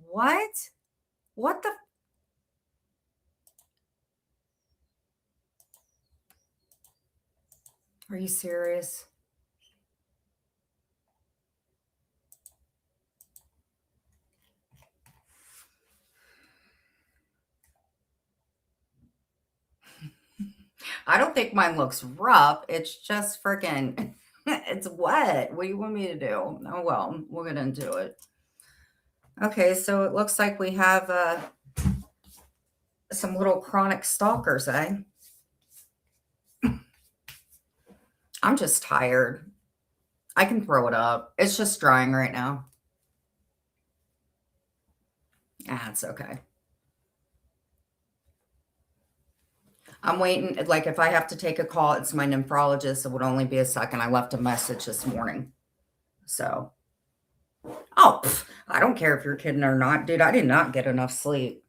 What? What the? Are you serious? I don't think mine looks rough. It's just freaking, it's wet. What do you want me to do? Oh, well, we'll get into it. Okay, so it looks like we have some little chronic stalkers, eh? I'm just tired. I can throw it up. It's just drying right now. Ah, it's okay. I'm waiting. Like, if I have to take a call, it's my nephrologist. It would only be a second. I left a message this morning. So, oh, I don't care if you're kidding or not. Dude, I did not get enough sleep.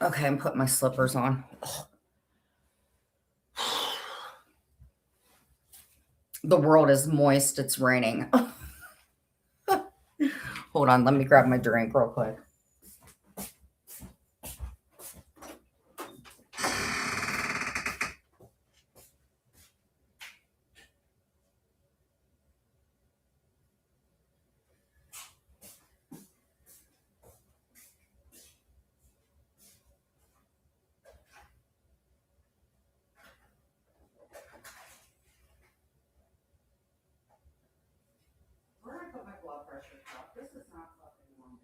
Okay, I'm putting my slippers on. The world is moist. It's raining. Hold on. Let me grab my drink real quick. Where did I put my blood pressure cup? This is not fucking normal.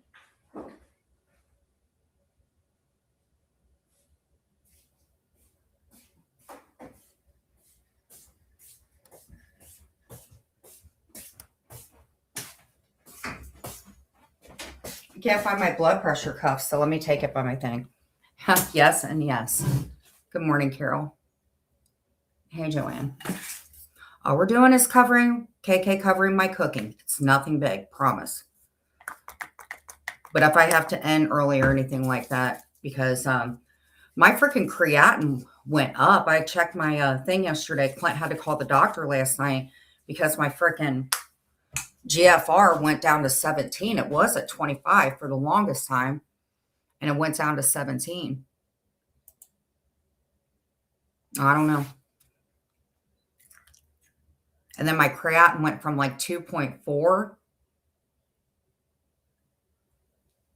I can't find my blood pressure cuff, so let me take it by my thing. Yes and yes. Good morning, Carol. Hey, Joanne. All we're doing is covering my cooking. It's nothing big, promise. But if I have to end early or anything like that, because my freaking creatinine went up. I checked my thing yesterday. Clint had to call the doctor last night because my freaking GFR went down to 17. It was at 25 for the longest time, and it went down to 17. I don't know. And then my creatinine went from like 2.4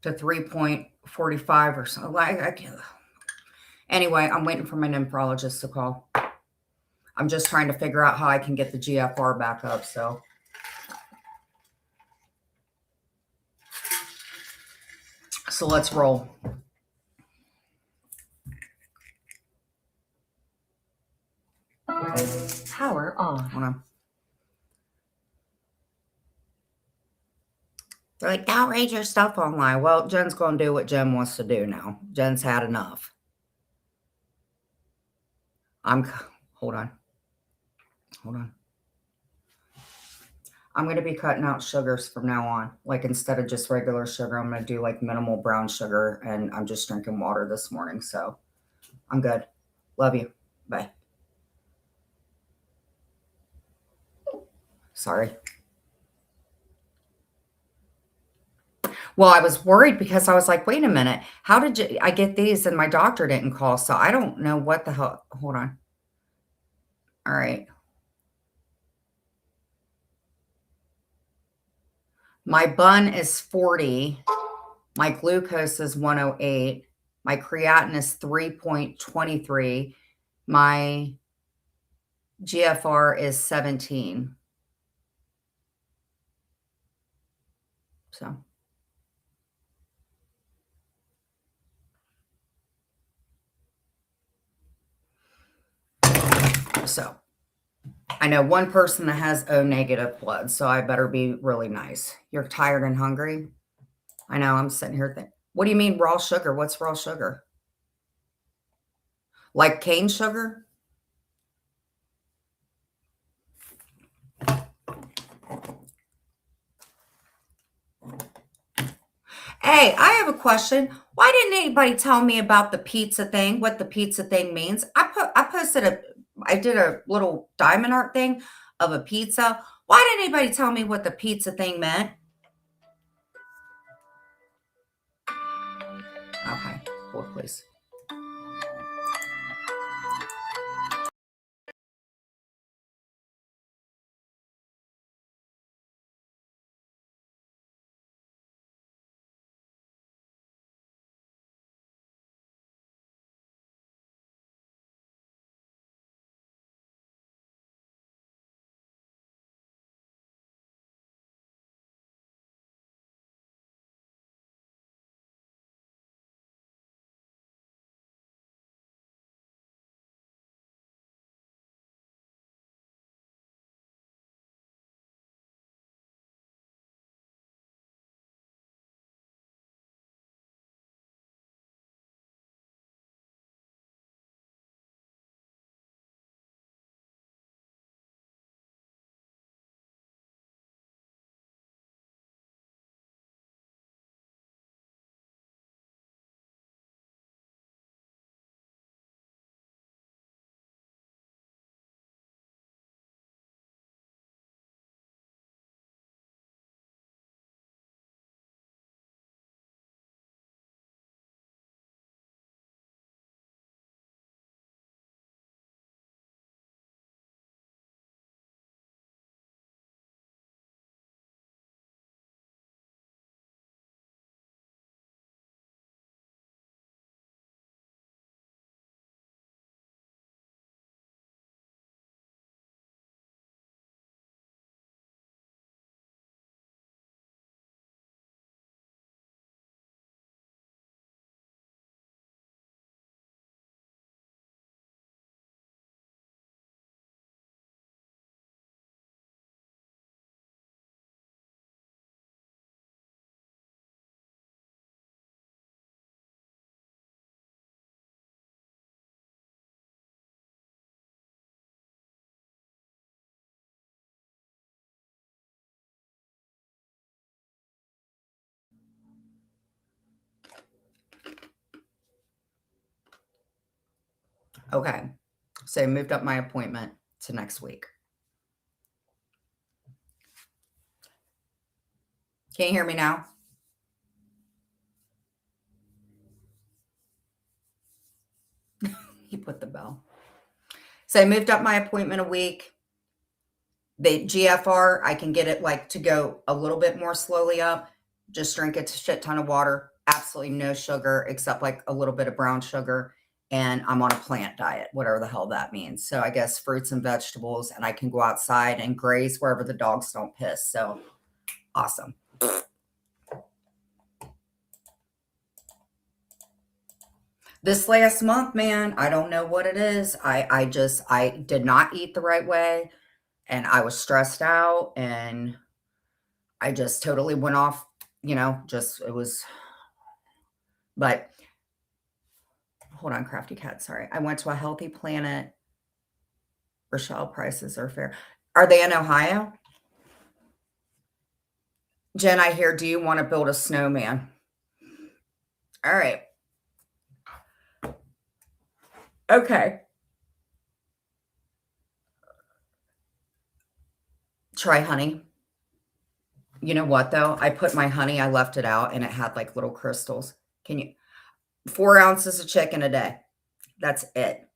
to 3.45 or so. I can't. Anyway, I'm waiting for my nephrologist to call. I'm just trying to figure out how I can get the GFR back up. So let's roll. Power on. Hold on. They're like, don't read your stuff online. Well, Jen's going to do what Jen wants to do now. Jen's had enough. Hold on. Hold on. I'm going to be cutting out sugars from now on. Like, instead of just regular sugar, I'm going to do like minimal brown sugar. And I'm just drinking water this morning. So I'm good. Love you. Bye. Sorry. Well, I was worried because I was like, wait a minute. How did I get these? And my doctor didn't call. So I don't know what the hell. Hold on. All right. My bun is 40. My glucose is 108. My creatinine is 3.23. My GFR is 17. So I know one person that has O negative blood, so I better be really nice. You're tired and hungry? I know, I'm sitting here thinking, what do you mean raw sugar? What's raw sugar? Like cane sugar? Hey, I have a question. Why didn't anybody tell me about the pizza thing, what the pizza thing means? I did a little diamond art thing. of a pizza. Why didn't anybody tell me what the pizza thing meant? Okay, hold please. Okay, so I moved up my appointment to next week. Can you hear me now? He put the bell. So I moved up my appointment a week. The GFR, I can get it like to go a little bit more slowly up. Just drink a shit ton of water. Absolutely no sugar except like a little bit of brown sugar. And I'm on a plant diet, whatever the hell that means. So I guess fruits and vegetables, and I can go outside and graze wherever the dogs don't piss. So awesome. This last month, man, I don't know what it is. I did not eat the right way, and I was stressed out, and I just totally went off, just it was, but hold on, Crafty Cat, sorry. I went to a Healthy Planet. Rochelle, prices are fair. Are they in Ohio? Jen, I hear, do you want to build a snowman? All right. Okay. Try honey. You know what, though? I put my honey, I left it out, and it had like little crystals. 4 ounces of chicken a day. That's it.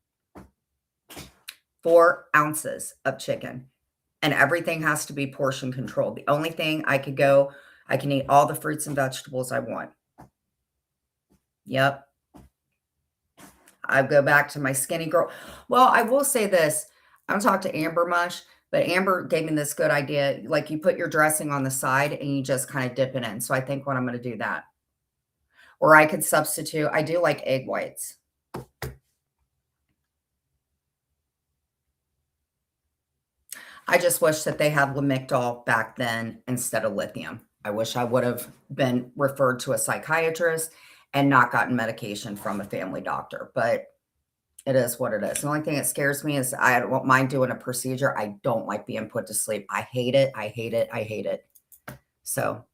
4 ounces of chicken. And everything has to be portion controlled. The only thing I can eat all the fruits and vegetables I want. Yep. I go back to my skinny girl. Well, I will say this. I'm talk to Amber Mush, but Amber gave me this good idea. Like you put your dressing on the side and you just kind of dip it in. So I think what I'm going to do that. Or I could substitute. I do like egg whites. I just wish that they had Lamictal back then instead of lithium. I wish I would have been referred to a psychiatrist and not gotten medication from a family doctor. But it is what it is. The only thing that scares me is I don't mind doing a procedure. I don't like being put to sleep. I hate it. I hate it. I hate it. So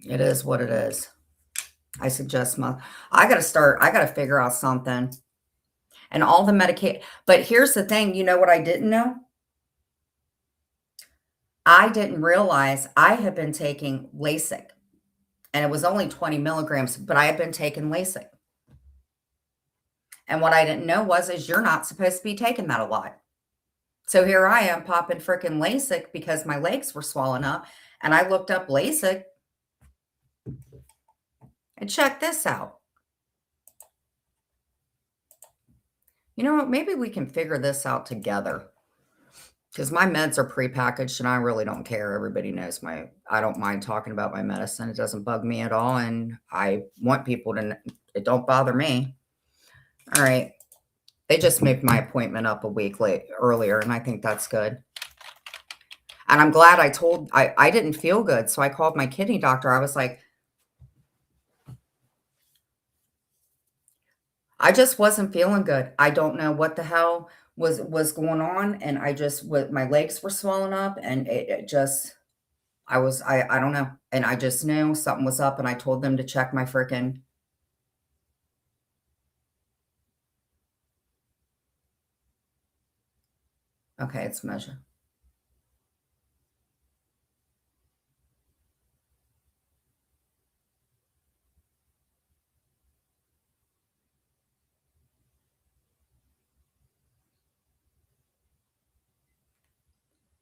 it is what it is. I suggest I got to figure out something. And all the medication. But here's the thing. You know what I didn't know? I didn't realize I had been taking Lasix, and it was only 20 milligrams, but I had been taking Lasix. And what I didn't know is you're not supposed to be taking that a lot. So here I am popping freaking Lasix because my legs were swollen up. And I looked up Lasix and check this out. You know what? Maybe we can figure this out together. Because my meds are prepackaged and I really don't care. Everybody knows I don't mind talking about my medicine. It doesn't bug me at all. And I want people to, it don't bother me. All right. They just moved my appointment up a week earlier, and I think that's good. And I'm glad I didn't feel good. So I called my kidney doctor. I was like, I just wasn't feeling good. I don't know what the hell was going on. And my legs were swollen up and it just, I don't know. And I just knew something was up and I told them to check my freaking. Okay, it's measure.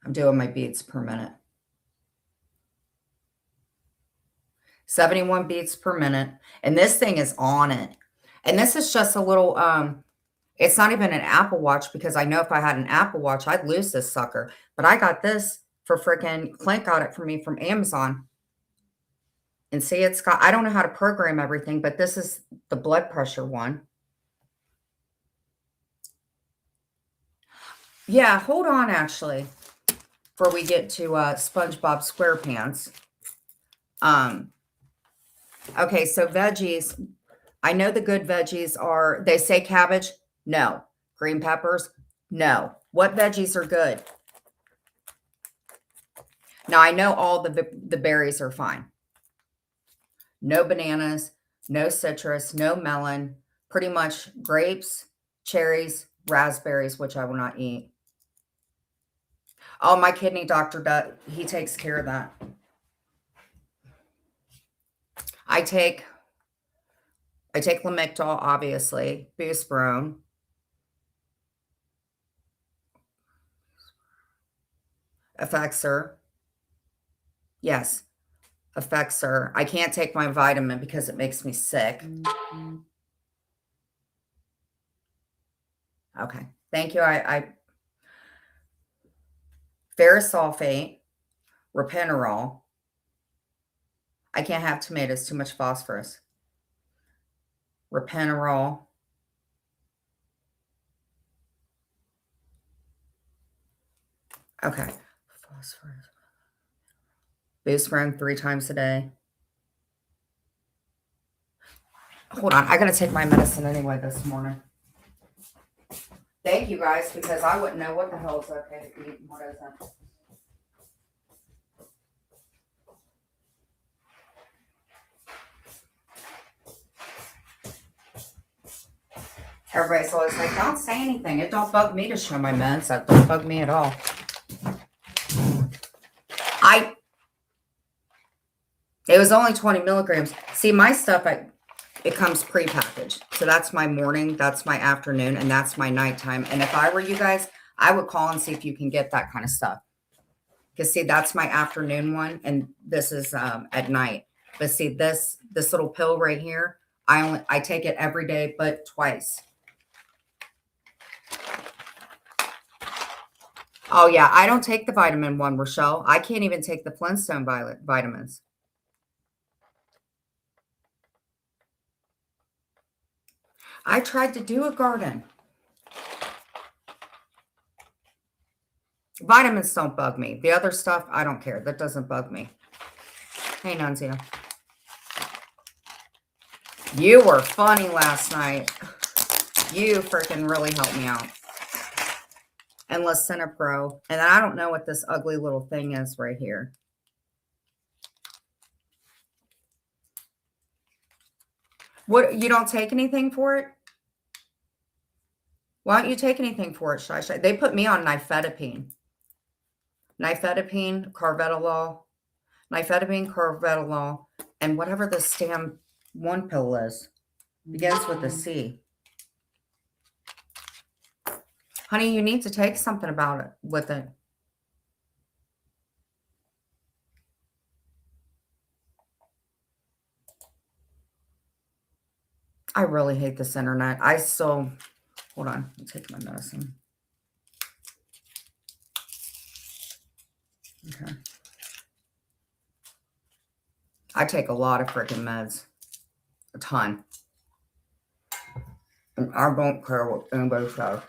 I'm doing my beats per minute. 71 beats per minute. And this thing is on it. And this is just a little, it's not even an Apple Watch because I know if I had an Apple Watch, I'd lose this sucker. But I got this for freaking, Clint got it for me from Amazon. And see, I don't know how to program everything, but this is the blood pressure one. Yeah, hold on, actually, before we get to SpongeBob SquarePants. Okay, so veggies. I know the good veggies are, they say cabbage. No. Green peppers. No. What veggies are good? Now, I know all the berries are fine. No bananas, no citrus, no melon, pretty much grapes, cherries, raspberries, which I will not eat. Oh, my kidney doctor, he takes care of that. I take Lamictal, obviously, Boosterone. Effexor. Yes, Effexor. I can't take my vitamin because it makes me sick. Okay, thank you. I ferrous sulfate, Repinerol. I can't have tomatoes, too much phosphorus. Repinerol. Okay. Phosphorus. Boosterone 3 times a day. Hold on. I got to take my medicine anyway this morning. Thank you, guys, because I wouldn't know what the hell is okay to eat and what isn't. Everybody's always like, don't say anything. It don't bug me to show my meds. That don't bug me at all. It was only 20 milligrams. See, my stuff, it comes prepackaged. So that's my morning, that's my afternoon, and that's my nighttime. And if I were you guys, I would call and see if you can get that kind of stuff. Because see, that's my afternoon one, and this is at night. But see, this little pill right here, I take it every day, but twice. Oh yeah, I don't take the vitamin one, Rochelle. I can't even take the Flintstone vitamins. I tried to do a garden. Vitamins don't bug me. The other stuff, I don't care. That doesn't bug me. Hey, Nunzio. You were funny last night. You freaking really helped me out. And Lisinopril. And I don't know what this ugly little thing is right here. What, you don't take anything for it? Why don't you take anything for it, Shai? They put me on nifedipine. nifedipine, carvedilol, and whatever the stam one pill is. Begins with a C. Honey, you need to take something about it with it. I really hate this internet. Hold on, I'm taking my medicine. Okay. I take a lot of freaking meds. A ton. And I don't care what anybody says.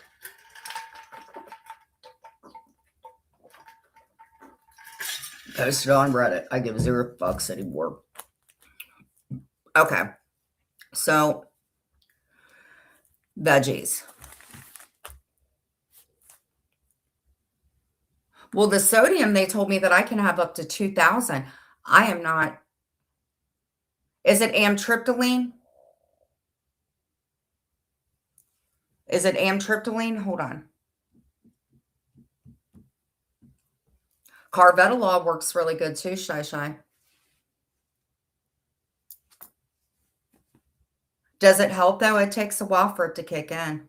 Post it on Reddit. I give 0 fucks anymore. Okay. So, veggies. Well, the sodium, they told me that I can have up to 2,000. I am not. Is it amitriptyline? Is it amitriptyline? Hold on. Carvedilol works really good too, Shy. Does it help though? It takes a while for it to kick in.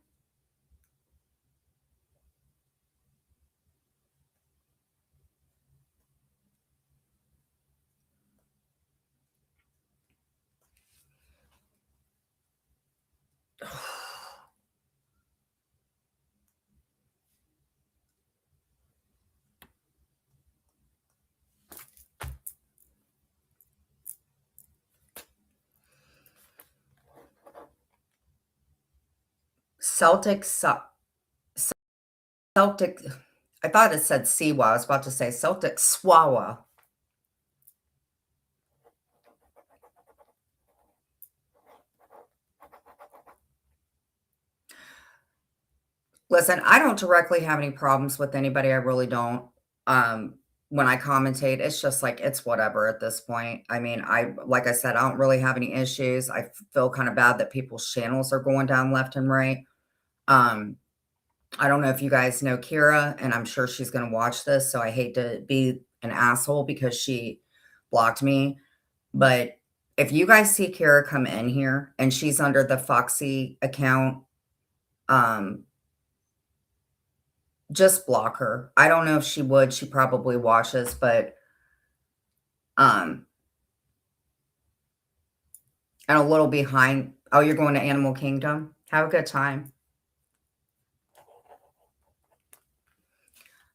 Celtic, I thought it said Siwa. I was about to say Celtic Swawa. Listen, I don't directly have any problems with anybody. I really don't. When I commentate, it's just like, it's whatever at this point. I mean, like I said, I don't really have any issues. I feel kind of bad that people's channels are going down left and right. I don't know if you guys know Kira, and I'm sure she's going to watch this. So I hate to be an asshole because she blocked me. But if you guys see Kira come in here and she's under the Foxy account, just block her. I don't know if she would. She probably watches, but and a little behind. Oh, you're going to Animal Kingdom? Have a good time.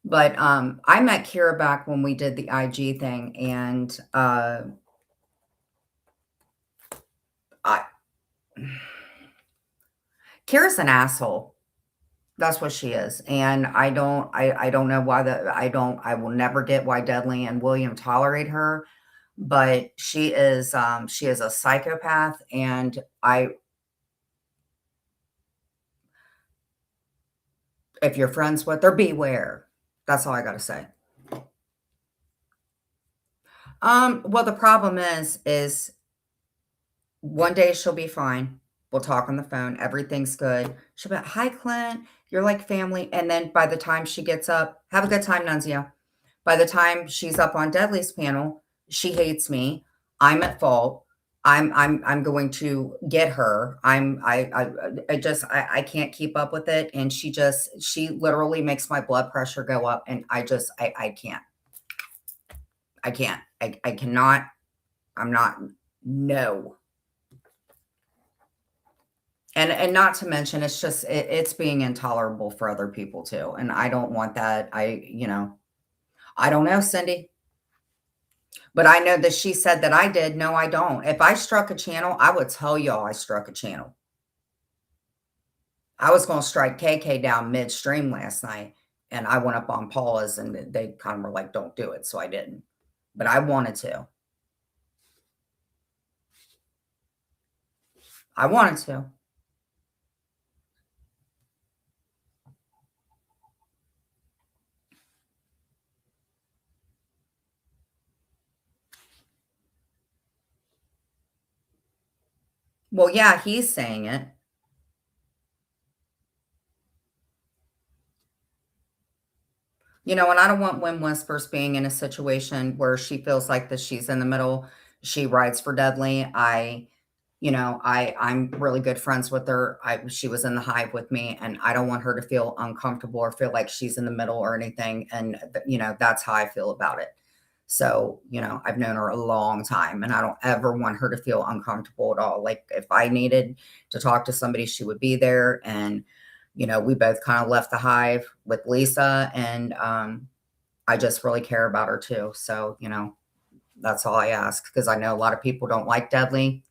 But I met Kira back when we did the IG thing, and Kira's an asshole. That's what she is. And I don't know why I will never get why Dudley and William tolerate her, but she is a psychopath, and if you're friends with her, beware. That's all I gotta say. Well, the problem is one day she'll be fine. We'll talk on the phone. Everything's good. She'll be like, "Hi, Clint. You're like family." And then by the time she gets up, have a good time, Nunzio. By the time she's up on Deadly's panel, she hates me. I'm at fault. I'm going to get her. I can't keep up with it. And she literally makes my blood pressure go up. And I can't. I cannot. I'm not. No. And not to mention, it's being intolerable for other people too. And I don't want that. I don't know, Cindy. But I know that she said that I did. No, I don't. If I struck a channel, I would tell y'all I struck a channel. I was going to strike KK down midstream last night, and I went up on Paula's, and they kind of were like, "Don't do it." So I didn't. But I wanted to. I wanted to. Well, yeah, he's saying it. And I don't want Win Whispers being in a situation where she feels like that she's in the middle. She rides for Dudley. I'm really good friends with her. She was in the hive with me, and I don't want her to feel uncomfortable or feel like she's in the middle or anything. And that's how I feel about it. So, I've known her a long time, and I don't ever want her to feel uncomfortable at all. Like if I needed to talk to somebody, she would be there. And, we both kind of left the hive with Lisa, and I just really care about her too. So, that's all I ask, because I know a lot of people don't like Dudley.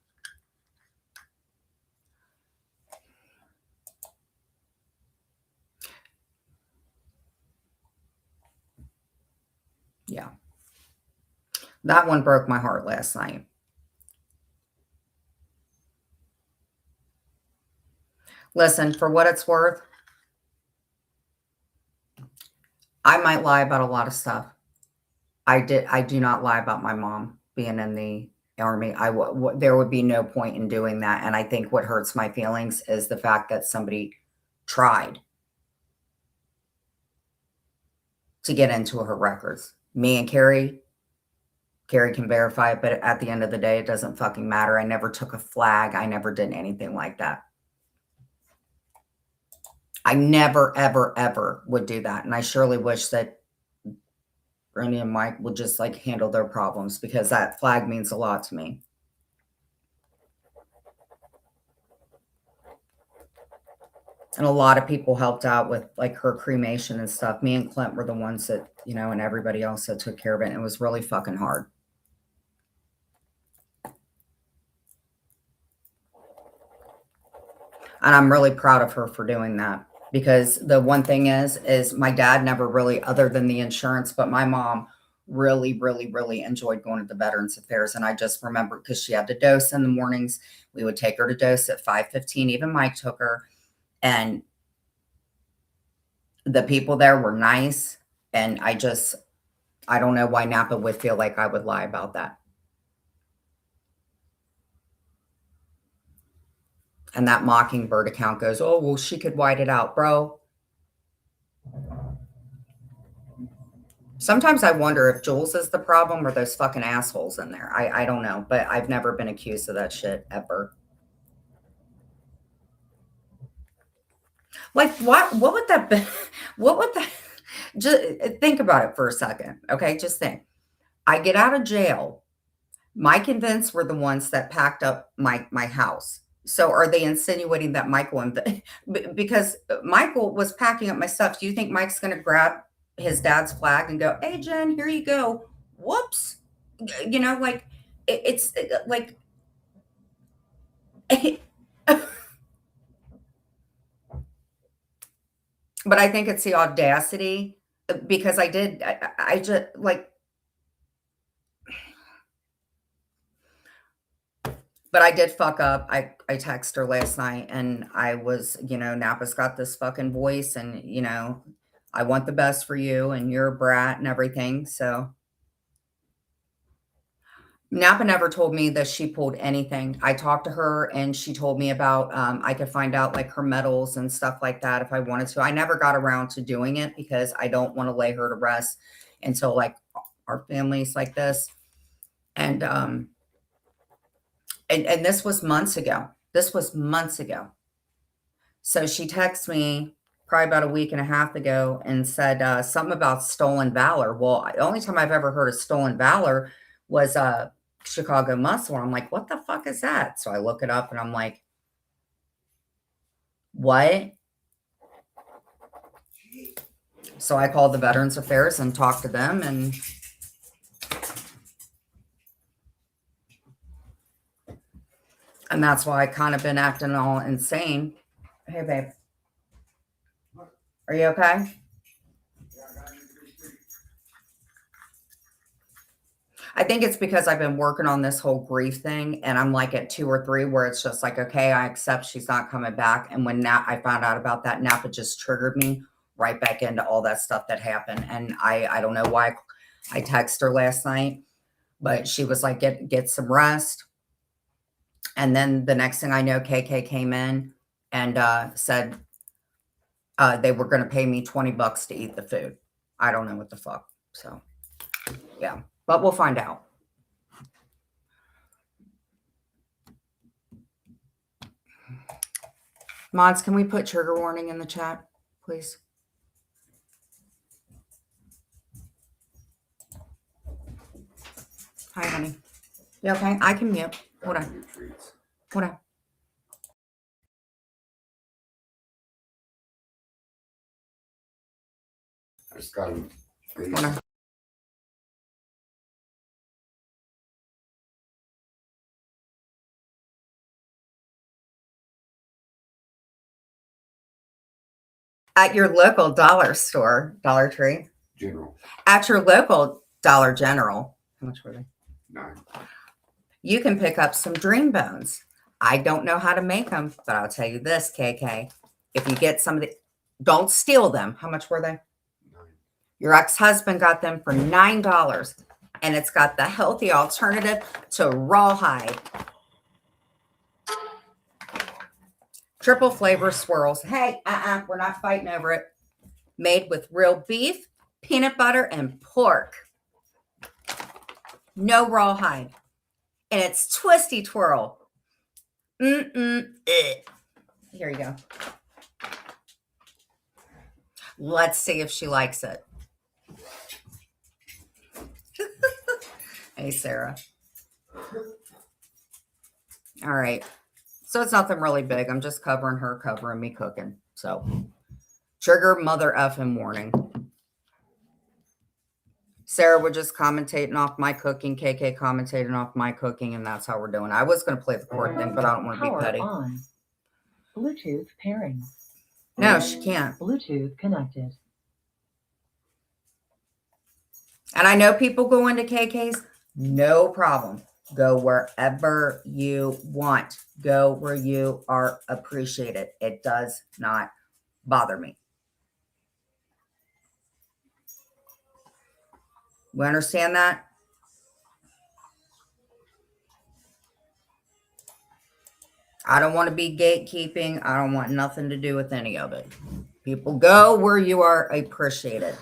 Yeah. That one broke my heart last night. Listen, for what it's worth, I might lie about a lot of stuff. I do not lie about my mom being in the army. There would be no point in doing that. And I think what hurts my feelings is the fact that somebody tried to get into her records. Me and Carrie can verify it, but at the end of the day, it doesn't fucking matter. I never took a flag. I never did anything like that. I never, ever, ever would do that. And I surely wish that Brandy and Mike would just like handle their problems, because that flag means a lot to me. And a lot of people helped out with like her cremation and stuff. Me and Clint were the ones that, and everybody else that took care of it. And it was really fucking hard. And I'm really proud of her for doing that, because the one thing is my dad never really, other than the insurance, but my mom really, really, really enjoyed going to the Veterans Affairs. And I just remember, because she had to dose in the mornings, we would take her to dose at 5:15. Even Mike took her, and the people there were nice. And I don't know why Napa would feel like I would lie about that. And that Mockingbird account goes, oh, well, she could white it out, bro. Sometimes I wonder if Jules is the problem or those fucking assholes in there. I don't know, but I've never been accused of that shit ever. Like, what would that be? What would that, just think about it for a second. Okay. Just think, I get out of jail. Mike and Vince were the ones that packed up my house. So are they insinuating that Michael and because Michael was packing up my stuff? Do you think Mike's going to grab his dad's flag and go, "Hey, Jen, here you go"? Whoops, like it's like. But I think it's the audacity, because I just like. But I did fuck up. I texted her last night, and I was, Napa's got this fucking voice, and, I want the best for you, and you're a brat and everything. So Napa never told me that she pulled anything. I talked to her, and she told me about, I could find out like her medals and stuff like that if I wanted to. I never got around to doing it, because I don't want to lay her to rest until like our family's like this. And, and this was months ago. This was months ago. So she texted me probably about a week and a half ago and said something about stolen valor. Well, the only time I've ever heard of stolen valor was Chicago Muscle. I'm like, what the fuck is that? So I look it up, and I'm like, what? So I called the Veterans Affairs and talked to them, and that's why I kind of been acting all insane. Hey, babe. Are you okay? I think it's because I've been working on this whole grief thing, and I'm like at 2 or 3 where it's just like, okay, I accept she's not coming back. And when I found out about that, Napa just triggered me right back into all that stuff that happened. And I don't know why I texted her last night, but she was like, get some rest. And then the next thing I know, KK came in and said they were going to pay me $20 to eat the food. I don't know what the fuck. So, yeah. But we'll find out. Mods, can we put trigger warning in the chat, please? Hi, honey. You okay? I can mute. Hold on. Hold on. I just got him. Hold on. At your local dollar store, Dollar Tree. General. At your local Dollar General. How much were they? $9. You can pick up some dream bones. I don't know how to make them, but I'll tell you this, KK. If you get some of the, don't steal them. How much were they? $9. Your ex-husband got them for $9, and it's got the healthy alternative to rawhide. Triple flavor swirls. Hey, we're not fighting over it. Made with real beef, peanut butter, and pork. No rawhide. And it's twisty twirl. Here you go. Let's see if she likes it. Hey, Sarah. All right. So it's nothing really big. I'm just covering her, covering me cooking. So trigger mother effing warning. Sarah was just commentating off my cooking. KK commentating off my cooking, and that's how we're doing. I was going to play the court thing, but I don't want to be petty. On. Bluetooth pairing. No, she can't. Bluetooth connected. And I know people go into KK's. No problem. Go wherever you want. Go where you are appreciated. It does not bother me. We understand that? I don't want to be gatekeeping. I don't want nothing to do with any of it. People go where you are appreciated.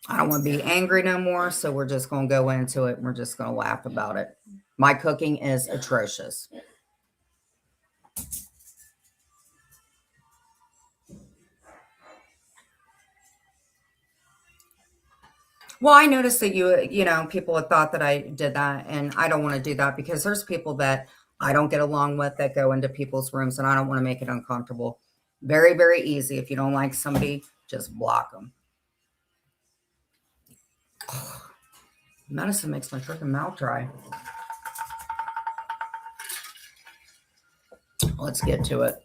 I don't want to be angry no more, so we're just going to go into it and we're just going to laugh about it. My cooking is atrocious. Well, I noticed that people had thought that I did that, and I don't want to do that because there's people that I don't get along with that go into people's rooms, and I don't want to make it uncomfortable. Very, very easy. If you don't like somebody, just block them. Medicine makes my freaking mouth dry. Let's get to it.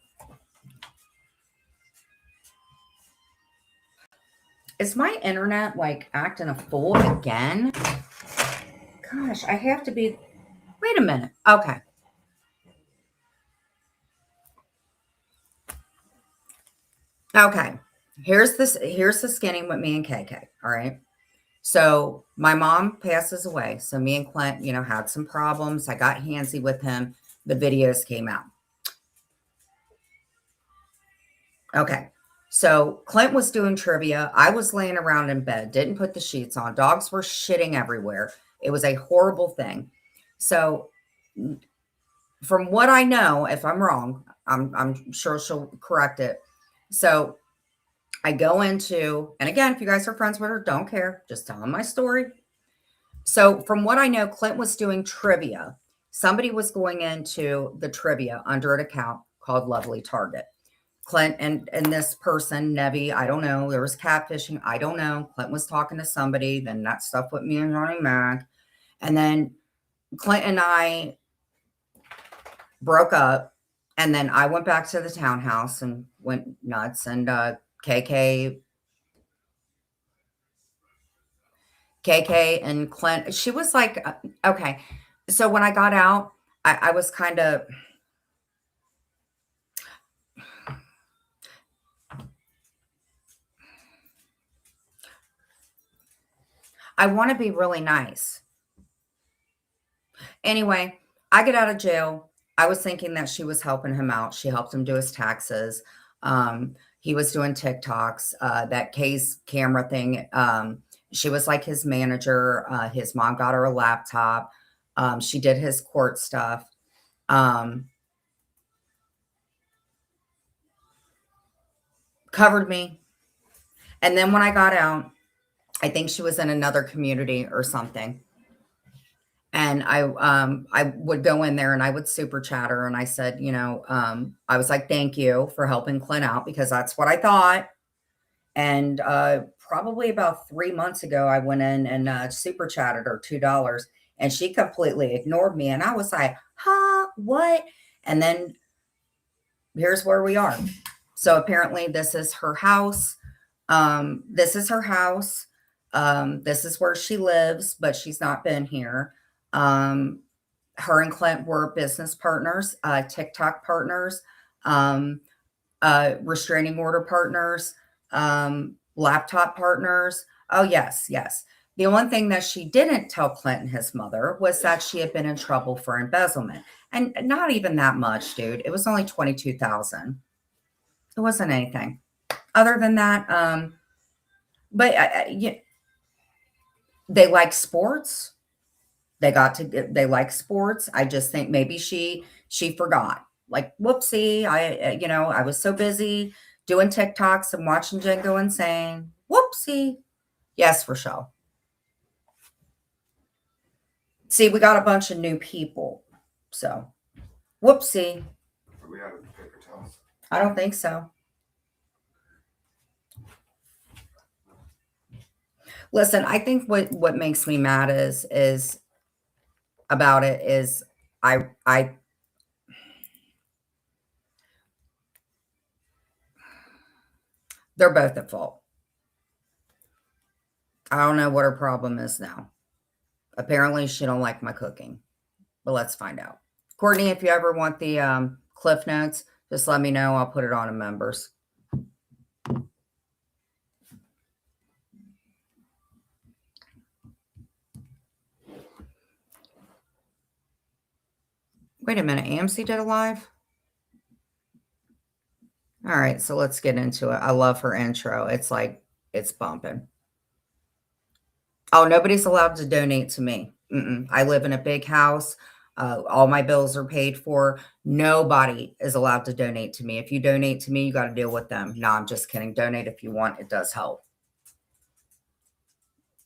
Is my internet like acting a fool again? Gosh, I have to be. Wait a minute. Okay. Okay. Here's the skinny with me and KK. All right. So my mom passes away. So me and Clint, had some problems. I got handsy with him. The videos came out. Okay. So Clint was doing trivia. I was laying around in bed, didn't put the sheets on. Dogs were shitting everywhere. It was a horrible thing. So from what I know, if I'm wrong, I'm sure she'll correct it. So I go into, and again, if you guys are friends with her, don't care. Just telling my story. So from what I know, Clint was doing trivia. Somebody was going into the trivia under an account called Lovely Target. Clint and this person, Nevi, I don't know. There was catfishing. I don't know. Clint was talking to somebody. Then that stuff with me and Johnny Mac. And then Clint and I broke up. And then I went back to the townhouse and went nuts. And KK and Clint, she was like, okay. So when I got out, I was kind of, I want to be really nice. Anyway, I get out of jail. I was thinking that she was helping him out. She helped him do his taxes. He was doing TikToks, that case camera thing. She was like his manager. His mom got her a laptop. She did his court stuff. Covered me. And then when I got out, I think she was in another community or something. And I would go in there and I would super chat her. And I said, I was like, thank you for helping Clint out because that's what I thought. And probably about 3 months ago, I went in and super chatted her $2 and she completely ignored me. And I was like, huh, what? And then here's where we are. So apparently this is her house. This is her house. This is where she lives, but she's not been here. Her and Clint were business partners, TikTok partners, restraining order partners, laptop partners. Oh, yes, yes. The only thing that she didn't tell Clint and his mother was that she had been in trouble for embezzlement. And not even that much, dude. It was only $22,000. It wasn't anything. Other than that, but they like sports. They like sports. I just think maybe she forgot. Like, whoopsie, I was so busy doing TikToks and watching Jen go insane. Whoopsie. Yes, Rochelle. See, we got a bunch of new people. So, whoopsie. Are we out of the paper towels? I don't think so. Listen, I think what makes me mad is about it is I they're both at fault. I don't know what her problem is now. Apparently she don't like my cooking, but let's find out. Courtney, if you ever want the Cliff Notes, just let me know. I'll put it on in members. Wait a minute. AMC did a live? All right, so let's get into it. I love her intro. It's like, it's bumping. Oh, nobody's allowed to donate to me. I live in a big house. All my bills are paid for. Nobody is allowed to donate to me. If you donate to me, you got to deal with them. No, I'm just kidding. Donate if you want. It does help.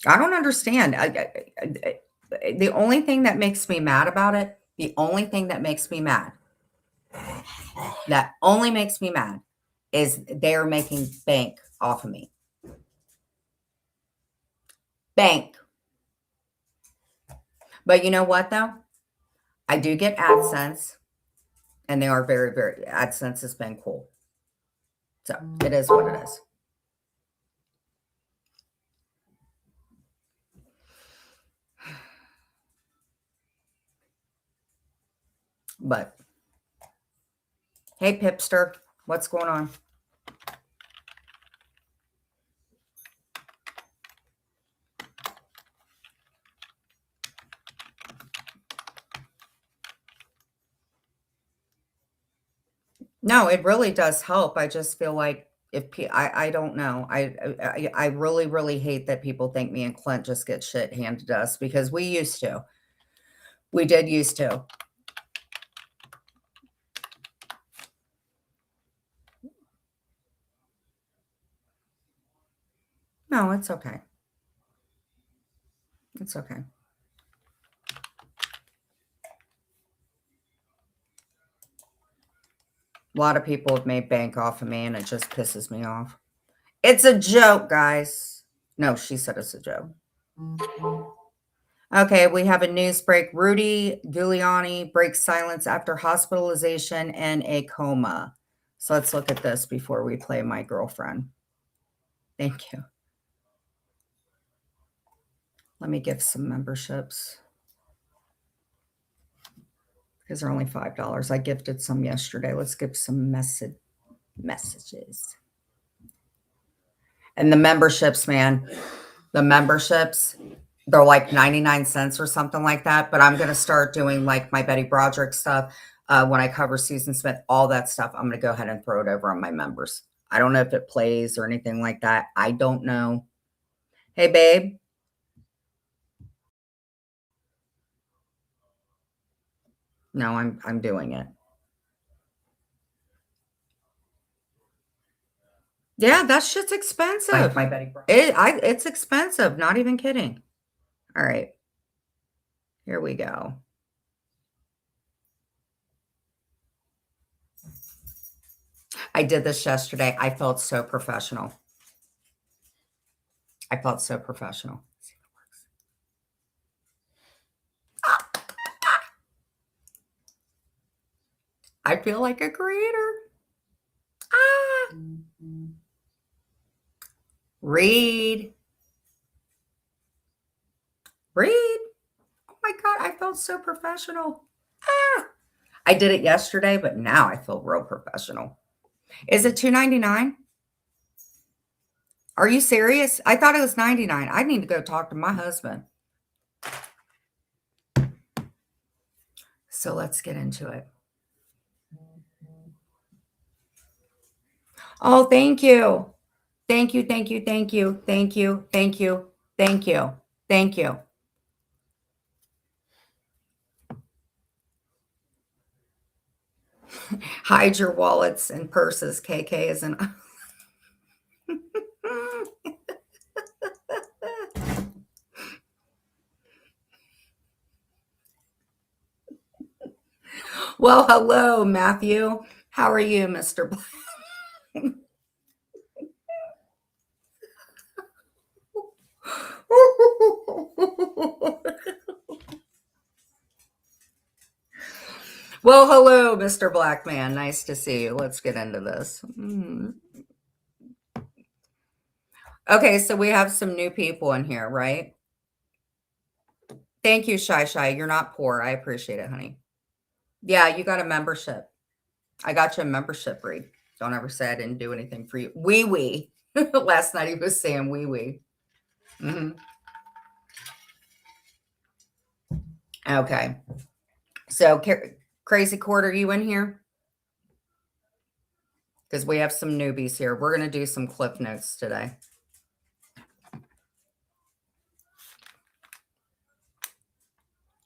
I don't understand. The only thing that makes me mad about it, the only thing that makes me mad, that only makes me mad is they're making bank off of me. Bank. But you know what, though? I do get AdSense, and they are very, very, AdSense has been cool. So it is what it is. But, hey, Pipster, what's going on? No, it really does help. I just feel like I don't know. I really, really hate that people think me and Clint just get shit handed to us because we used to. We did used to. No, it's okay. It's okay. A lot of people have made bank off of me, and it just pisses me off. It's a joke, guys. No, she said it's a joke. Okay, we have a news break. Rudy Giuliani breaks silence after hospitalization and a coma. So let's look at this before we play My Girlfriend. Thank you. Let me give some memberships because they're only $5. I gifted some yesterday. Let's give some messages. And the memberships, man, the memberships, they're like 99 cents or something like that. But I'm going to start doing like my Betty Broderick stuff. When I cover Susan Smith, all that stuff, I'm going to go ahead and throw it over on my members. I don't know if it plays or anything like that. I don't know. Hey, babe. No, I'm doing it. Yeah, that shit's expensive. My Betty Brown. It's expensive. Not even kidding. All right. Here we go. I did this yesterday. I felt so professional. I felt so professional. See if it works. I feel like a creator. Read. Oh my God, I felt so professional. I did it yesterday, but now I feel real professional. Is it $2.99? Are you serious? I thought it was $99. I need to go talk to my husband. So let's get into it. Oh, thank you. Thank you, thank you, thank you, thank you, thank you, thank you, thank you. Hide your wallets and purses. KK is an. Well, hello, Matthew. How are you, Mr. Black? Well, hello, Mr. Black Man. Nice to see you. Let's get into this. Okay, so we have some new people in here, right? Thank you, Shy Shy. You're not poor. I appreciate it, honey. Yeah, you got a membership. I got you a membership, Reed. Don't ever say I didn't do anything for you. Wee wee. Last night he was saying wee wee. Okay. So, Crazy Court, are you in here? Because we have some newbies here. We're going to do some clip notes today.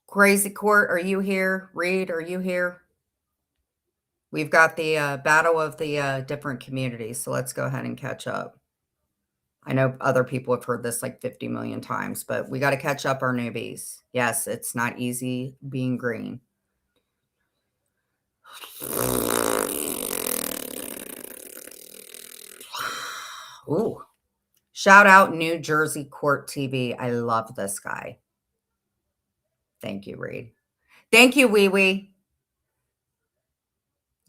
Crazy Court, are you here? Reed, are you here? We've got the battle of the different communities, so let's go ahead and catch up. I know other people have heard this like 50 million times, but we got to catch up our newbies. Yes, it's not easy being green. Ooh. Shout out New Jersey Court TV. I love this guy. Thank you, Reed. Thank you, Wee Wee.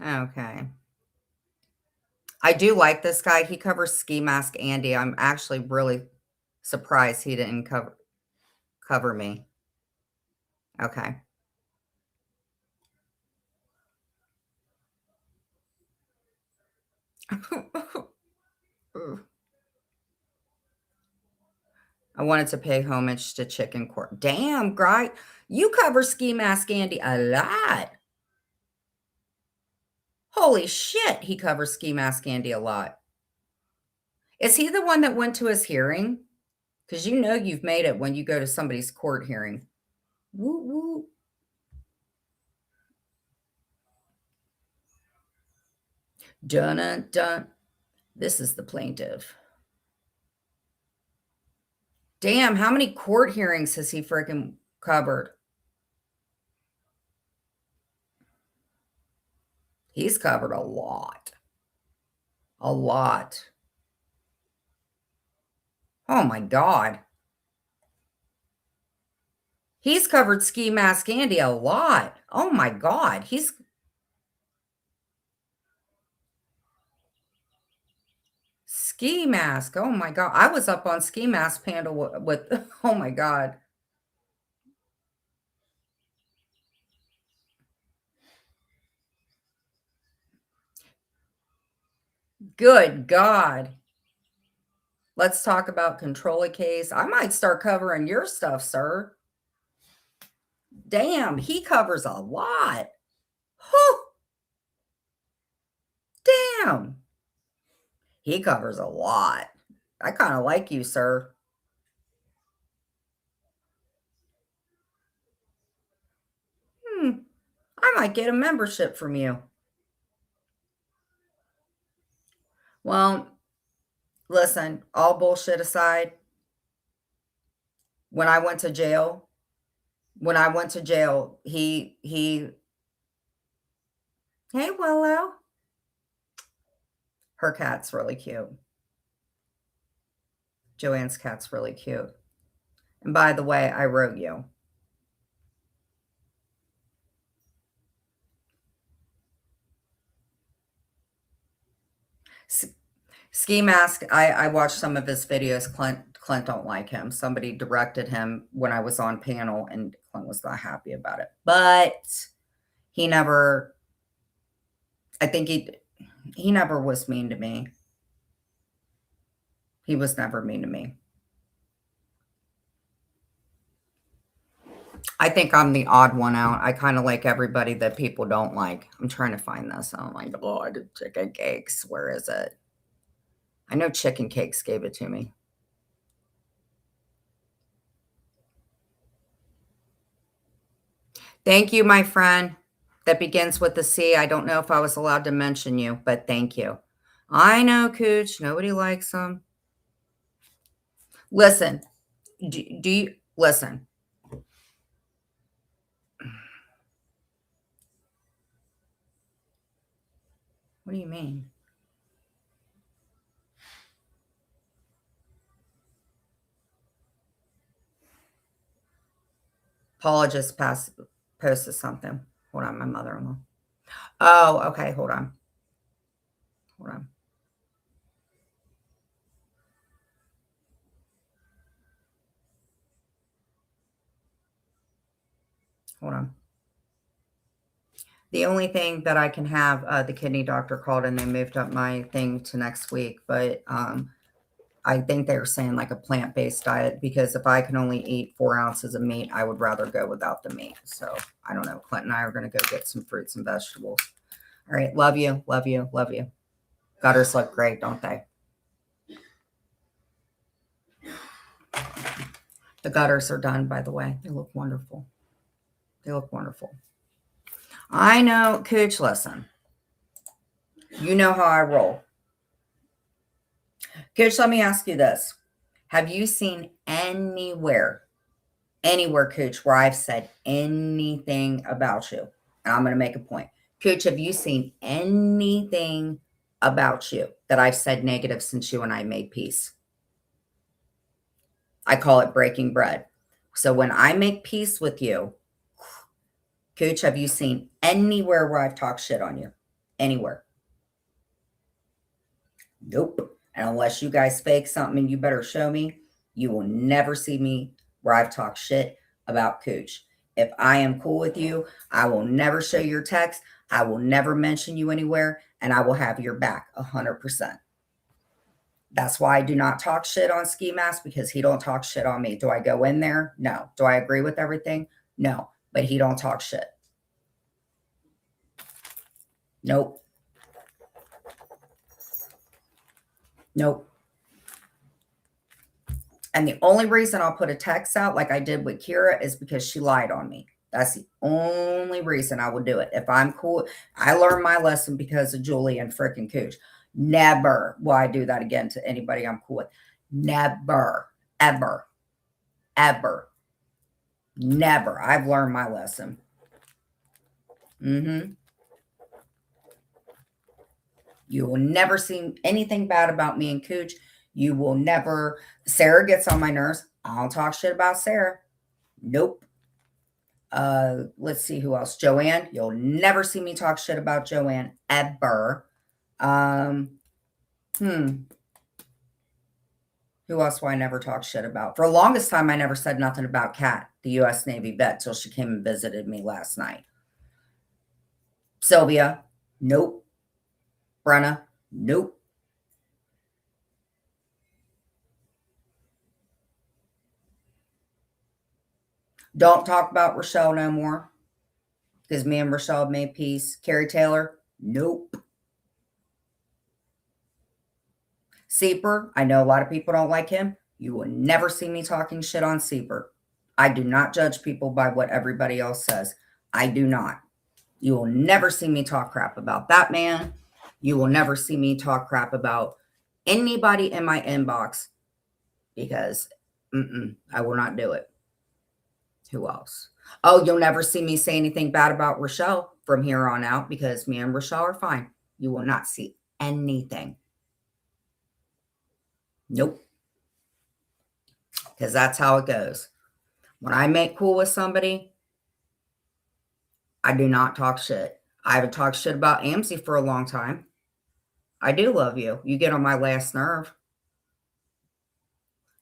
Okay. I do like this guy. He covers Ski Mask Andy. I'm actually really surprised he didn't cover me. Okay. I wanted to pay homage to Chicken Court. Damn, Gry, you cover Ski Mask Andy a lot. Holy shit, he covers Ski Mask Andy a lot. Is he the one that went to his hearing? Because you know you've made it when you go to somebody's court hearing. Woo woo. Dun dun. This is the plaintiff. Damn, how many court hearings has he freaking covered? He's covered a lot. A lot. Oh my God. He's covered Ski Mask Andy a lot. Oh my God. He's Ski Mask. Oh my God. I was up on Ski Mask panel with oh my God. Good God. Let's talk about control a case. I might start covering your stuff, sir. Damn, he covers a lot. Whew, damn. He covers a lot. I kind of like you, sir. I might get a membership from you. Well, listen, all bullshit aside, when I went to jail, he hey Willow. Her cat's really cute. Joanne's cat's really cute. And by the way, I wrote you. Ski Mask, I watched some of his videos. Clint don't like him. Somebody directed him when I was on panel, and Clint was not happy about it. But he never, I think he never was mean to me. He was never mean to me. I think I'm the odd one out. I kind of like everybody that people don't like. I'm trying to find this. Oh my God, chicken cakes. Where is it? I know Chicken Cakes gave it to me. Thank you, my friend. That begins with the C. I don't know if I was allowed to mention you, but thank you. I know, Cooch. Nobody likes them. Listen, do you listen? What do you mean? Paula just posted something. Hold on, my mother-in-law. Oh, okay. Hold on. Hold on. Hold on. The only thing that I can have, the kidney doctor called and they moved up my thing to next week, but I think they were saying like a plant-based diet because if I can only eat 4 ounces of meat, I would rather go without the meat. So I don't know. Clint and I are going to go get some fruits and vegetables. All right. Love you. Love you. Love you. Gutters look great, don't they? The gutters are done, by the way. They look wonderful. They look wonderful. I know, Cooch, listen. You know how I roll. Cooch, let me ask you this. Have you seen anywhere, Cooch, where I've said anything about you? And I'm going to make a point. Cooch, have you seen anything about you that I've said negative since you and I made peace? I call it breaking bread. So when I make peace with you, Cooch, have you seen anywhere where I've talked shit on you? Anywhere? Nope. And unless you guys fake something, you better show me. You will never see me where I've talked shit about Cooch. If I am cool with you, I will never show your text. I will never mention you anywhere, and I will have your back 100%. That's why I do not talk shit on Ski Mask because he don't talk shit on me. Do I go in there? No. Do I agree with everything? No. But he don't talk shit. Nope. Nope. And the only reason I'll put a text out like I did with Kira is because she lied on me. That's the only reason I would do it. If I'm cool, I learned my lesson because of Julie and frickin' Cooch. Never will I do that again to anybody I'm cool with. Never, ever, ever, never. I've learned my lesson. You will never see anything bad about me and Cooch. You will never. Sarah gets on my nerves. I don't talk shit about Sarah. Nope. Let's see who else. Joanne. You'll never see me talk shit about Joanne ever. Who else do I never talk shit about? For the longest time, I never said nothing about Kat, the U.S. Navy vet, till she came and visited me last night. Sylvia. Nope. Brenna. Nope. Don't talk about Rochelle no more. because me and Rochelle have made peace. Carrie Taylor, nope. Seeper, I know a lot of people don't like him. You will never see me talking shit on Seeper. I do not judge people by what everybody else says. I do not. You will never see me talk crap about that man. You will never see me talk crap about anybody in my inbox because I will not do it. Who else? Oh, you'll never see me say anything bad about Rochelle from here on out because me and Rochelle are fine. You will not see anything. Nope. Because that's how it goes. When I make cool with somebody, I do not talk shit. I haven't talked shit about Amzie for a long time. I do love you. You get on my last nerve.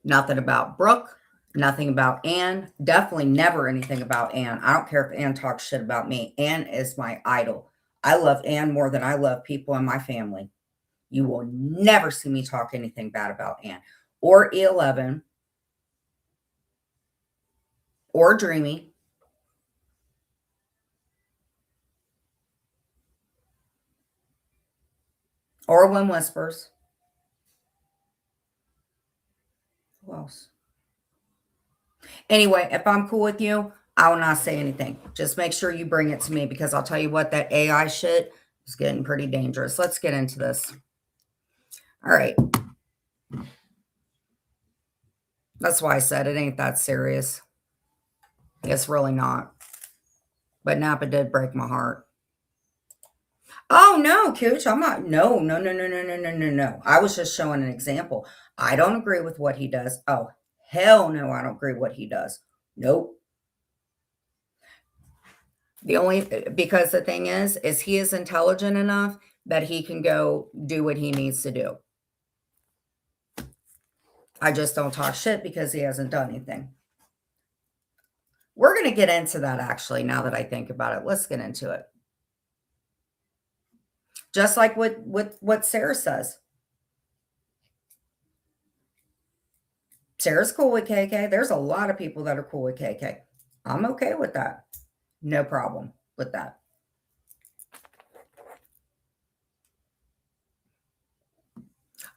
Nothing about Brooke. Nothing about Ann. Definitely never anything about Ann. I don't care if Ann talks shit about me. Ann is my idol. I love Ann more than I love people in my family. You will never see me talk anything bad about Ann. Or E11. Or Dreamy. Or When Whispers. Who else? Anyway, if I'm cool with you, I will not say anything. Just make sure you bring it to me because I'll tell you what, that AI shit is getting pretty dangerous. Let's get into this. All right. That's why I said it ain't that serious. It's really not. But Napa did break my heart. Oh, no, Cooch, I'm not. No. I was just showing an example. I don't agree with what he does. Oh, hell no, I don't agree with what he does. Nope. Because the thing is he is intelligent enough that he can go do what he needs to do. I just don't talk shit because he hasn't done anything. We're going to get into that actually, now that I think about it. Let's get into it. Just like what Sarah says. Sarah's cool with KK. There's a lot of people that are cool with KK. I'm okay with that. No problem with that.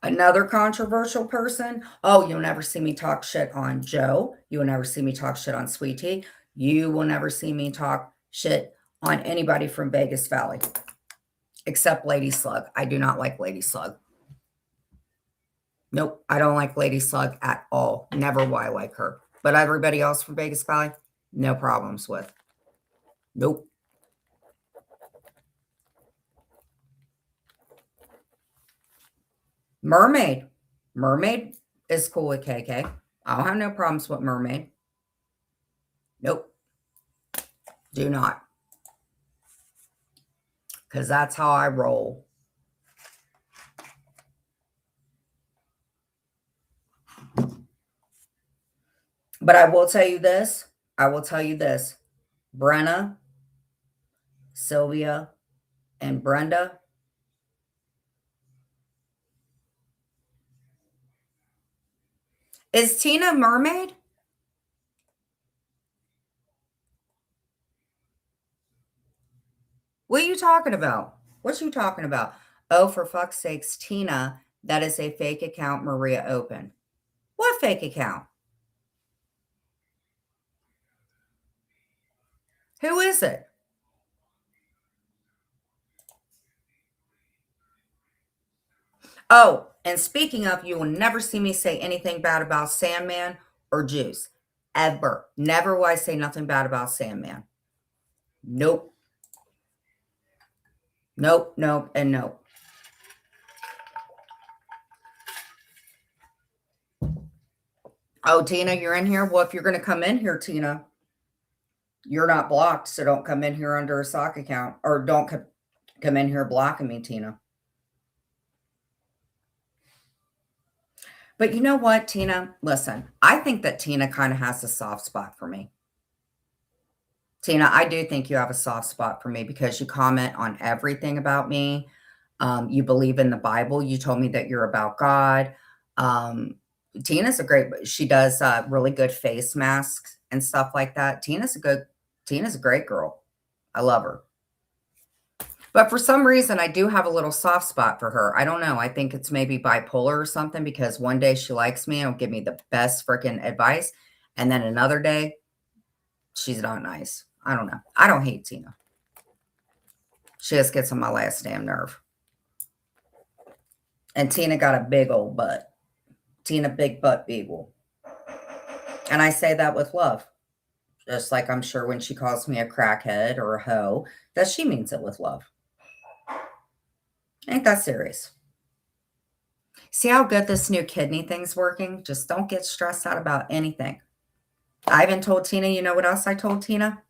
Another controversial person. Oh, you'll never see me talk shit on Joe. You will never see me talk shit on Sweet Tea. You will never see me talk shit on anybody from Vegas Valley. Except Lady Slug. I do not like Lady Slug. Nope, I don't like Lady Slug at all. Never will I like her. But everybody else from Vegas Valley, no problems with. Nope. Mermaid. Mermaid is cool with KK. I don't have no problems with Mermaid. Nope. Do not. Because that's how I roll. But I will tell you this. Brenna, Sylvia, and Brenda. Is Tina Mermaid? What are you talking about? What you talking about? Oh, for fuck's sakes, Tina, that is a fake account Maria opened. What fake account? Who is it? Oh, and speaking of, you will never see me say anything bad about Sandman or Juice. Ever. Never will I say nothing bad about Sandman. Nope. Nope, nope, and nope. Oh, Tina, you're in here? Well, if you're going to come in here, Tina, you're not blocked, so don't come in here under a sock account. Or don't come in here blocking me, Tina. But you know what, Tina? Listen, I think that Tina kind of has a soft spot for me. Tina, I do think you have a soft spot for me because you comment on everything about me. You believe in the Bible. You told me that you're about God. Tina's she does really good face masks and stuff like that. Tina's a great girl. I love her. But for some reason, I do have a little soft spot for her. I don't know. I think it's maybe bipolar or something because one day she likes me and will give me the best freaking advice. And then another day, she's not nice. I don't know. I don't hate Tina. She just gets on my last damn nerve. And Tina got a big old butt. Tina Big Butt Beagle. And I say that with love. Just like I'm sure when she calls me a crackhead or a hoe, that she means it with love. Ain't that serious? See how good this new kidney thing's working? Just don't get stressed out about anything. I even told Tina, you know what else I told Tina?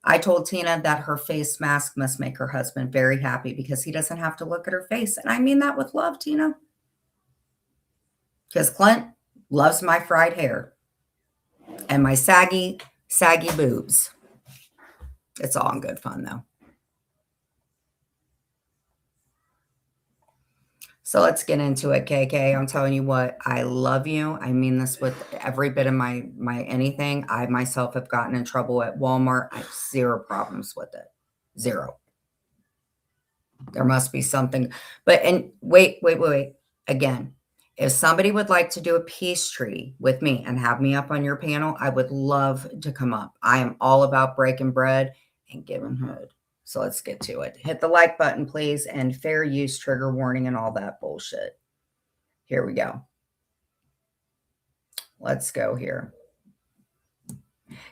I told Tina that her face mask must make her husband very happy because he doesn't have to look at her face. And I mean that with love, Tina. Because Clint loves my fried hair and my saggy boobs. It's all in good fun, though. So let's get into it, KK. I'm telling you what, I love you. I mean this with every bit of my anything. I myself have gotten in trouble at Walmart. I have zero problems with it. Zero. There must be something. But, and wait. Again, if somebody would like to do a peace tree with me and have me up on your panel, I would love to come up. I am all about breaking bread and giving hood. So let's get to it. Hit the like button, please, and fair use, trigger warning, and all that bullshit. Here we go. Let's go here.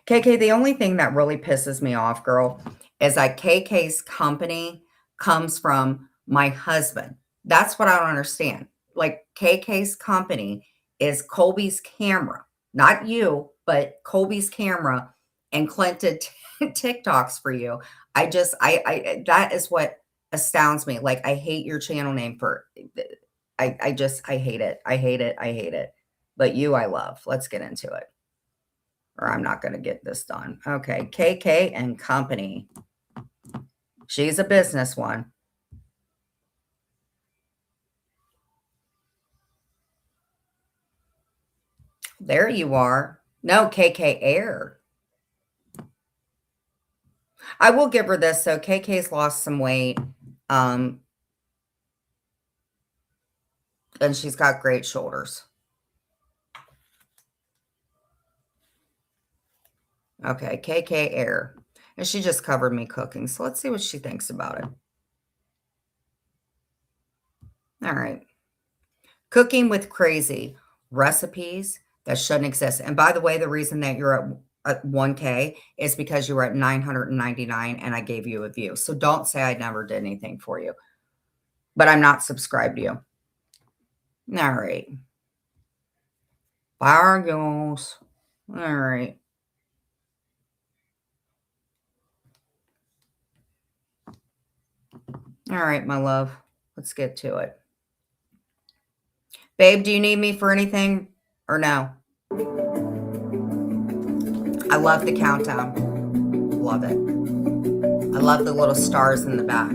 KK, the only thing that really pisses me off, girl, is that KK's company comes from my husband. That's what I don't understand. Like KK's company is Colby's camera, not you, but Colby's camera, and Clint did TikToks for you. I that is what astounds me. Like I hate your channel name for, I hate it. I hate it. But you, I love. Let's get into it. Or I'm not going to get this done. Okay. KK and Company. She's a business one. There you are. No, KK Air. I will give her this. So KK's lost some weight. And she's got great shoulders. Okay, KK Air. And she just covered me cooking. So let's see what she thinks about it. All right. Cooking with Crazy. Recipes that shouldn't exist. And by the way, the reason that you're at 1K is because you were at 999 and I gave you a view. So don't say I never did anything for you. But I'm not subscribed to you. All right. Bargos. All right. All right, my love. Let's get to it. Babe, do you need me for anything or no? I love the countdown. Love it. I love the little stars in the back.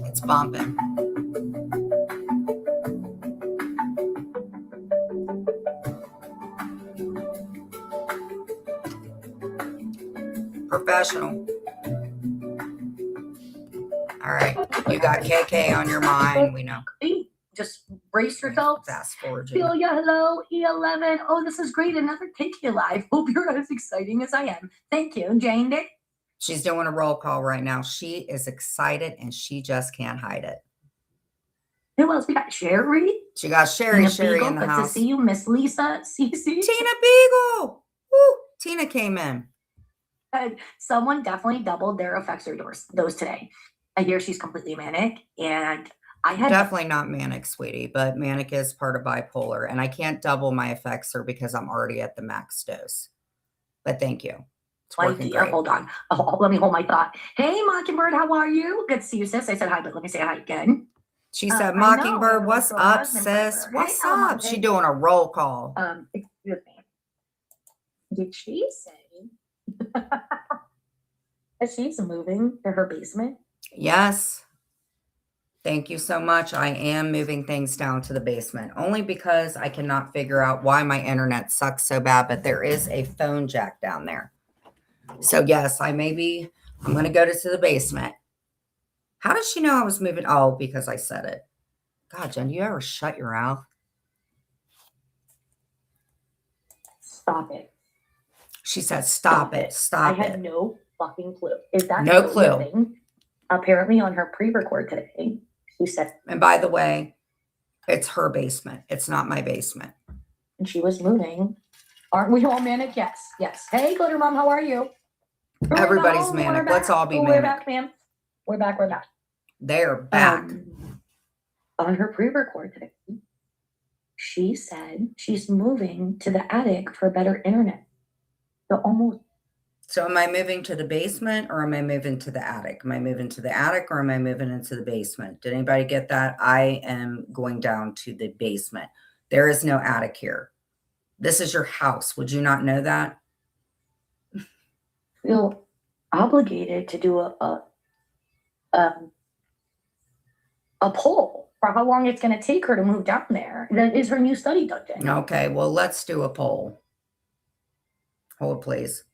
It's bumping. Professional. All right. You got KK on your mind. We know. Just brace yourself. Fast forward. Celia, hello, E11. Oh, this is great. Another KK Live. Hope you're as exciting as I am. Thank you. Jane Dick. She's doing a roll call right now. She is excited and she just can't hide it. Who else? We got Sherry. She got Sherry Beagle, in the good house. to see you, Miss Lisa. CC. Tina Beagle. Woo. Tina came in. Someone definitely doubled their affects dose today. I hear she's completely manic, and I had Definitely not manic, sweetie, but manic is part of bipolar, and I can't double my Effexor because I'm already at the max dose. But thank you. It's working idea. great. Hold on. Oh, let me hold my thought. Hey, Mockingbird, how are you? Good to see you, sis. I said hi, but let me say hi again. She said, I know, Mockingbird, yeah, what's let's go up, husband sis? forever. What's Hey, up? She doing a roll call. Excuse me. Did she say that she's moving to her basement? Yes. Thank you so much. I am moving things down to the basement only because I cannot figure out why my internet sucks so bad, but there is a phone jack down there. So yes, I'm going to go to the basement. How does she know I was moving? Oh, because I said it. God, Jen, do you ever shut your mouth? Stop it. She said, stop it. I Stop had it. no fucking clue. Is that No really clue. a thing? Apparently on her pre-record today, she said, And by the way, it's her basement. It's not my basement. and she was moving. Aren't we all manic? Yes, yes. Hey, Glitter Mom, how are you? Everybody's We're manic. back. Let's all be We're manic. back, ma'am. We're back. We're back. They're back. On her pre-record today, she said she's moving to the attic for better internet. So am I moving to the basement or am I moving to the attic? Am I moving to the attic or am I moving into the basement? Did anybody get that? I am going down to the basement. There is no attic here. This is your house. Would you not know that? Feel obligated to do a poll for how long it's going to take her to move down there. That is her new study dungeon. Okay, well, let's do a poll. Hold, please.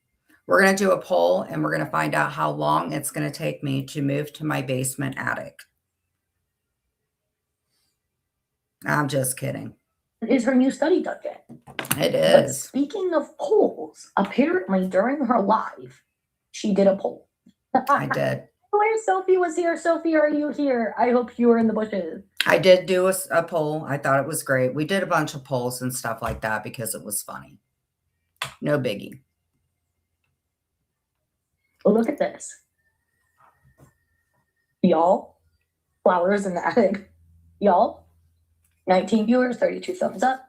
We're going to do a poll and we're going to find out how long it's going to take me to move to my basement attic. I'm just kidding. It is her new study dungeon. It But is. speaking of polls, apparently during her live, she did a poll. I did. Where Sophie was here. Sophie, are you here? I hope you were in the bushes. I did do a poll. I thought it was great. We did a bunch of polls and stuff like that because it was funny. No biggie. Well, look at this. Y'all, flowers in the attic. Y'all, 19 viewers, 32 thumbs up.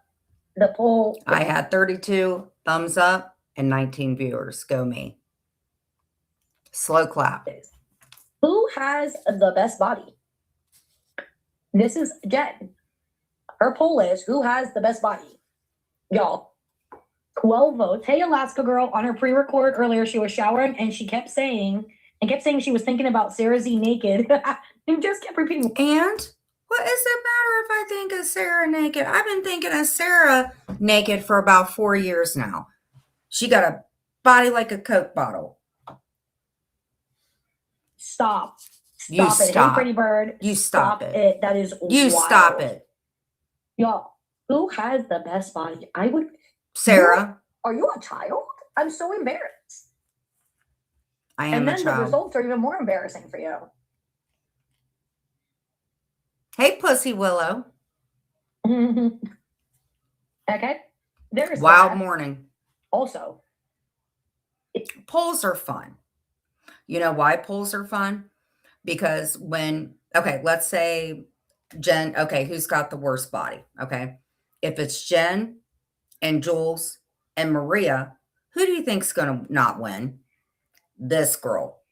The poll. I had 32 thumbs up and 19 viewers. Go me. Slow clap. Who has the best body? This is Jen. Her poll is who has the best body? Y'all, 12 votes. Hey, Alaska girl, on her pre-record earlier, she was showering and she kept saying she was thinking about Sarah Z naked and just kept repeating. And what does it matter if I think of Sarah naked? I've been thinking of Sarah naked for about 4 years now. She got a body like a Coke bottle. Stop. You Stop it. stop. Hey, pretty bird. You stop it. it. That is You wild. stop it. Y'all, who has the best body? I would. Sarah. Are you a child? I'm so embarrassed. I am And a then the child. results are even more embarrassing for you. Hey, Pussy Willow. Okay. There's Wild that. morning. Also, Polls are fun. You know why polls are fun? Because okay, let's say Jen, okay, who's got the worst body? Okay. If it's Jen and Jules and Maria, who do you think's going to not win? This girl.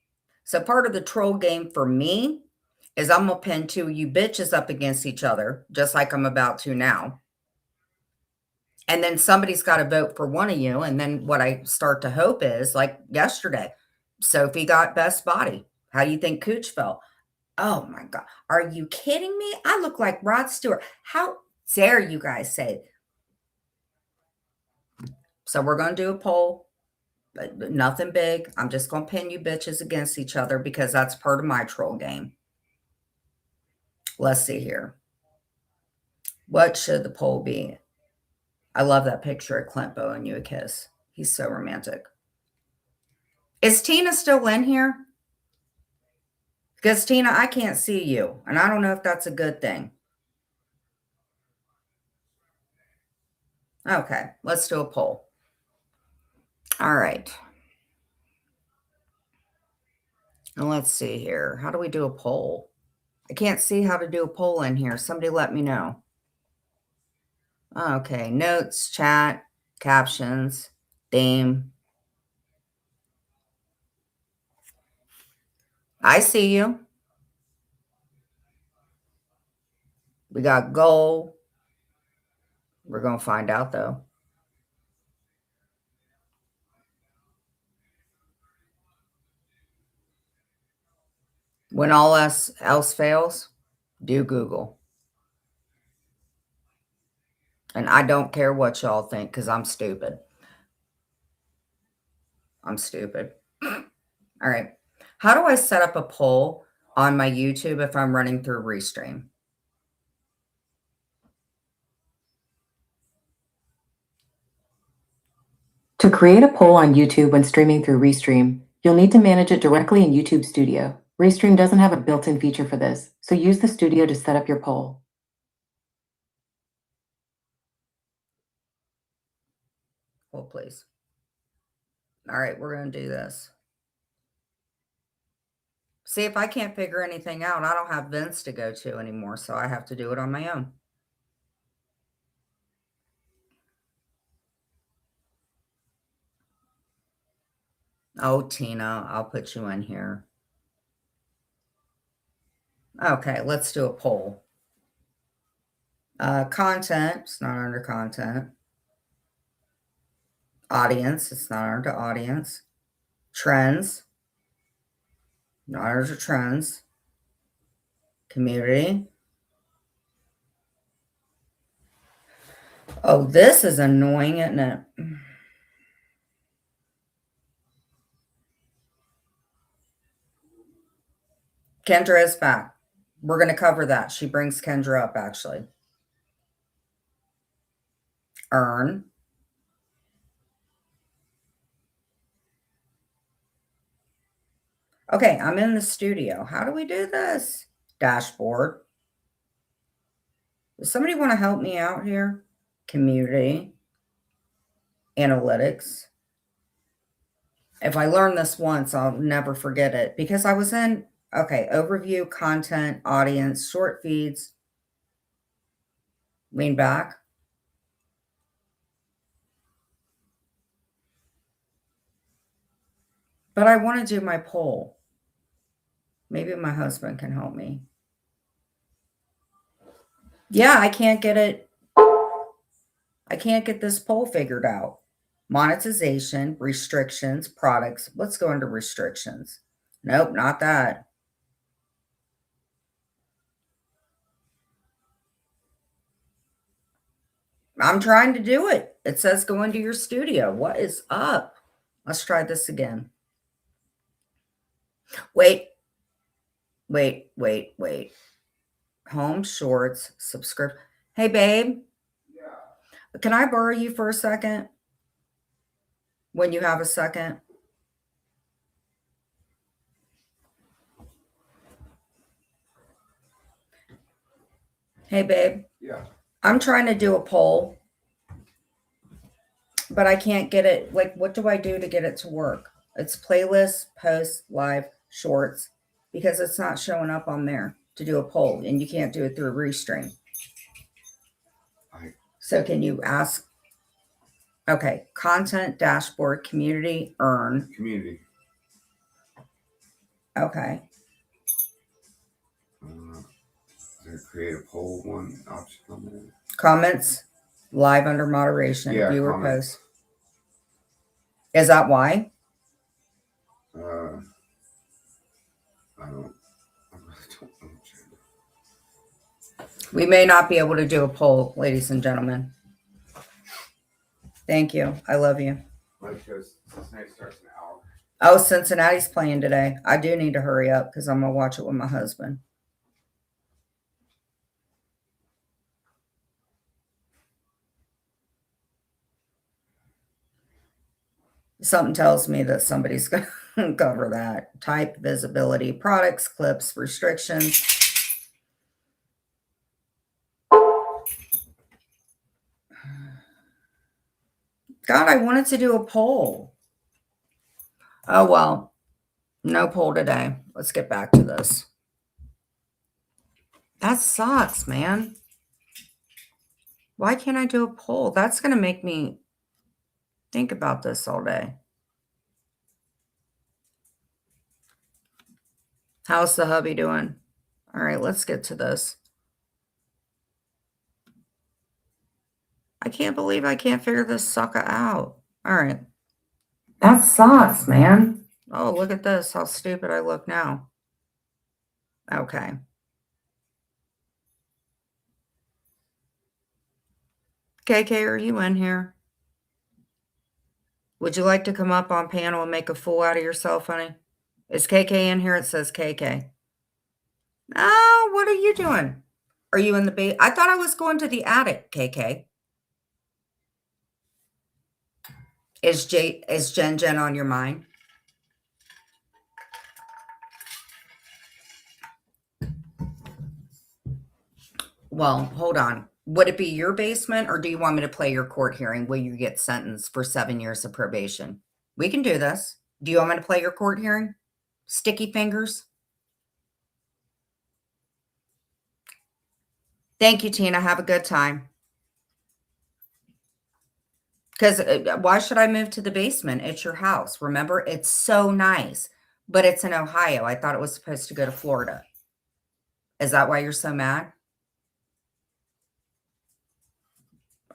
So part of the troll game for me is I'm going to pin two of you bitches up against each other, just like I'm about to now. And then somebody's got to vote for one of you. And then what I start to hope is like yesterday, Sophie got best body. How do you think Cooch felt? Oh my God. Are you kidding me? I look like Rod Stewart. How dare you guys say it? So we're going to do a poll, but nothing big. I'm just going to pin you bitches against each other because that's part of my troll game. Let's see here. What should the poll be? I love that picture of Clint blowing you a kiss. He's so romantic. Is Tina still in here? Because Tina, I can't see you. And I don't know if that's a good thing. Okay, let's do a poll. All right. And let's see here. How do we do a poll? I can't see how to do a poll in here. Somebody let me know. Okay, notes, chat, captions, theme. I see you. We got goal. We're going to find out, though. When all else fails. Do Google. And I don't care what y'all think because I'm stupid. I'm stupid. All right. How do I set up a poll on my YouTube if I'm running through Restream? To create a poll on YouTube when streaming through Restream, you'll need to manage it directly in YouTube Studio. Restream doesn't have a built-in feature for this, so use the studio to set up your poll. Hold, please. All right, we're going to do this. See, if I can't figure anything out, I don't have Vince to go to anymore, so I have to do it on my own. Oh, Tina, I'll put you in here. Okay, let's do a poll. Content, it's not under content. Audience, it's not under audience. Trends, not under trends. Community. Oh, this is annoying, isn't it? Kendra is back. We're going to cover that. She brings Kendra up, actually. Earn. Okay, I'm in the studio. How do we do this? Dashboard. Does somebody want to help me out here? Community. Analytics. If I learn this once, I'll never forget it because I was in, okay, overview, content, audience, short feeds. Lean back. But I want to do my poll. Maybe my husband can help me. Yeah, I can't get it. I can't get this poll figured out. Monetization, restrictions, products. Let's go into restrictions. Nope, not that. I'm trying to do it. It says go into your studio. What is up? Let's try this again. Wait. Home shorts, subscription. Hey, babe. Yeah. Can I borrow you for a second? When you have a second? Hey, babe. Yeah. I'm trying to do a poll, but I can't get it. Like, what do I do to get it to work? It's playlists, posts, live, shorts, because it's not showing up on there to do a poll, and you can't do it through Restream. So can you ask? Okay, content, dashboard, community, earn. Community. Okay. Is there create a poll one option on there? Comments, live under moderation, Yeah, viewer comments. posts. Is that why? I really don't know. We may not be able to do a poll, ladies and gentlemen. Thank you. I love you. Like, because Cincinnati starts an hour. Oh, Cincinnati's playing today. I do need to hurry up because I'm going to watch it with my husband. Something tells me that somebody's going to cover that. Type, visibility, products, clips, restrictions. God, I wanted to do a poll. Oh, well, no poll today. Let's get back to this. That sucks, man. Why can't I do a poll? That's going to make me think about this all day. How's the hubby doing? All right, let's get to this. I can't believe I can't figure this sucker out. All right. That sucks, man. Oh, look at this. How stupid I look now. Okay. KK, are you in here? Would you like to come up on panel and make a fool out of yourself, honey? Is KK in here? It says KK. Oh, what are you doing? Are you in the base? I thought I was going to the attic, KK. Is Jen on your mind? Well, hold on. Would it be your basement, or do you want me to play your court hearing where you get sentenced for 7 years of probation? We can do this. Do you want me to play your court hearing? Sticky fingers? Thank you, Tina. Have a good time. Because why should I move to the basement? It's your house. Remember, it's so nice, but it's in Ohio. I thought it was supposed to go to Florida. Is that why you're so mad?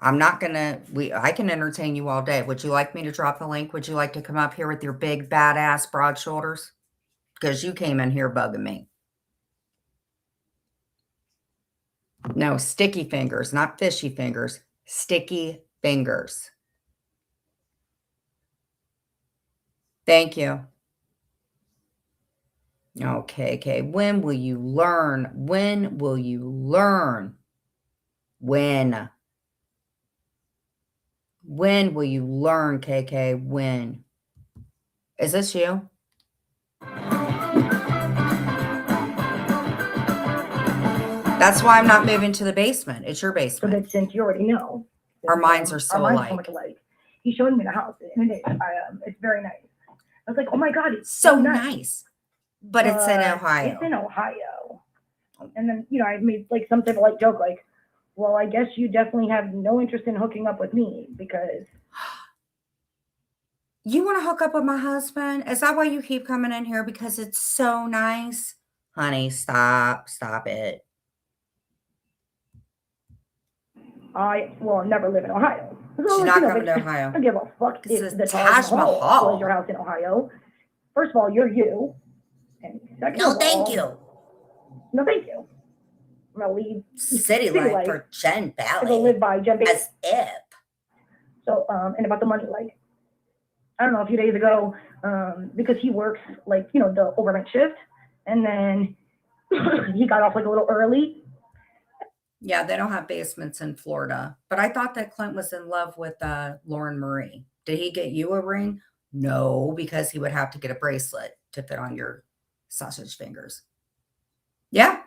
I'm not gonna, I can entertain you all day. Would you like me to drop the link? Would you like to come up here with your big, badass, broad shoulders? Because you came in here bugging me. No, sticky fingers, not fishy fingers. Sticky fingers. Thank you. Okay, okay. When will you learn? When will you learn? When? When will you learn, KK? When? Is this you? That's why I'm not moving to the basement. It's your So basement. that since you already know, Our minds are so our minds alike. so much alike. He showed me the house, and it's very nice. I was like, oh my god, it's So nice. But it's in Ohio. It's in Ohio. And then, you know, I made like some type of like joke, like, well, I guess you definitely have no interest in hooking up with me because You want to hook up with my husband? Is that why you keep coming in here? Because it's so nice? Honey, stop. Stop it. I will never live in Ohio. So, She's like, not you know, coming to I Ohio. don't give a fuck It's if a the Taj Mahal. was your house in Ohio. First of all, you're you. And second No, of thank all, you. No, thank you. I'm gonna leave City City life life for Jen to go Valley. live by Gen and As if. So, and about the money, like, I don't know, a few days ago, because he works like, you know, the overnight shift, and then he got off like a little early. Yeah, they don't have basements in Florida. But I thought that Clint was in love with Lauren Marie. Did he get you a ring? No, because he would have to get a bracelet to fit on your sausage fingers. Yeah,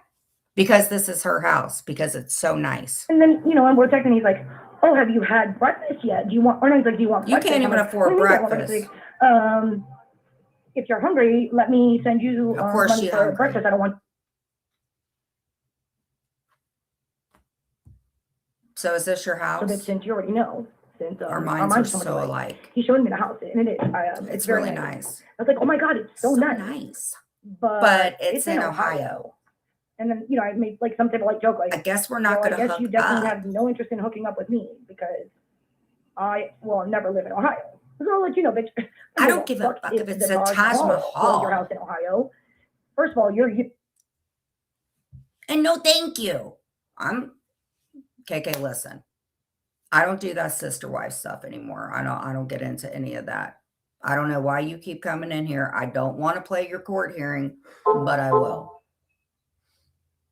because this is her house, because it's so nice. And then, you know, and we're texting, he's like, oh, have you had breakfast yet? Do you want, or no, he's like, do you want You breakfast? can't I'm even like, afford "What do you mean, I want breakfast." Like, if you're hungry, let me send you Of course money she's for hungry. breakfast. I don't want. So is this your So that house? since you already know, since Our minds are so alike. He showed me the house, and It's very really nice. I was like, oh my god, it's so nice. nice. But, But it's in Ohio. And then, you know, I made like some type of like joke, like, I guess we're not well, going to I guess you hook definitely up. have no interest in hooking up with me because I will never live in Ohio. So I'll let you know, bitch. I don't give a fuck if it's a Taj was your Mahal. house in Ohio. First of all, you're you. And no, thank you. I'm KK. Listen, I don't do that sister wife stuff anymore. I don't get into any of that. I don't know why you keep coming in here. I don't want to play your court hearing, but I will.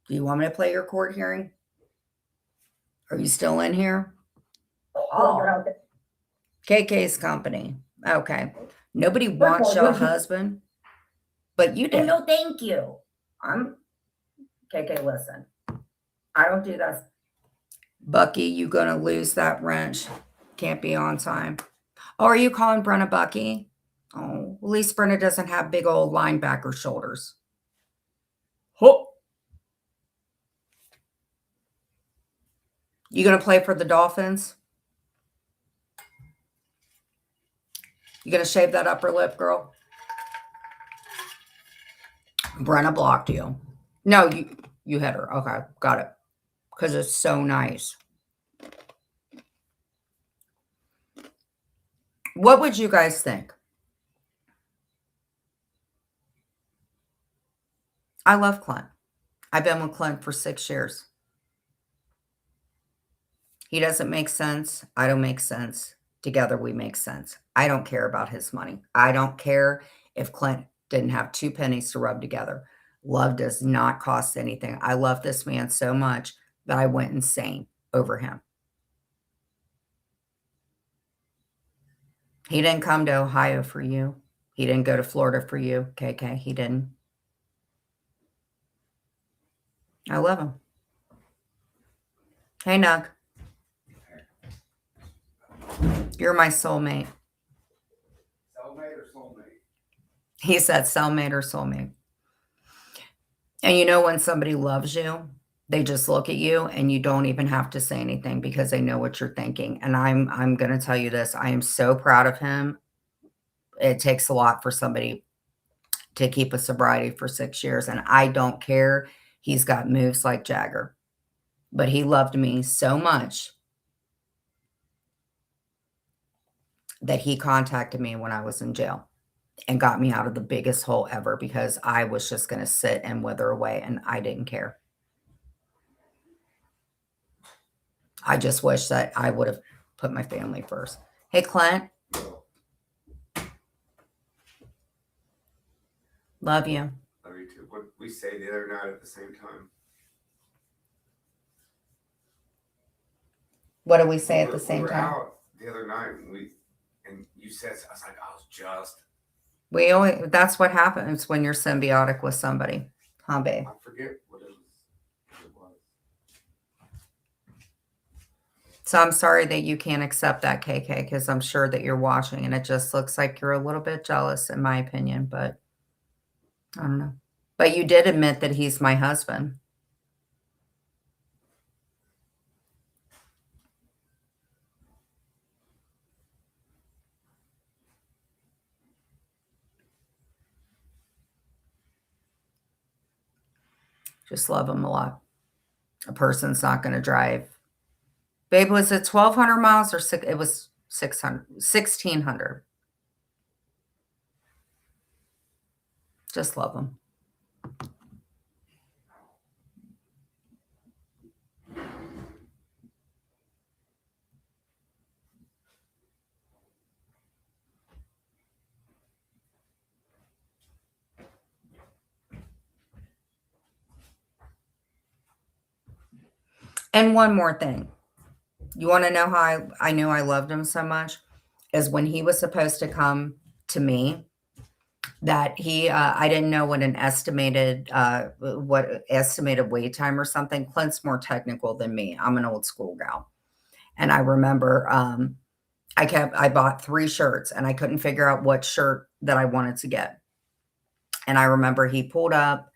Do you want me to play your court hearing? Are you still in here? Was your house. KK's company. Okay. Nobody First of wants all, your you're- husband, but you do. And No, thank you. I'm KK. Listen, I don't do that. Bucky, you gonna lose that wrench. Can't be on time. Oh, are you calling Brenna Bucky? Oh, at least Brenna doesn't have big old linebacker shoulders. Oh. You gonna play for the Dolphins? You gonna shave that upper lip, girl? Brenna blocked you. No, you hit her. Okay, got it. Because it's so nice. What would you guys think? I love Clint. I've been with Clint for 6 years. He doesn't make sense. I don't make sense. Together we make sense. I don't care about his money. I don't care if Clint didn't have 2 pennies to rub together. Love does not cost anything. I love this man so much that I went insane over him. He didn't come to Ohio for you. He didn't go to Florida for you, KK. He didn't. I love him. Hey, Nug. You're my soulmate. Cellmate or soulmate? He said cellmate or soulmate. And you know when somebody loves you, they just look at you and you don't even have to say anything because they know what you're thinking. And I'm going to tell you this. I am so proud of him. It takes a lot for somebody to keep a sobriety for 6 years. And I don't care. He's got moves like Jagger. But he loved me so much that he contacted me when I was in jail and got me out of the biggest hole ever because I was just going to sit and wither away and I didn't care. I just wish that I would have put my family first. Hey, Clint. Love you. Love you too. What did we say the other night at the same time? What did we say We at the were- same we were time? out the other night and you said, I was like, I was just. That's what happens when you're symbiotic with somebody. Huh, babe? I forget what it was. So I'm sorry that you can't accept that, KK, because I'm sure that you're watching and it just looks like you're a little bit jealous, in my opinion, but I don't know. But you did admit that he's my husband. Just love him a lot. A person's not going to drive. Babe, was it 1,200 miles or six? It was 600, 1,600. Just love him. And one more thing. You want to know how I knew I loved him so much? Is when he was supposed to come to me, that I didn't know what estimated wait time or something. Clint's more technical than me. I'm an old school gal. And I remember I bought 3 shirts and I couldn't figure out what shirt that I wanted to get. And I remember he pulled up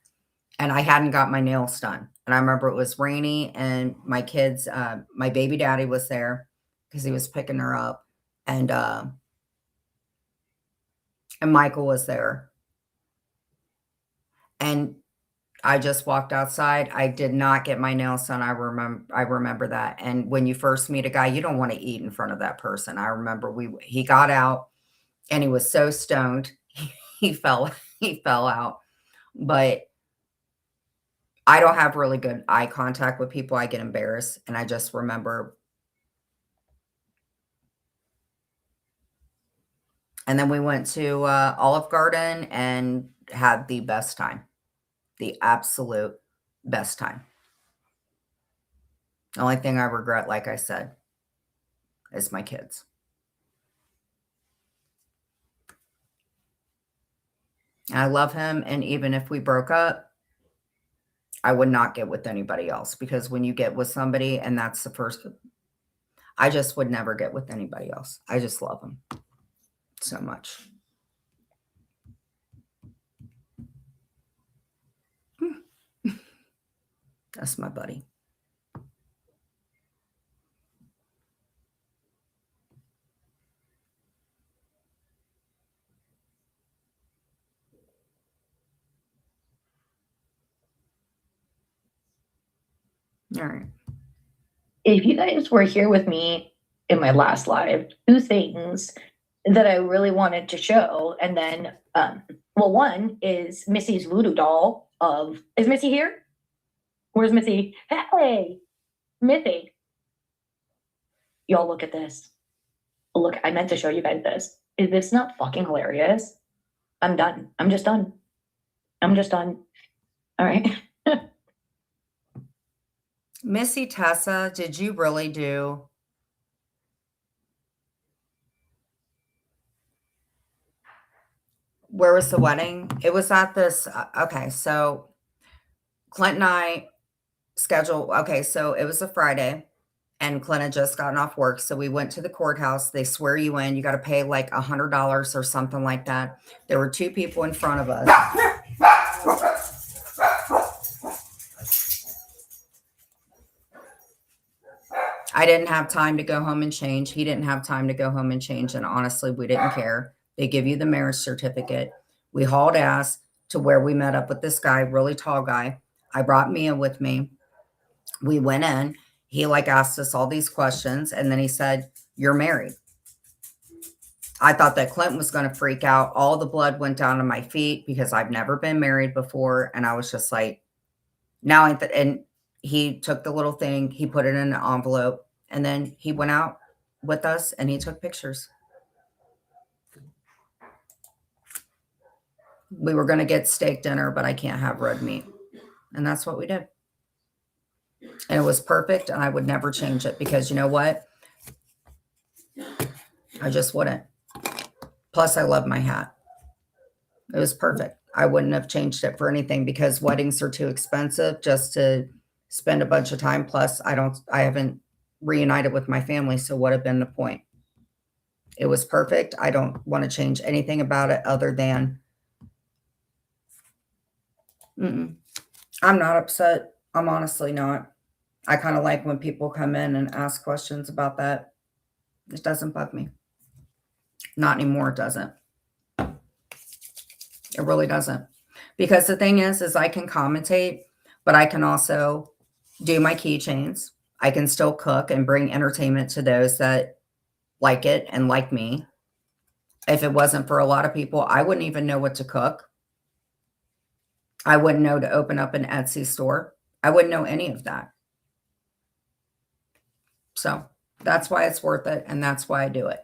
and I hadn't got my nails done. And I remember it was rainy and my kids, my baby daddy was there because he was picking her up. And Michael was there. And I just walked outside. I did not get my nails done. I remember that. And when you first meet a guy, you don't want to eat in front of that person. I remember he got out and he was so stoned. He fell out. But I don't have really good eye contact with people. I get embarrassed. And I just remember. And then we went to Olive Garden and had the best time. The absolute best time. The only thing I regret, like I said, is my kids. I love him. And even if we broke up, I would not get with anybody else, because when you get with somebody and that's the first, I just would never get with anybody else. I just love him so much. That's my buddy. All right. If you guys were here with me in my last live, 2 things that I really wanted to show. And then, well, one is Missy's voodoo doll is Missy here? Where's Missy? Hey, Missy. Y'all look at this. Look, I meant to show you guys this. Is this not fucking hilarious? I'm done. I'm just done. I'm just done. All right. Missy Tessa, did you really do? Where was the wedding? It was at this. Okay, so Clint and I scheduled. Okay, so it was a Friday, and Clint had just gotten off work. So we went to the courthouse. They swear you in. You got to pay like $100 or something like that. There were two people in front of us. I didn't have time to go home and change. He didn't have time to go home and change. And honestly, we didn't care. They give you the marriage certificate. We hauled ass to where we met up with this guy, really tall guy. I brought Mia with me. We went in. He like asked us all these questions. And then he said, "You're married." I thought that Clint was going to freak out. All the blood went down to my feet because I've never been married before. And I was just like, now, and he took the little thing, he put it in an envelope, and then he went out with us and he took pictures. We were going to get steak dinner, but I can't have red meat. And that's what we did. And it was perfect. And I would never change it because you know what? I just wouldn't. Plus, I love my hat. It was perfect. I wouldn't have changed it for anything because weddings are too expensive just to spend a bunch of time. Plus, I haven't reunited with my family. So what have been the point? It was perfect. I don't want to change anything about it other than I'm not upset. I'm honestly not. I kind of like when people come in and ask questions about that. It doesn't bug me. Not anymore. It doesn't. It really doesn't. Because the thing is I can commentate, but I can also do my keychains. I can still cook and bring entertainment to those that like it and like me. If it wasn't for a lot of people, I wouldn't even know what to cook. I wouldn't know to open up an Etsy store. I wouldn't know any of that. So that's why it's worth it. And that's why I do it.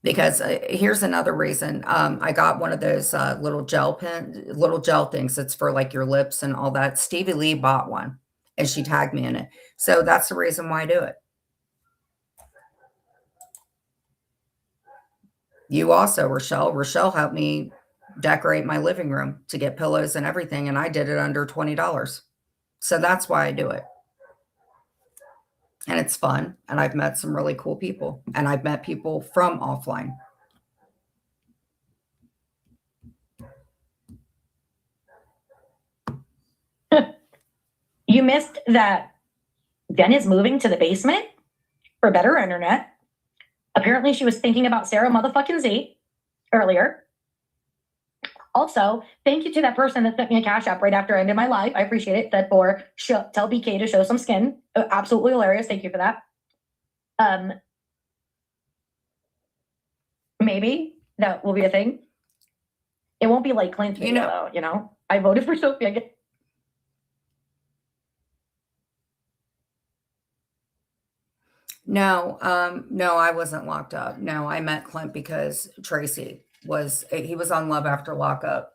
Because here's another reason. I got one of those little gel things. It's for like your lips and all that. Stevie Lee bought one and she tagged me in it. So that's the reason why I do it. You also, Rochelle. Rochelle helped me decorate my living room to get pillows and everything. And I did it under $20. So that's why I do it. And it's fun. And I've met some really cool people. And I've met people from offline. You missed that Jen is moving to the basement for better internet. Apparently she was thinking about Sarah motherfucking Z earlier. Also, thank you to that person that sent me a cash app right after I ended my live. I appreciate it. Said for tell BK to show some skin. Absolutely hilarious. Thank you for that. Maybe that will be a thing. It won't be like Clint's video, though, you know? I voted for Sophia. No, no, I wasn't locked up. No, I met Clint because Tracy he was on Love After Lockup.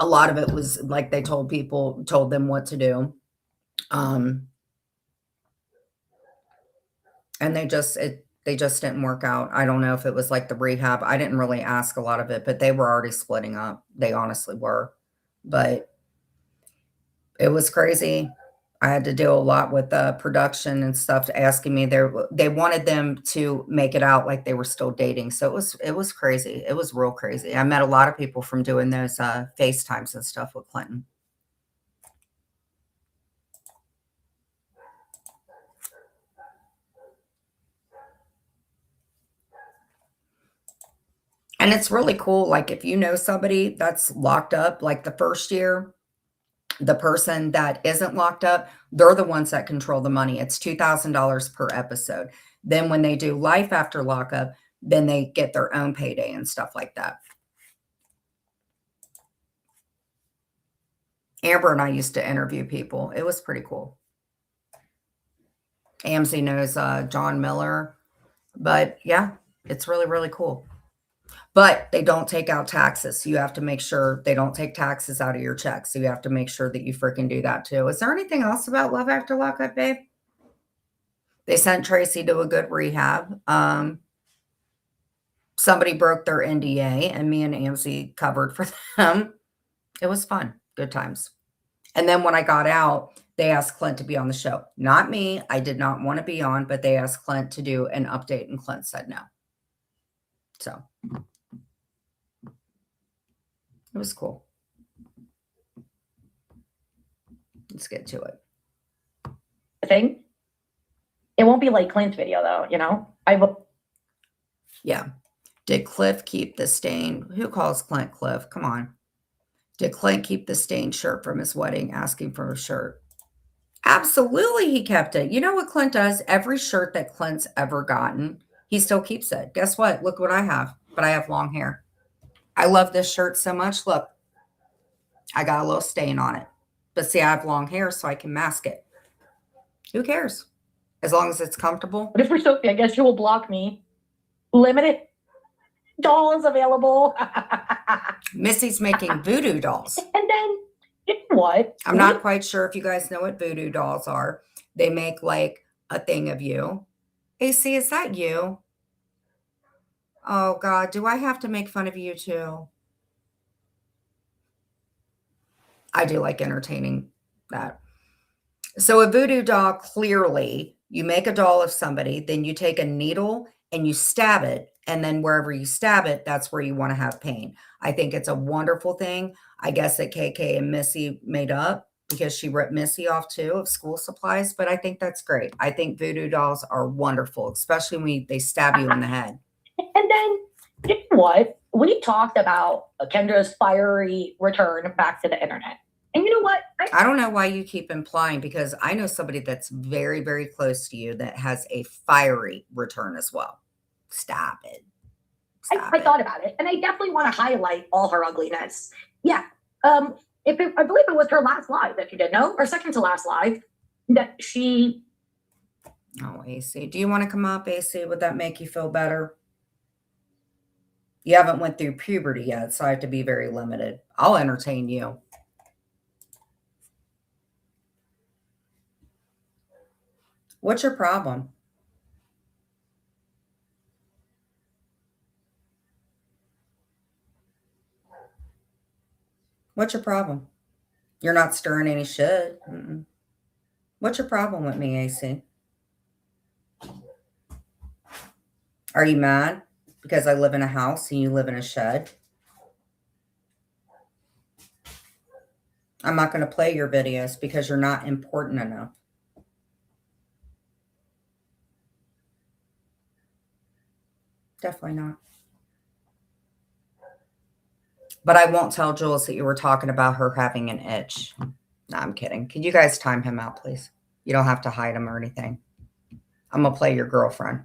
A lot of it was like they told them what to do. And they just didn't work out. I don't know if it was like the rehab. I didn't really ask a lot of it, but they were already splitting up. They honestly were. But it was crazy. I had to do a lot with production and stuff asking me they wanted them to make it out like they were still dating. So it was crazy. It was real crazy. I met a lot of people from doing those FaceTimes and stuff with Clinton. And it's really cool. Like if you know somebody that's locked up, like the first year, the person that isn't locked up, they're the ones that control the money. It's $2,000 per episode. Then when they do life after lockup, then they get their own payday and stuff like that. Amber and I used to interview people. It was pretty cool. AMC knows John Miller. But yeah, it's really, really cool. But they don't take out taxes. So you have to make sure they don't take taxes out of your checks. So you have to make sure that you freaking do that too. Is there anything else about Love After Lockup, babe? They sent Tracy to a good rehab. Somebody broke their NDA and me and AMC covered for them. It was fun. Good times. And then when I got out, they asked Clint to be on the show. Not me. I did not want to be on, but they asked Clint to do an update and Clint said no. So it was cool. Let's get to it. Thing. It won't be like Clint's video though, you know? Yeah. Did Cliff keep the stain? Who calls Clint Cliff? Come on. Did Clint keep the stained shirt from his wedding, asking for a shirt? Absolutely, he kept it. You know what Clint does? Every shirt that Clint's ever gotten, he still keeps it. Guess what? Look what I have. But I have long hair. I love this shirt so much. Look, I got a little stain on it. But see, I have long hair, so I can mask it. Who cares? As long as it's comfortable. But if we're Sophie, I guess you will block me. Limited dolls available. Missy's making voodoo dolls. And then, you know what? I'm not quite sure if you guys know what voodoo dolls are. They make like a thing of you. AC, is that you? Oh, God, do I have to make fun of you too? I do like entertaining that. So a voodoo doll, clearly, you make a doll of somebody, then you take a needle and you stab it. And then wherever you stab it, that's where you want to have pain. I think it's a wonderful thing. I guess that KK and Missy made up because she ripped Missy off too of school supplies. But I think that's great. I think voodoo dolls are wonderful, especially when they stab you in the head. And then, you know what? We talked about Kendra's fiery return back to the internet. And you know what? I don't know why you keep implying, because I know somebody that's very, very close to you that has a fiery return as well. Stop it. I thought about it, and I definitely want to highlight all her ugliness. Yeah. I believe it was her last live that she did, no? Or second to last live that she... Oh, AC. Do you want to come up, AC? Would that make you feel better? You haven't went through puberty yet, so I have to be very limited. I'll entertain you. What's your problem? What's your problem? You're not stirring any shit. What's your problem with me, AC? Are you mad because I live in a house and you live in a shed? I'm not going to play your videos because you're not important enough. Definitely not. But I won't tell Jules that you were talking about her having an itch. No, I'm kidding. Can you guys time him out, please? You don't have to hide him or anything. I'm going to play your girlfriend.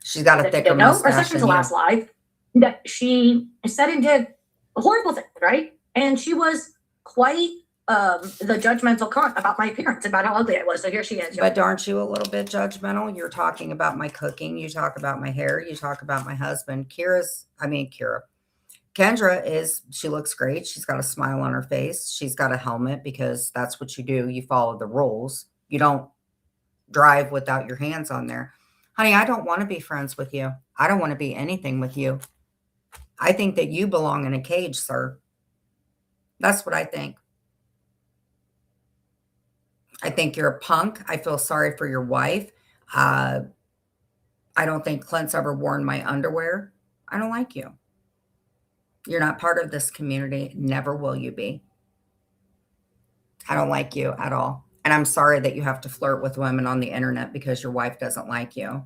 She's got a thicker mustache. Or second to last live that she said and did horrible things, right? And she was quite the judgmental cunt about my appearance, about how ugly I was. So here she is. But aren't you a little bit judgmental? You're talking about my cooking. You talk about my hair. You talk about my husband. Kendra she looks great. She's got a smile on her face. She's got a helmet because that's what you do. You follow the rules. You don't drive without your hands on there. Honey, I don't want to be friends with you. I don't want to be anything with you. I think that you belong in a cage, sir. That's what I think. I think you're a punk. I feel sorry for your wife. I don't think Clint's ever worn my underwear. I don't like you. You're not part of this community. Never will you be. I don't like you at all. And I'm sorry that you have to flirt with women on the internet because your wife doesn't like you.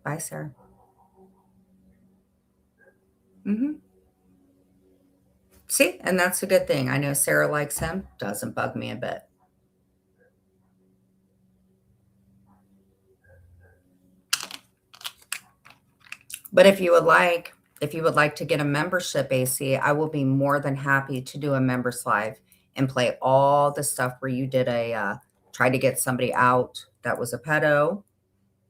Bye, Sarah. See, and that's a good thing. I know Sarah likes him. Doesn't bug me a bit. But if you would like, If you would like to get a membership, AC, I will be more than happy to do a members live and play all the stuff where you did try to get somebody out that was a pedo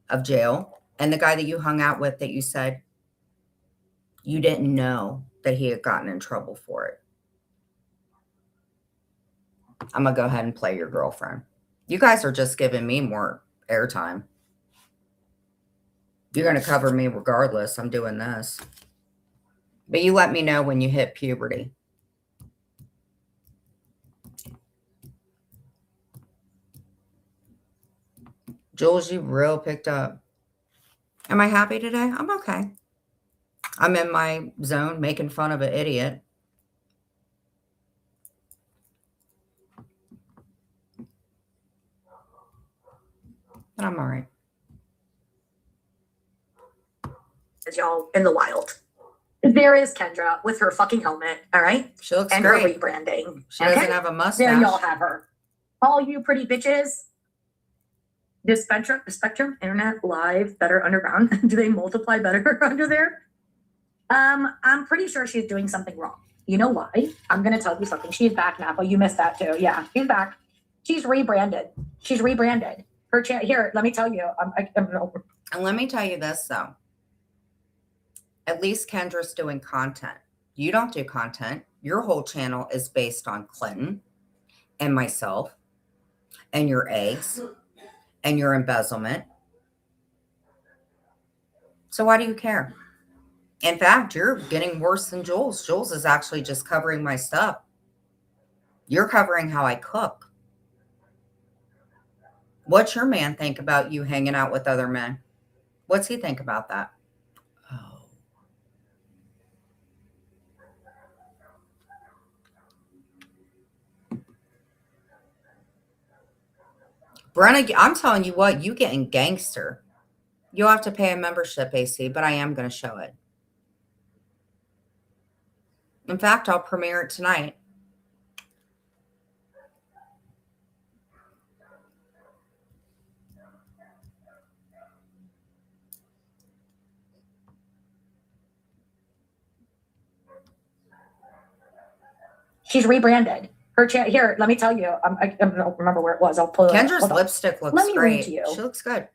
of jail, and the guy that you hung out with that you said you didn't know that he had gotten in trouble for it. I'm going to go ahead and play your girlfriend. You guys are just giving me more airtime. You're going to cover me regardless. I'm doing this. But you let me know when you hit puberty. Jules, you real picked up. Am I happy today? I'm okay. I'm in my zone making fun of an idiot. But I'm all right. As y'all in the wild. There is Kendra with her fucking helmet, all right? She looks And great. her rebranding. She doesn't have a mustache. There y'all have her. All you pretty bitches. The Spectrum Internet Live Better Underground. Do they multiply better under there? I'm pretty sure she's doing something wrong. You know why? I'm gonna tell you something. She's back now. Oh, you missed that too. Yeah, she's back. She's rebranded. Her here. Let me tell you. And let me tell you this though. At least Kendra's doing content. You don't do content. Your whole channel is based on Clinton and myself and your eggs and your embezzlement. So why do you care? In fact, you're getting worse than Jules. Jules is actually just covering my stuff. You're covering how I cook. What's your man think about you hanging out with other men? What's he think about that? Oh. Brenna, I'm telling you what, you getting gangster. You'll have to pay a membership, AC, but I am going to show it. In fact, I'll premiere it tonight. She's rebranded. Her here. Let me tell you. I don't remember where it was. I'll pull it. Kendra's Hold on. lipstick looks Let me read great. to you. She looks good.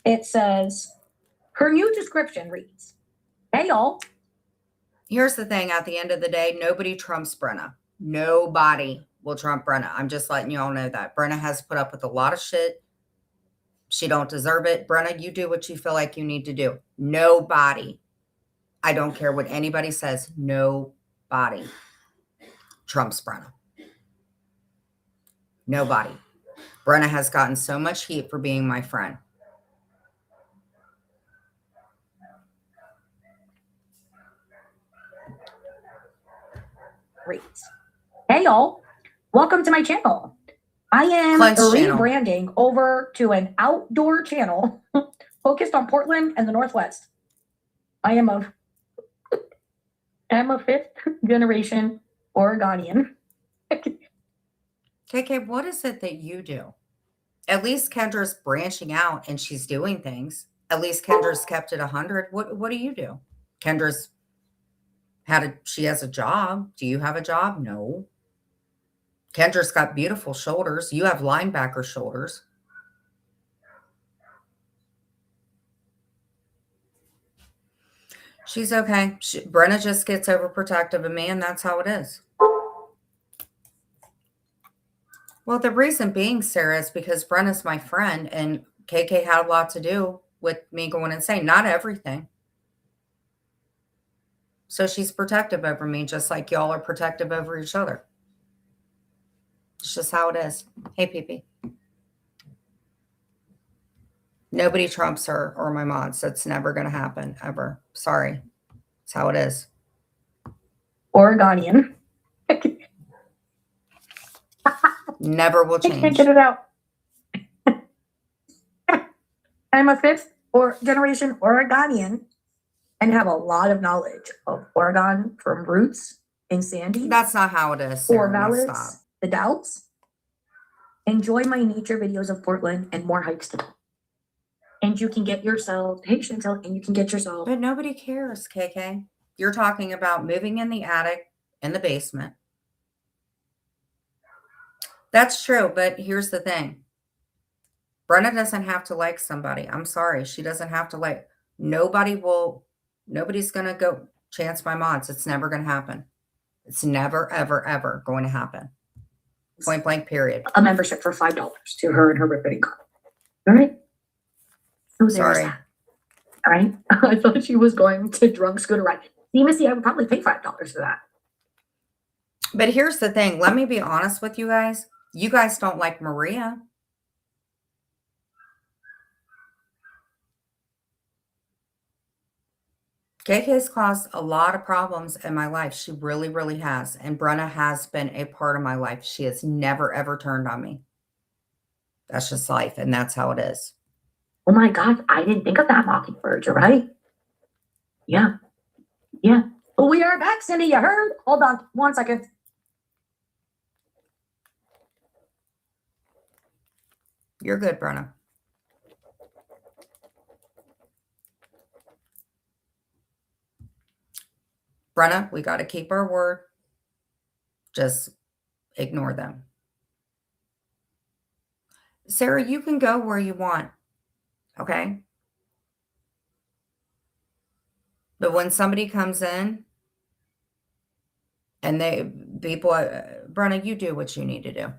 It says, her new description reads, "Hey y'all." Here's the thing. At the end of the day, nobody trumps Brenna. Nobody will trump Brenna. I'm just letting you all know that. Brenna has put up with a lot of shit. She don't deserve it. Brenna, you do what you feel like you need to do. Nobody. I don't care what anybody says. Nobody trumps Brenna. Nobody. Brenna has gotten so much heat for being my friend. Reads, "Hey y'all, welcome to my channel. I am Clint's channel. rebranding over to an outdoor channel focused on Portland and the Northwest. I am a fifth generation Oregonian." KK, what is it that you do? At least Kendra's branching out and she's doing things. At least Kendra's kept it 100. What do you do? Kendra's she has a job. Do you have a job? No. Kendra's got beautiful shoulders. You have linebacker shoulders. She's okay. Brenna just gets overprotective of me, and that's how it is. Well, the reason being, Sarah, is because Brenna's my friend, and KK had a lot to do with me going insane. Not everything. So she's protective over me, just like y'all are protective over each other. It's just how it is. Hey, Pee-Pee. Nobody trumps her or my mods. That's never going to happen, ever. Sorry. It's how it is. Oregonian. Never will I can't change. get it out. I'm a fifth generation Oregonian and have a lot of knowledge of Oregon from Roots and Sandy. That's not how it is, Or Sarah. Let's stop. Valleys, the Doubts. Enjoy my nature videos of Portland and more hikes to come. And you can get yourself, hey Chantel, and you can get yourself. But nobody cares, KK. You're talking about moving in the attic, in the basement. That's true, but here's the thing. Brenna doesn't have to like somebody. I'm sorry. She doesn't have to like. Nobody's going to go chance my mods. It's never going to happen. It's never, ever, ever going to happen. Point blank, period. A membership for $5 to her and her riveting car. All right. So there's Sorry. that. All right. I thought she was going to drunk scooter ride. See, Missy, I would probably pay $5 for that. But here's the thing. Let me be honest with you guys. You guys don't like Maria. KK's caused a lot of problems in my life. She really, really has. And Brenna has been a part of my life. She has never, ever turned on me. That's just life. And that's how it is. Oh my God, I didn't think of that, Mockingbird. You're right. Yeah. Yeah. We are back, Cindy. You heard? Hold on 1 second. You're good, Brenna. Brenna, we got to keep our word. Just ignore them. Sarah, you can go where you want. Okay? But when somebody comes in and Brenna, you do what you need to do.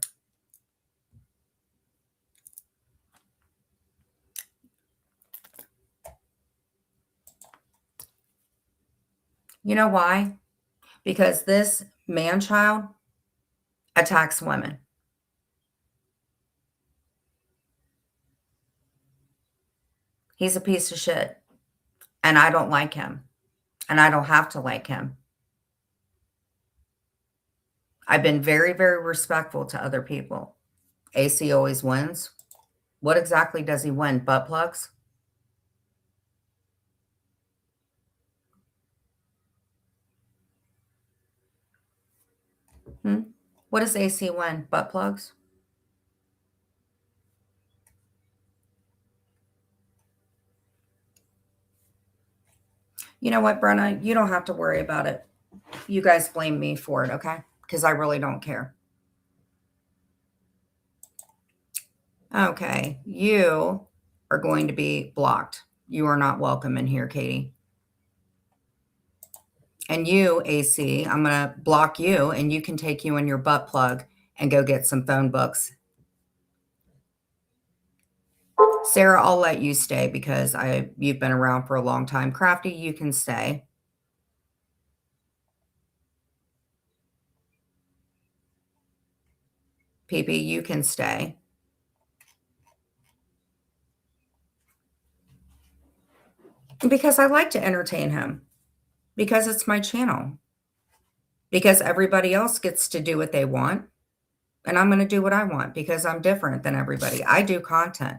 You know why? Because this man-child attacks women. He's a piece of shit. And I don't like him. And I don't have to like him. I've been very, very respectful to other people. AC always wins. What exactly does he win? Butt plugs? What does AC win? Butt plugs? You know what, Brenna? You don't have to worry about it. You guys blame me for it, okay? Because I really don't care. Okay, you are going to be blocked. You are not welcome in here, Katie. And you, AC, I'm going to block you, and you can take you and your butt plug and go get some phone books. Sarah, I'll let you stay because you've been around for a long time. Crafty, you can stay. PP, you can stay. Because I like to entertain him. Because it's my channel. Because everybody else gets to do what they want. And I'm going to do what I want because I'm different than everybody. I do content.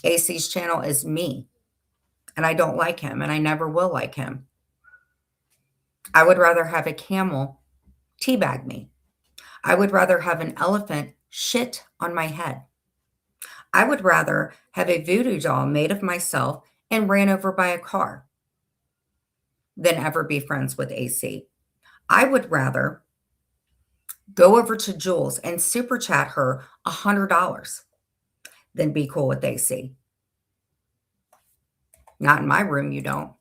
AC's channel is me. And I don't like him. And I never will like him. I would rather have a camel teabag me. I would rather have an elephant shit on my head. I would rather have a voodoo doll made of myself and ran over by a car than ever be friends with AC. I would rather go over to Jules and super chat her $100 than be cool with AC. Not in my room, you don't.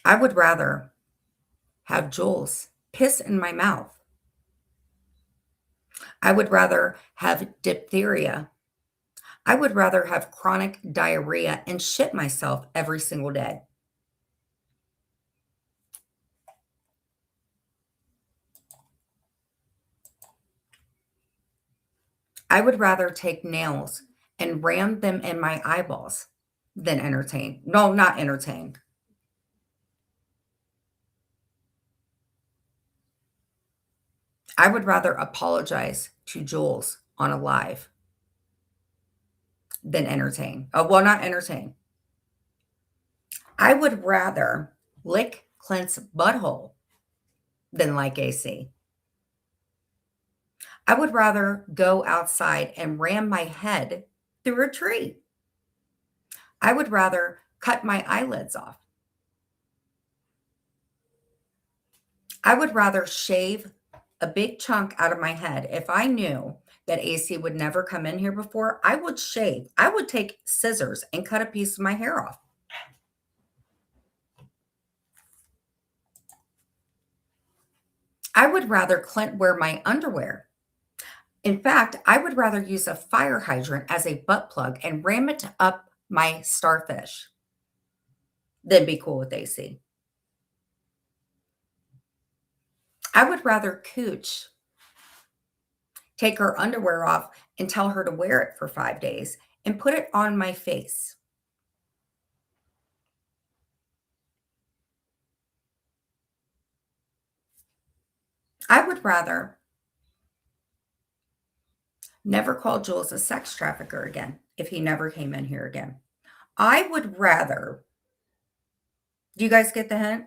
I would rather have Jules piss in my mouth. I would rather have diphtheria. I would rather have chronic diarrhea and shit myself every single day. I would rather take nails and ram them in my eyeballs than entertain. No, not entertain. I would rather apologize to Jules on a live than entertain. Oh, well, not entertain. I would rather lick Clint's butthole than like AC. I would rather go outside and ram my head through a tree. I would rather cut my eyelids off. I would rather shave a big chunk out of my head. If I knew that AC would never come in here before, I would shave. I would take scissors and cut a piece of my hair off. I would rather Clint wear my underwear. In fact, I would rather use a fire hydrant as a butt plug and ram it up my starfish than be cool with AC. I would rather Cooch take her underwear off and tell her to wear it for 5 days and put it on my face. I would rather never call Jules a sex trafficker again if he never came in here again. I would rather, do you guys get the hint?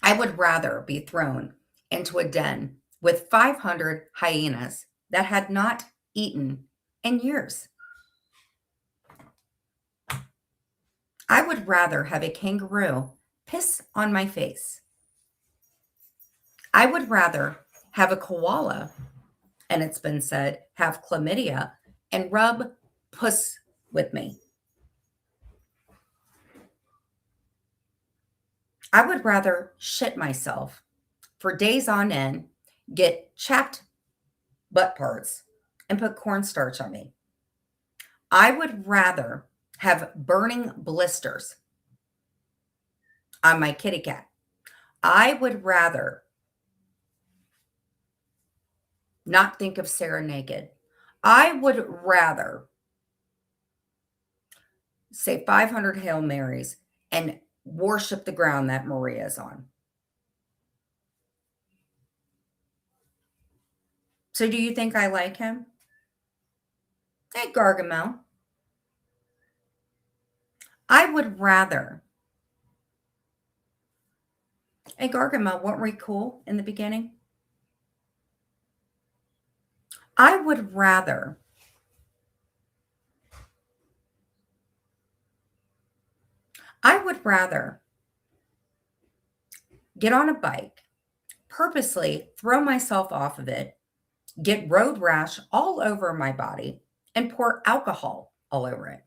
I would rather be thrown into a den with 500 hyenas that had not eaten in years. I would rather have a kangaroo piss on my face. I would rather have a koala, and it's been said, have chlamydia and rub puss with me. I would rather shit myself for days on end, get chapped butt parts, and put cornstarch on me. I would rather have burning blisters on my kitty cat. I would rather not think of Sarah naked. I would rather say 500 Hail Marys and worship the ground that Maria's on. So do you think I like him? Hey, Gargamel. I would rather. Hey, Gargamel, weren't we cool in the beginning? I would rather get on a bike, purposely throw myself off of it, get road rash all over my body, and pour alcohol all over it.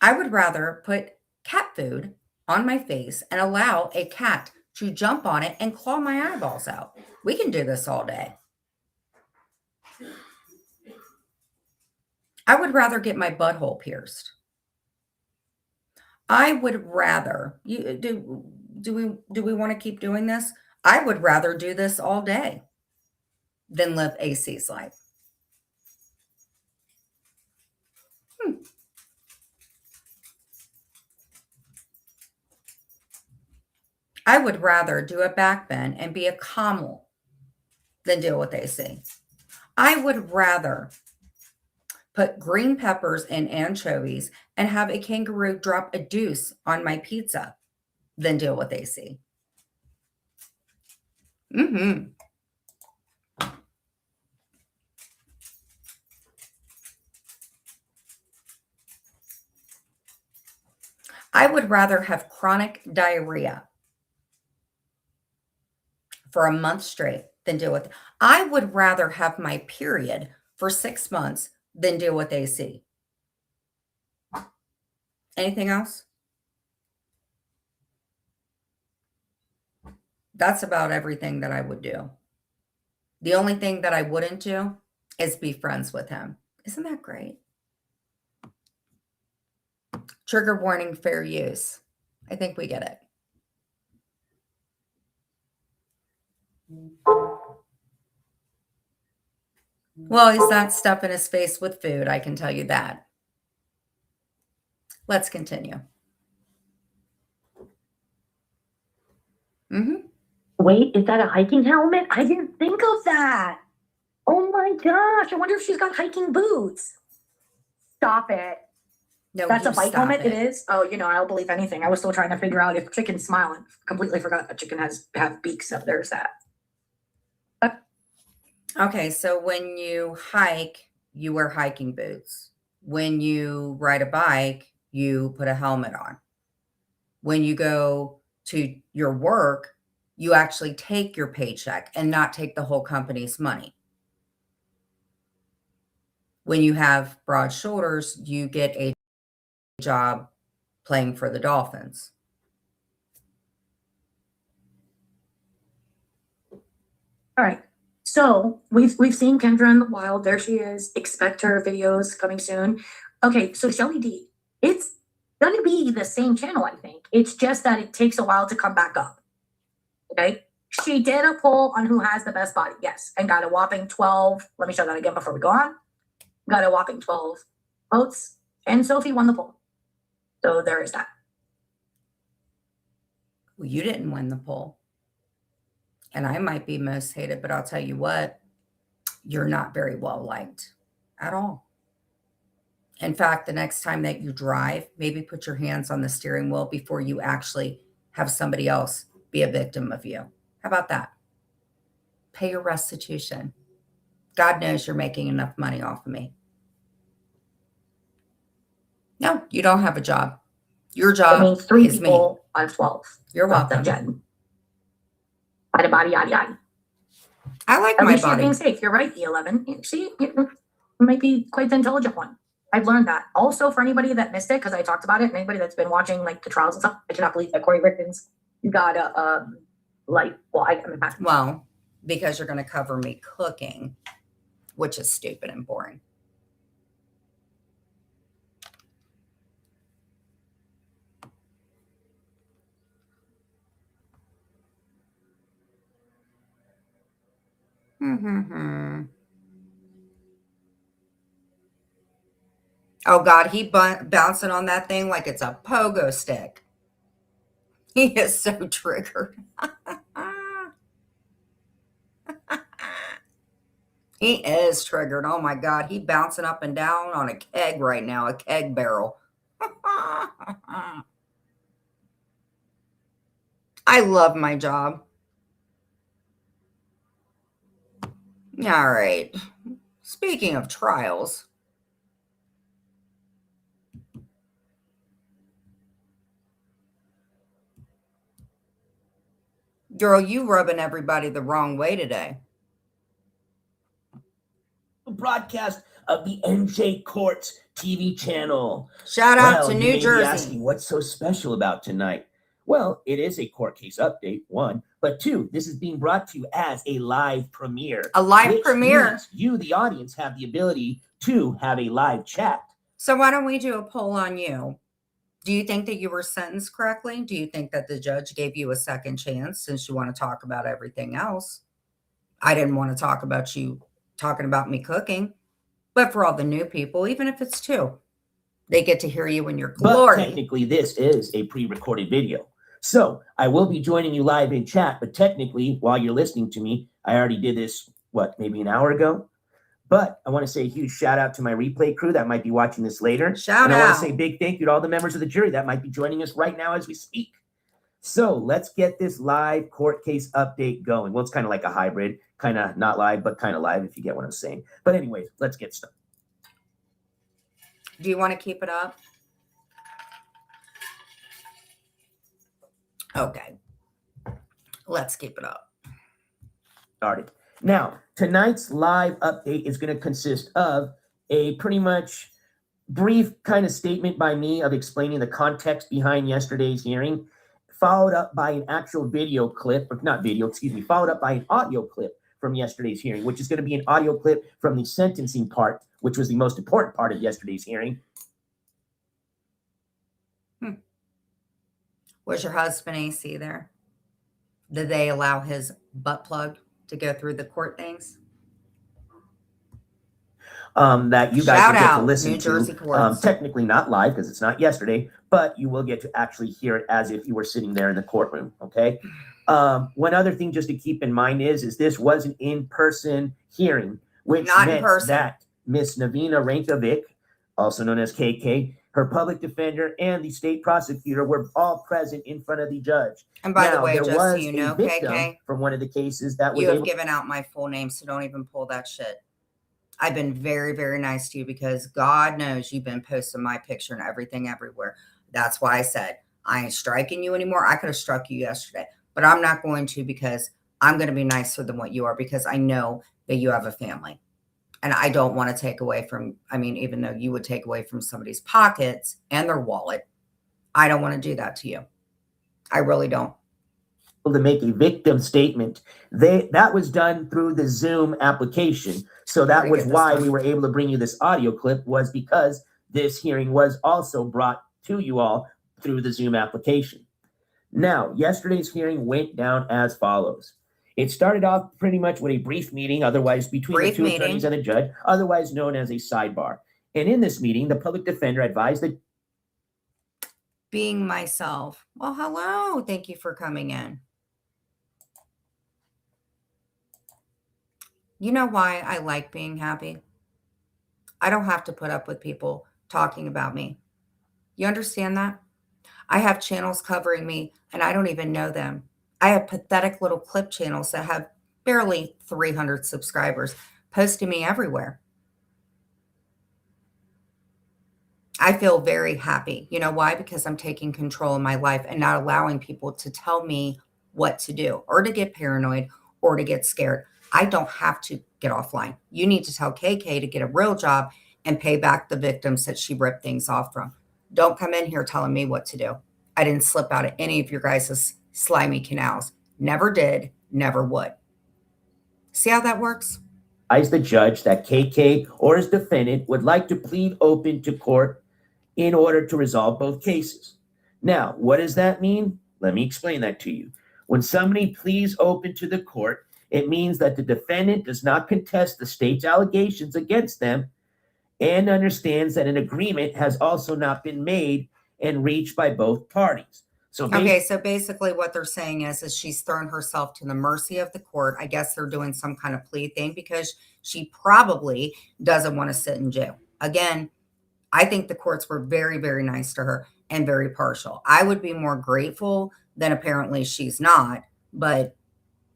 I would rather put cat food on my face and allow a cat to jump on it and claw my eyeballs out. We can do this all day. I would rather get my butthole pierced. I would rather do we want to keep doing this? I would rather do this all day than live AC's life. I would rather do a back bend and be a camel than deal with AC. I would rather put green peppers and anchovies and have a kangaroo drop a deuce on my pizza than deal with AC. I would rather have chronic diarrhea for a month straight than deal with. I would rather have my period for 6 months than deal with AC. Anything else? That's about everything that I would do. The only thing that I wouldn't do is be friends with him. Isn't that great? Trigger warning, fair use. I think we get it. Well, he's not stuffing his face with food, I can tell you that. Let's continue. Wait, is that a hiking helmet? I didn't think of that. Oh my gosh, I wonder if she's got hiking boots. Stop it. No, That's you a bite stop helmet. It is. Oh, I'll believe anything. I was still trying to figure out if chickens smile and completely forgot that chicken have beaks. So there's that. Okay, so when you hike, you wear hiking boots. When you ride a bike, you put a helmet on. When you go to your work, you actually take your paycheck and not take the whole company's money. When you have broad shoulders, you get a job playing for the Dolphins. All right. So we've seen Kendra in the wild. There she is. Expect her videos coming soon. Okay, so Shelly D, it's gonna be the same channel, I think. It's just that it takes a while to come back up. Okay. She did a poll on who has the best body, yes, and got a whopping 12. Let me show that again before we go on. Got a whopping 12 votes, and Sophie won the poll. So there is that. Well, you didn't win the poll. And I might be most hated, but I'll tell you what, you're not very well liked at all. In fact, the next time that you drive, maybe put your hands on the steering wheel before you actually have somebody else be a victim of you. How about that? Pay your restitution. God knows you're making enough money off of me. No, you don't have a job. Your job That means 3 is me. people out of 12. You're Not the welcome. Jen. Bada bada yada yada. I like At my least you're body. being safe. You're right, the 11. See, you might be quite the intelligent one. I've learned that. Also, for anybody that missed it, because I talked about it, and anybody that's been watching like the trials and stuff, I cannot believe that Corey Rickens got a Well, because you're going to cover me cooking, which is stupid and boring. Oh, God, he bouncing on that thing like it's a pogo stick. He is so triggered. He is triggered. Oh, my God. He bouncing up and down on a keg right now, a keg barrel. I love my job. All right. Speaking of trials. Girl, you rubbing everybody the wrong way today. Broadcast of the NJ Courts TV channel. Shout out Well, to you New may be Jersey. asking, what's so special about tonight? Well, it is a court case update, 1, but 2, this is being brought to you as a live premiere. A live which premiere. means you, the audience, have the ability to have a live chat. So why don't we do a poll on you? Do you think that you were sentenced correctly? Do you think that the judge gave you a second chance since you want to talk about everything else? I didn't want to talk about you talking about me cooking, but for all the new people, even if it's 2, they get to hear you in your glory. But technically, this is a pre-recorded video. So I will be joining you live in chat, but technically, while you're listening to me, I already did this, maybe an hour ago? But I want to say a huge shout out to my replay crew that might be watching this later. Shout and I out. want to say a big thank you to all the members of the jury that might be joining us right now as we speak. So let's get this live court case update going. Well, it's kind of like a hybrid, kind of not live, but kind of live, if you get what I'm saying. But anyways, let's get started. Do you want to keep it up? Okay. Let's keep it up. Started. Now, tonight's live update is going to consist of a pretty much brief kind of statement by me of explaining the context behind yesterday's hearing, followed up by an actual video clip, or not video, excuse me, followed up by an audio clip from yesterday's hearing, which is going to be an audio clip from the sentencing part, which was the most important part of yesterday's hearing. Was your husband AC there? Did they allow his butt plug to go through the court things? That you guys Shout will get out, to listen New Jersey to. courts. Technically not live because it's not yesterday, but you will get to actually hear it as if you were sitting there in the courtroom. Okay. One other thing just to keep in mind is this was an in-person hearing, which Not in meant person. that Miss Navina Rankovic also known as KK, her public defender, and the state prosecutor were all present in front of the judge. And by the Now, way, there just so was you a know, victim KK, from one of the cases that was you have able. given out my full name, so don't even pull that shit. I've been very, very nice to you because God knows you've been posting my picture and everything everywhere. That's why I said I ain't striking you anymore. I could have struck you yesterday, but I'm not going to because I'm going to be nicer than what you are because I know that you have a family. And I don't want to take away from, I mean, even though you would take away from somebody's pockets and their wallet, I don't want to do that to you. I really don't. To make a victim statement. That was done through the Zoom application. So that Already was get this why done. we were able to bring you this audio clip, was because this hearing was also brought to you all through the Zoom application. Now, yesterday's hearing went down as follows. It started off pretty much with a brief meeting, otherwise between the two attorneys and the judge, otherwise known as a sidebar. And in this meeting, the public defender advised the Being myself. Well, hello. Thank you for coming in. You know why I like being happy? I don't have to put up with people talking about me. You understand that? I have channels covering me and I don't even know them. I have pathetic little clip channels that have barely 300 subscribers posting me everywhere. I feel very happy. You know why? Because I'm taking control of my life and not allowing people to tell me what to do or to get paranoid or to get scared. I don't have to get offline. You need to tell KK to get a real job and pay back the victims that she ripped things off from. Don't come in here telling me what to do. I didn't slip out of any of your guys' slimy canals. Never did, never would. See how that works? advised the judge that KK or his defendant would like to plead open to court in order to resolve both cases. Now, what does that mean? Let me explain that to you. When somebody pleads open to the court, it means that the defendant does not contest the state's allegations against them and understands that an agreement has also not been made and reached by both parties. So basically what they're saying is she's thrown herself to the mercy of the court. I guess they're doing some kind of plea thing because she probably doesn't want to sit in jail. Again, I think the courts were very, very nice to her and very partial. I would be more grateful than apparently she's not, but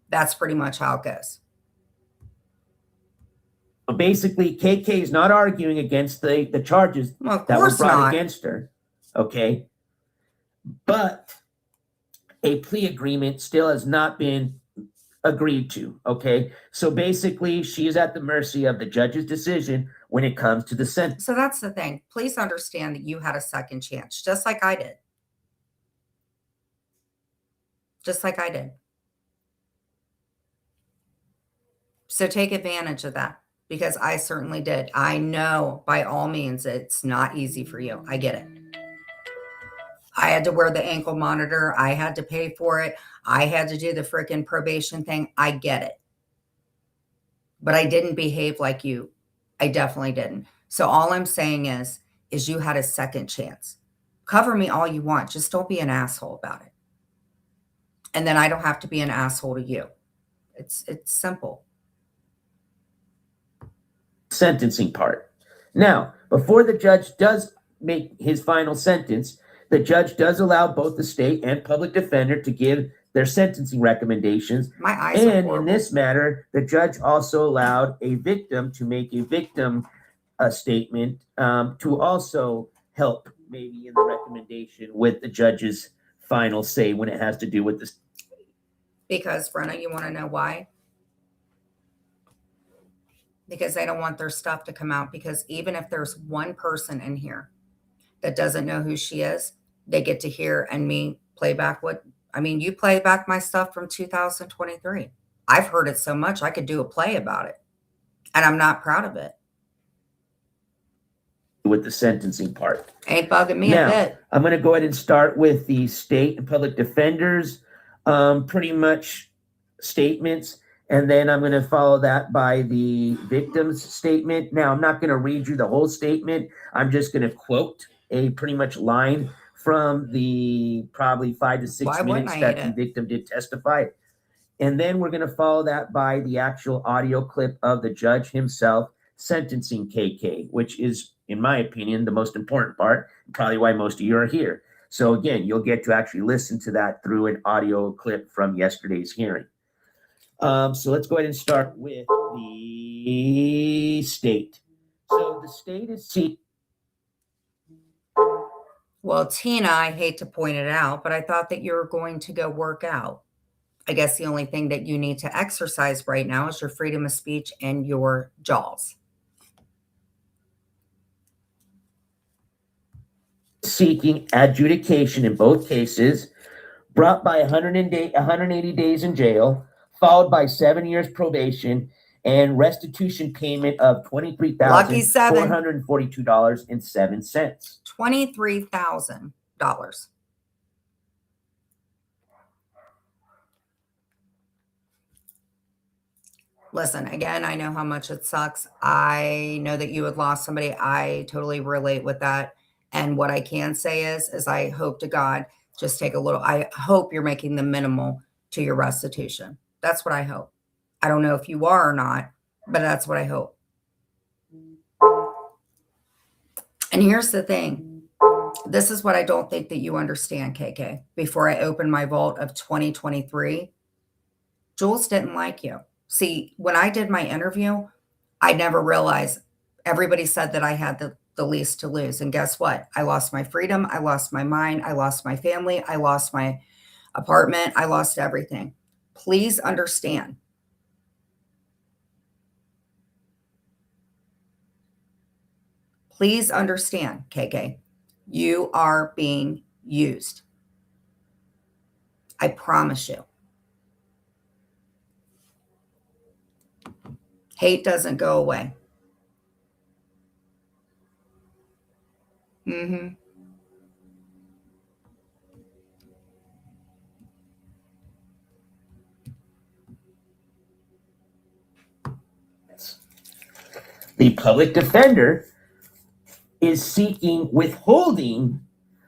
that's pretty much how it goes. basically, KK is not arguing against the charges Well, of that were course brought not. against her. Okay. But a plea agreement still has not been agreed to. Okay. So basically, she is at the mercy of the judge's decision when it comes to the sentence. So that's the thing. Please understand that you had a second chance, just like I did. Just like I did. So take advantage of that because I certainly did. I know by all means it's not easy for you. I get it. I had to wear the ankle monitor. I had to pay for it. I had to do the freaking probation thing. I get it. But I didn't behave like you. I definitely didn't. So all I'm saying is you had a second chance. Cover me all you want. Just don't be an asshole about it. And then I don't have to be an asshole to you. It's simple. Sentencing part. Now, before the judge does make his final sentence, the judge does allow both the state and public defender to give their sentencing recommendations. My eyes are And horrible. in this matter, the judge also allowed a victim to make a victim statement to also help maybe in the recommendation with the judge's final say when it has to do with this. Because, Brenna, you want to know why? Because they don't want their stuff to come out. Because even if there's one person in here that doesn't know who she is, they get to hear and me play back you play back my stuff from 2023. I've heard it so much, I could do a play about it. And I'm not proud of it. With the sentencing part. Ain't bugging me Now, a bit. I'm going to go ahead and start with the state and public defenders, pretty much statements. And then I'm going to follow that by the victim's statement. Now, I'm not going to read you the whole statement. I'm just going to quote a pretty much line from the probably 5 to 6 Why wouldn't minutes I that eat the it? victim did testify. And then we're going to follow that by the actual audio clip of the judge himself sentencing KK, which is in my opinion, the most important part, probably why most of you are here. So again, you'll get to actually listen to that through an audio clip from yesterday's hearing. So let's go ahead and start with the state. So the state is Well, Tina, I hate to point it out, but I thought that you were going to go work out. I guess the only thing that you need to exercise right now is your freedom of speech and your jaws. seeking adjudication in both cases, brought by 180 days in jail, followed by 7 years probation and restitution payment of Lucky seven. $23,442.07. $23,000. Listen, again, I know how much it sucks. I know that you had lost somebody. I totally relate with that. And what I can say is I hope to God, just take a little, I hope you're making the minimal to your restitution. That's what I hope. I don't know if you are or not, but that's what I hope. And here's the thing. This is what I don't think that you understand, KK. Before I open my vault of 2023, Jules didn't like you. See, when I did my interview, I never realized everybody said that I had the least to lose. And guess what? I lost my freedom. I lost my mind. I lost my family. I lost my apartment. I lost everything. Please understand. Please understand, KK. You are being used. I promise you. Hate doesn't go away. Mm-hmm. The public defender is seeking withholding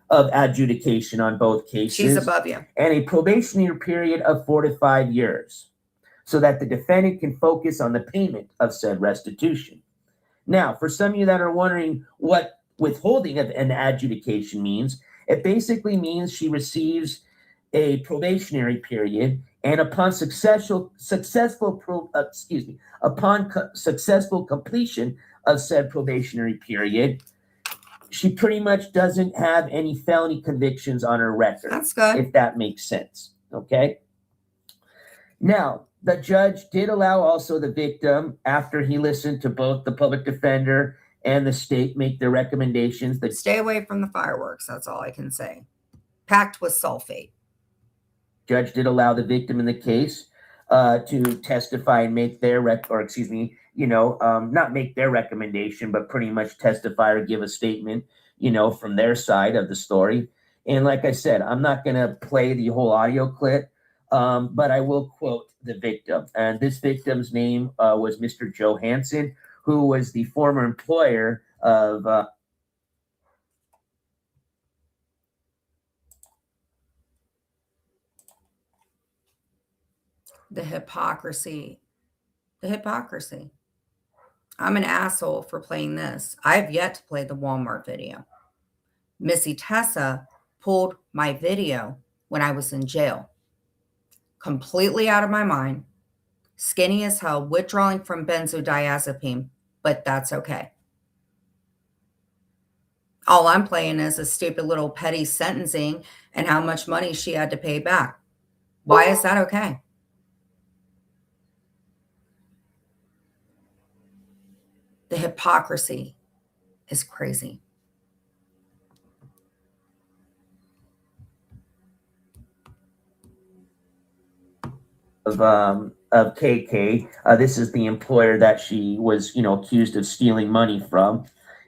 of adjudication on both cases. She's above you. And a probationary period of 4 to 5 years so that the defendant can focus on the payment of said restitution. Now, for some of you that are wondering what withholding of an adjudication means, it basically means she receives a probationary period, and upon successful completion of said probationary period, she pretty much doesn't have any felony convictions on her record. That's good. If that makes sense. Okay. Now, the judge did allow also the victim, after he listened to both the public defender and the state make their recommendations. That Stay away from the fireworks. That's all I can say. Packed with sulfate. Judge did allow the victim in the case to testify and make their not make their recommendation, but pretty much testify or give a statement, from their side of the story. And like I said, I'm not going to play the whole audio clip, but I will quote the victim. And this victim's name was Mr. Joe Hansen, who was the former employer of The hypocrisy. The hypocrisy. I'm an asshole for playing this. I've yet to play the Walmart video. Missy Tessa pulled my video when I was in jail. Completely out of my mind. Skinny as hell, withdrawing from benzodiazepine, but that's okay. All I'm playing is a stupid little petty sentencing and how much money she had to pay back. Why is that okay? The hypocrisy is crazy. Of KK. This is the employer that she was, accused of stealing money from.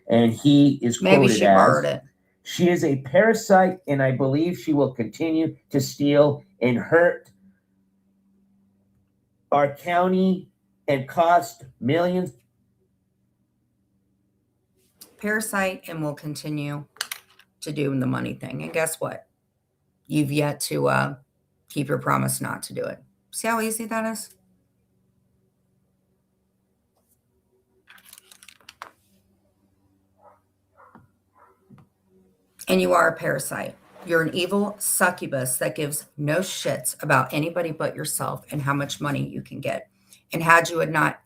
And he is quoted Maybe she borrowed it. She is a parasite, and I believe she will continue to steal and hurt our county and cost millions. Parasite and will continue to do the money thing. And guess what? You've yet to keep your promise not to do it. See how easy that is? And you are a parasite. You're an evil succubus that gives no shits about anybody but yourself and how much money you can get. And had you had not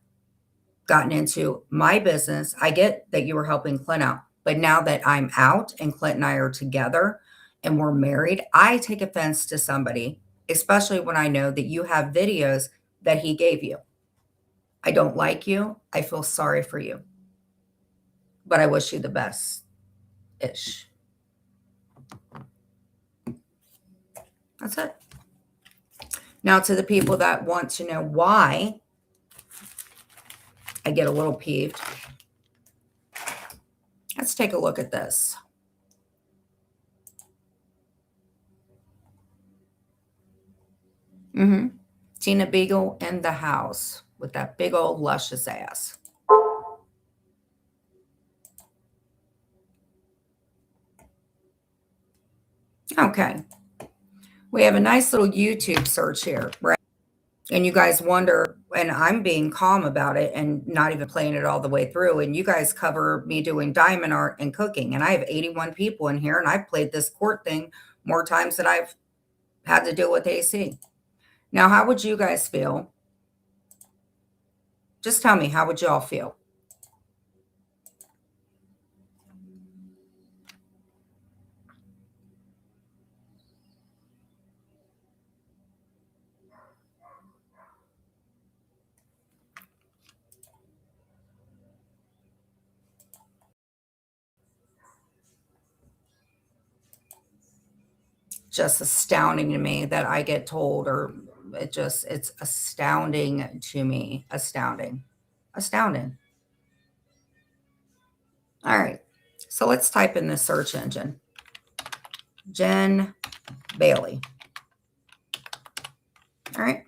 gotten into my business, I get that you were helping Clint out. But now that I'm out and Clint and I are together and we're married, I take offense to somebody, especially when I know that you have videos that he gave you. I don't like you. I feel sorry for you. But I wish you the best ish. That's it. Now, to the people that want to know why I get a little peeved, let's take a look at this. Tina Beagle in the house with that big old luscious ass. Okay. We have a nice little YouTube search here, right? And you guys wonder, and I'm being calm about it and not even playing it all the way through. And you guys cover me doing diamond art and cooking. And I have 81 people in here, and I've played this court thing more times than I've had to deal with AC. Now, how would you guys feel? Just tell me, how would y'all feel? Just astounding to me that I get told, or it's astounding to me. Astounding. Astounding. All right. So let's type in the search engine. Jen Bailey. All right.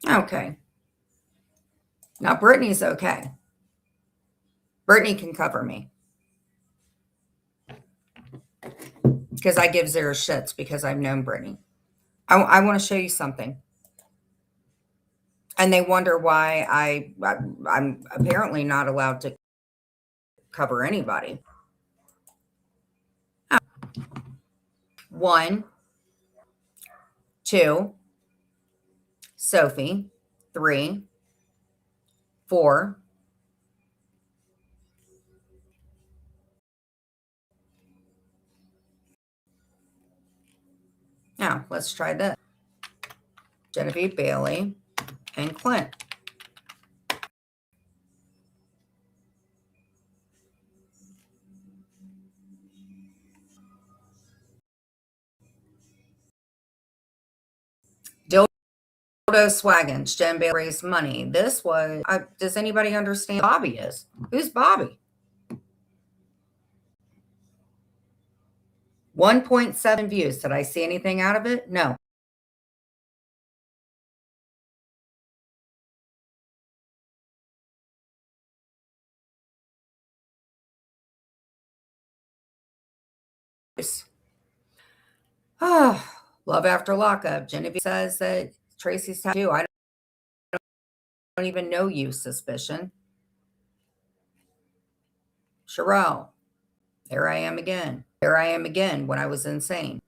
Okay. Now Brittany's okay. Brittany can cover me. Because I give zero shits because I've known Brittany. I want to show you something. And they wonder why I'm apparently not allowed to cover anybody. 1, 2, Sophie, 3, 4. Now, let's try this. Genevieve Bailey and Clint. Dildo Swaggins, Jen Bailey raised money. This was, does anybody understand who Bobby is? Who's Bobby? 1.7 views. Did I see anything out of it? No. Oh, love after lockup. Genevieve says that Tracy's tattoo. I don't even know you, suspicion. Sherelle, there I am again. There I am again when I was insane.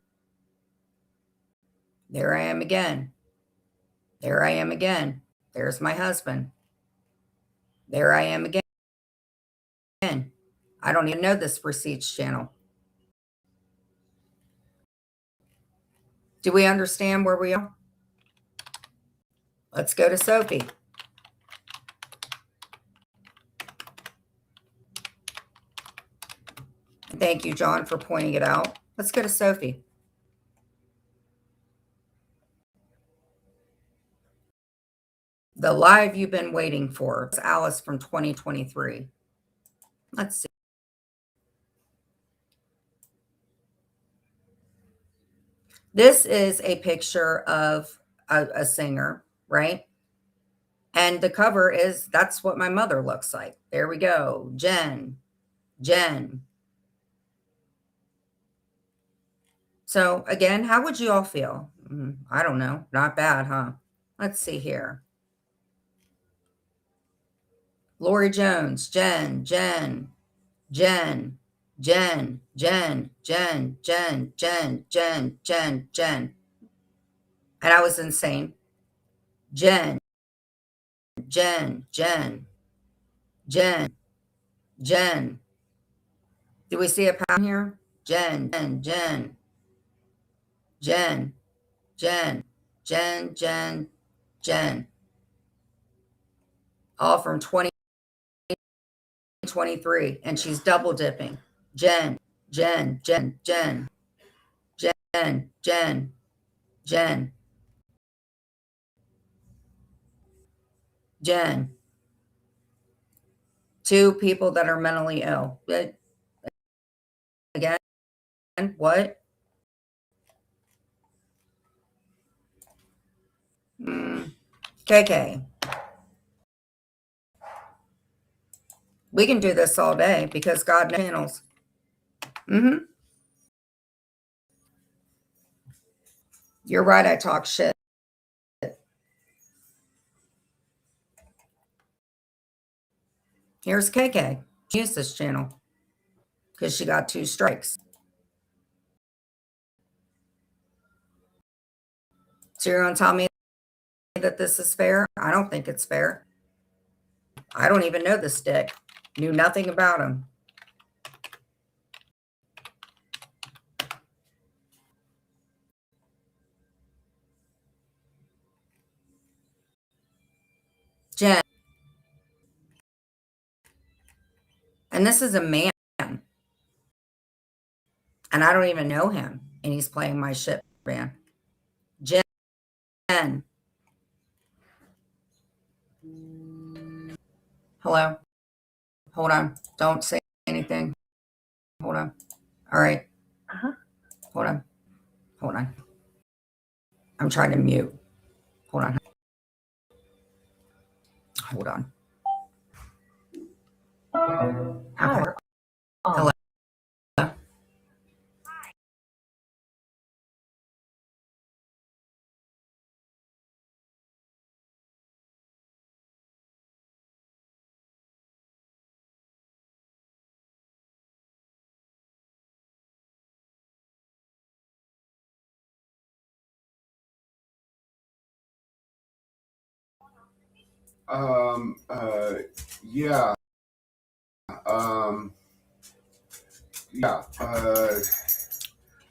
There I am again. There I am again. There's my husband. There I am again. I don't even know this receipts channel. Do we understand where we are? Let's go to Sophie. Thank you, John, for pointing it out. Let's go to Sophie. The live you've been waiting for. It's Alice from 2023. Let's see. This is a picture of a singer, right? And the cover is, that's what my mother looks like. There we go. Jen. So again, how would you all feel? I don't know. Not bad, huh? Let's see here. Lori Jones, Jen. And I was insane. Jen. Do we see a pattern here? Jen. All from 2023. And she's double dipping. Jen. Two people that are mentally ill. But again, what? KK. We can do this all day because God knows channels. You're right, I talk shit. Here's KK. Use this channel because she got 2 strikes. So you're going to tell me that this is fair? I don't think it's fair. I don't even know this dick. Knew nothing about him. Jen. And this is a man. And I don't even know him. And he's playing my shit band. Jen. Hello. Hold on. Don't say anything. Hold on. All right. Hold on. I'm trying to mute. Hold on. Power on. Hello. Yeah. Yeah.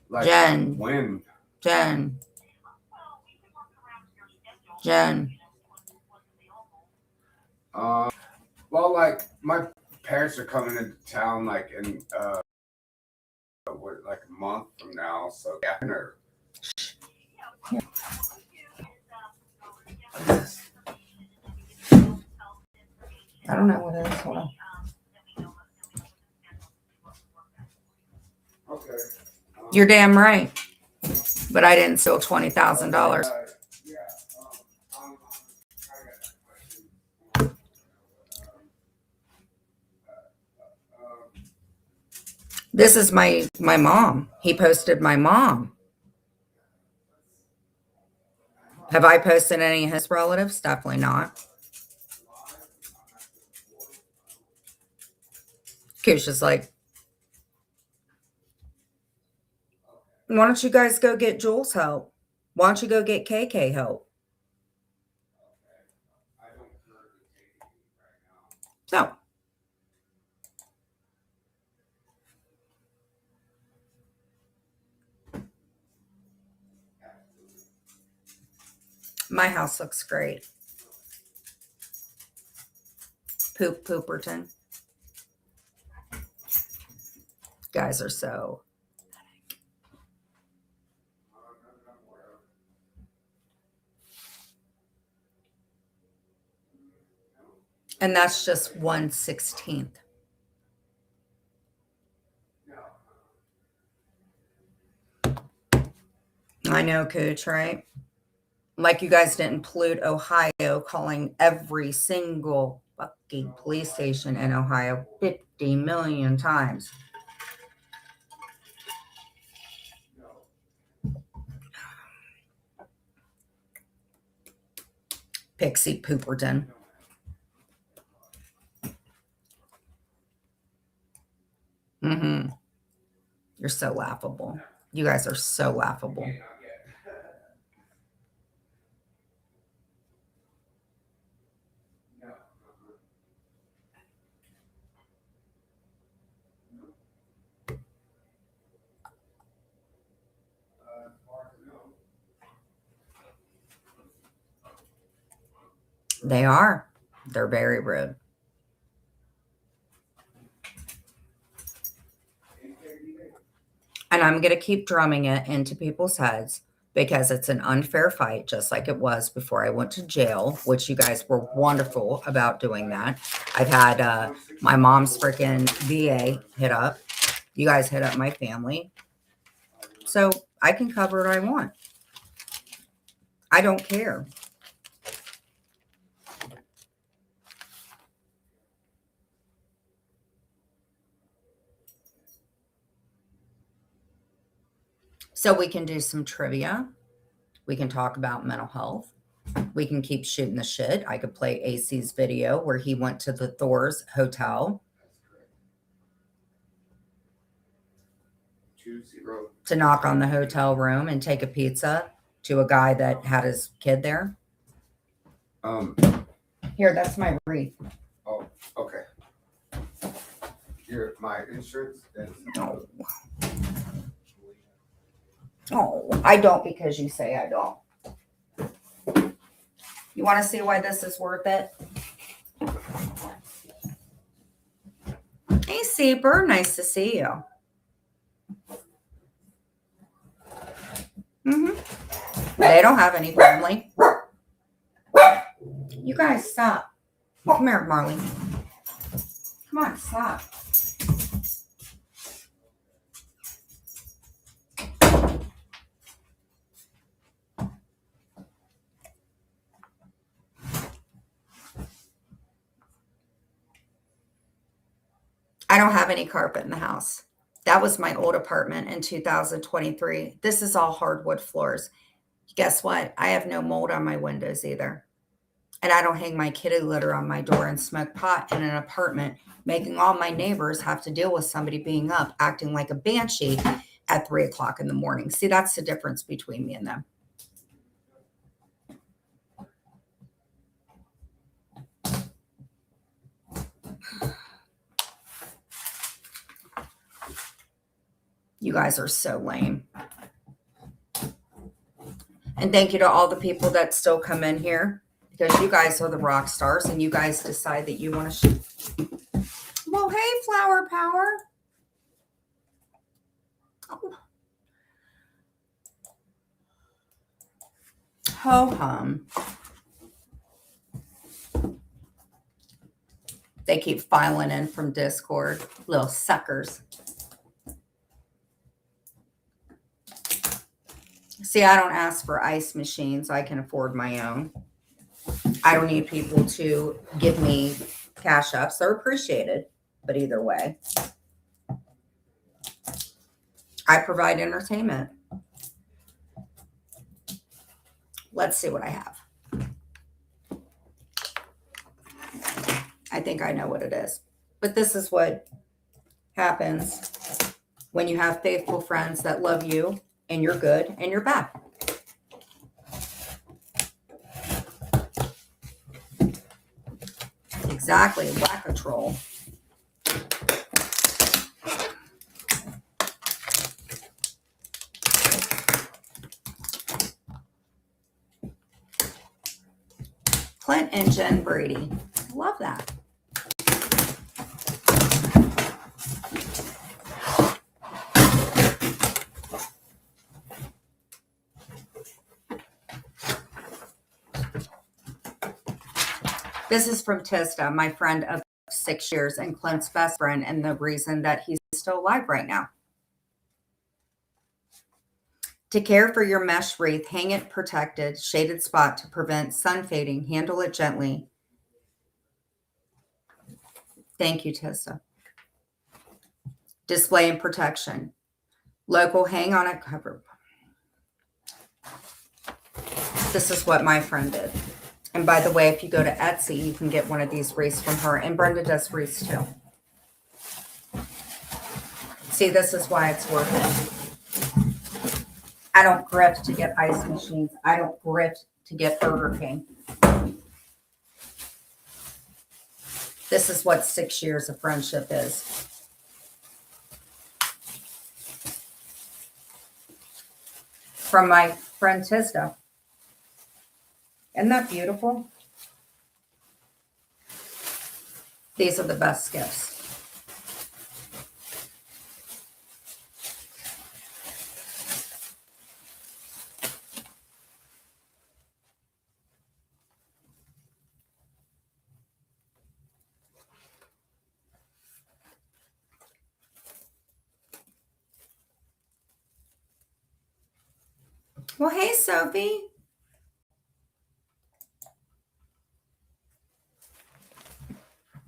Like Jen. when? Jen. Well, like my parents are coming into town like in like a month from now, so yeah. I don't know what it is. Hold on. Okay. You're damn right. But I didn't steal $20,000. Yeah. I got that question. This is my mom. He posted my mom. Have I posted any of his relatives? Definitely not. Kush like, why don't you guys go get Jules help? Why don't you go get KK help? So, my house looks great. Pooperton. Guys are so. And that's just 1/16. I know, Cooch, right? Like you guys didn't pollute Ohio, calling every single fucking police station in Ohio 50 million times. Pixie Pooperton. Mm-hmm. You're so laughable. You guys are so laughable. They are. They're very rude. And I'm going to keep drumming it into people's heads because it's an unfair fight, just like it was before I went to jail, which you guys were wonderful about doing that. I've had my mom's freaking VA hit up. You guys hit up my family. So I can cover what I want. I don't care. So we can do some trivia. We can talk about mental health. We can keep shooting the shit. I could play AC's video where he went to the Thor's hotel to knock on the hotel room and take a pizza to a guy that had his kid there. Here, that's my wreath. Oh, okay. My insurance is. Oh. Oh, I don't because you say I don't. You want to see why this is worth it? Hey, Seeper, nice to see you. They don't have any family. You guys stop. Come here, Marley. Come on, stop. I don't have any carpet in the house. That was my old apartment in 2023. This is all hardwood floors. Guess what? I have no mold on my windows either. And I don't hang my kitty litter on my door and smoke pot in an apartment, making all my neighbors have to deal with somebody being up, acting like a banshee at 3 o'clock in the morning. See, that's the difference between me and them. You guys are so lame. And thank you to all the people that still come in here because you guys are the rock stars and you guys decide that you want to shoot. Well, hey, Flower Power. Oh. Ho hum. They keep filing in from Discord. Little suckers. See, I don't ask for ice machines. I can afford my own. I don't need people to give me cash ups. They're appreciated, but either way, I provide entertainment. Let's see what I have. I think I know what it is, but this is what happens when you have faithful friends that love you and you're good and you're bad. Exactly, whack-a-troll. Clint and Jen Brady. Love that. This is from Tista, my friend of 6 years and Clint's best friend, and the reason that he's still alive right now. To care for your mesh wreath, hang it protected, shaded spot to prevent sun fading. Handle it gently. Thank you, Tessa. Display and protection. Local, hang on it, cover. This is what my friend did. And by the way, if you go to Etsy, you can get one of these wreaths from her. And Brenda does wreaths too. See, this is why it's worth it. I don't grift to get ice machines. I don't grift to get Burger King. This is what 6 years of friendship is. From my friend Tisda. Isn't that beautiful? These are the best gifts. Well, hey, Sophie.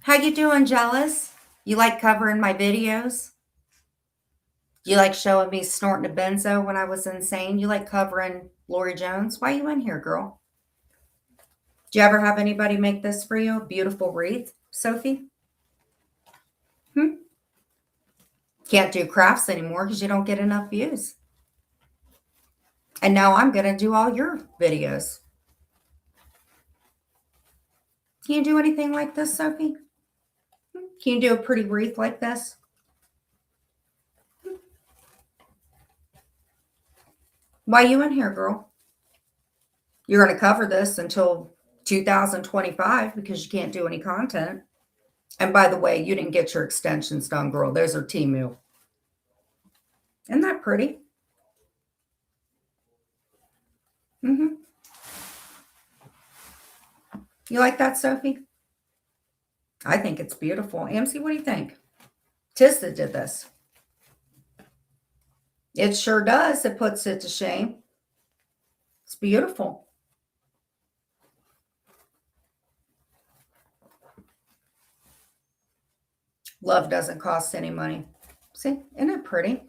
How you doing, Jealous? You like covering my videos? You like showing me snorting a benzo when I was insane? You like covering Lori Jones? Why you in here, girl? Do you ever have anybody make this for you? A beautiful wreath, Sophie? Can't do crafts anymore because you don't get enough views. And now I'm going to do all your videos. Can you do anything like this, Sophie? Can you do a pretty wreath like this? Why you in here, girl? You're going to cover this until 2025 because you can't do any content. And by the way, you didn't get your extensions done, girl. Those are Temu. Isn't that pretty? You like that, Sophie? I think it's beautiful. Amcy, what do you think? Tista did this. It sure does. It puts it to shame. It's beautiful. Love doesn't cost any money. See, isn't it pretty?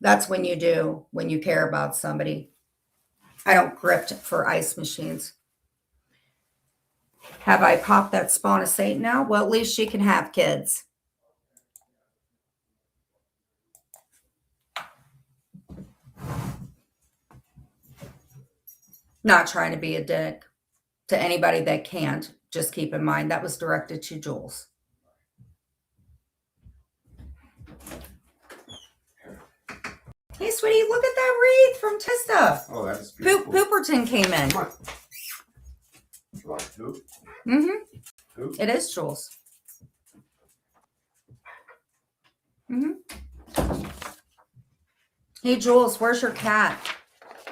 That's when you care about somebody. I don't grift for ice machines. Have I popped that spawn of Satan now? Well, at least she can have kids. Not trying to be a dick to anybody that can't. Just keep in mind that was directed to Jules. Hey, sweetie, look at that wreath from Tista. Oh, that's beautiful. Pooperton came in. Come on. You want two? Two? It is Jules. Hey, Jules, where's your cat?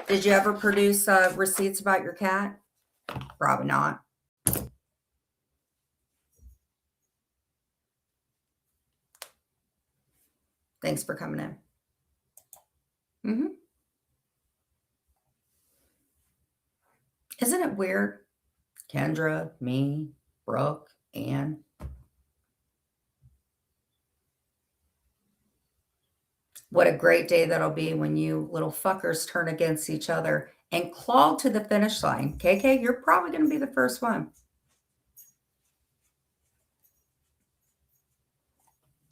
Did you ever produce receipts about your cat? Probably not. Thanks for coming in. Isn't it weird? Kendra, me, Brooke, Ann. What a great day that'll be when you little fuckers turn against each other and claw to the finish line. KK, you're probably going to be the first one.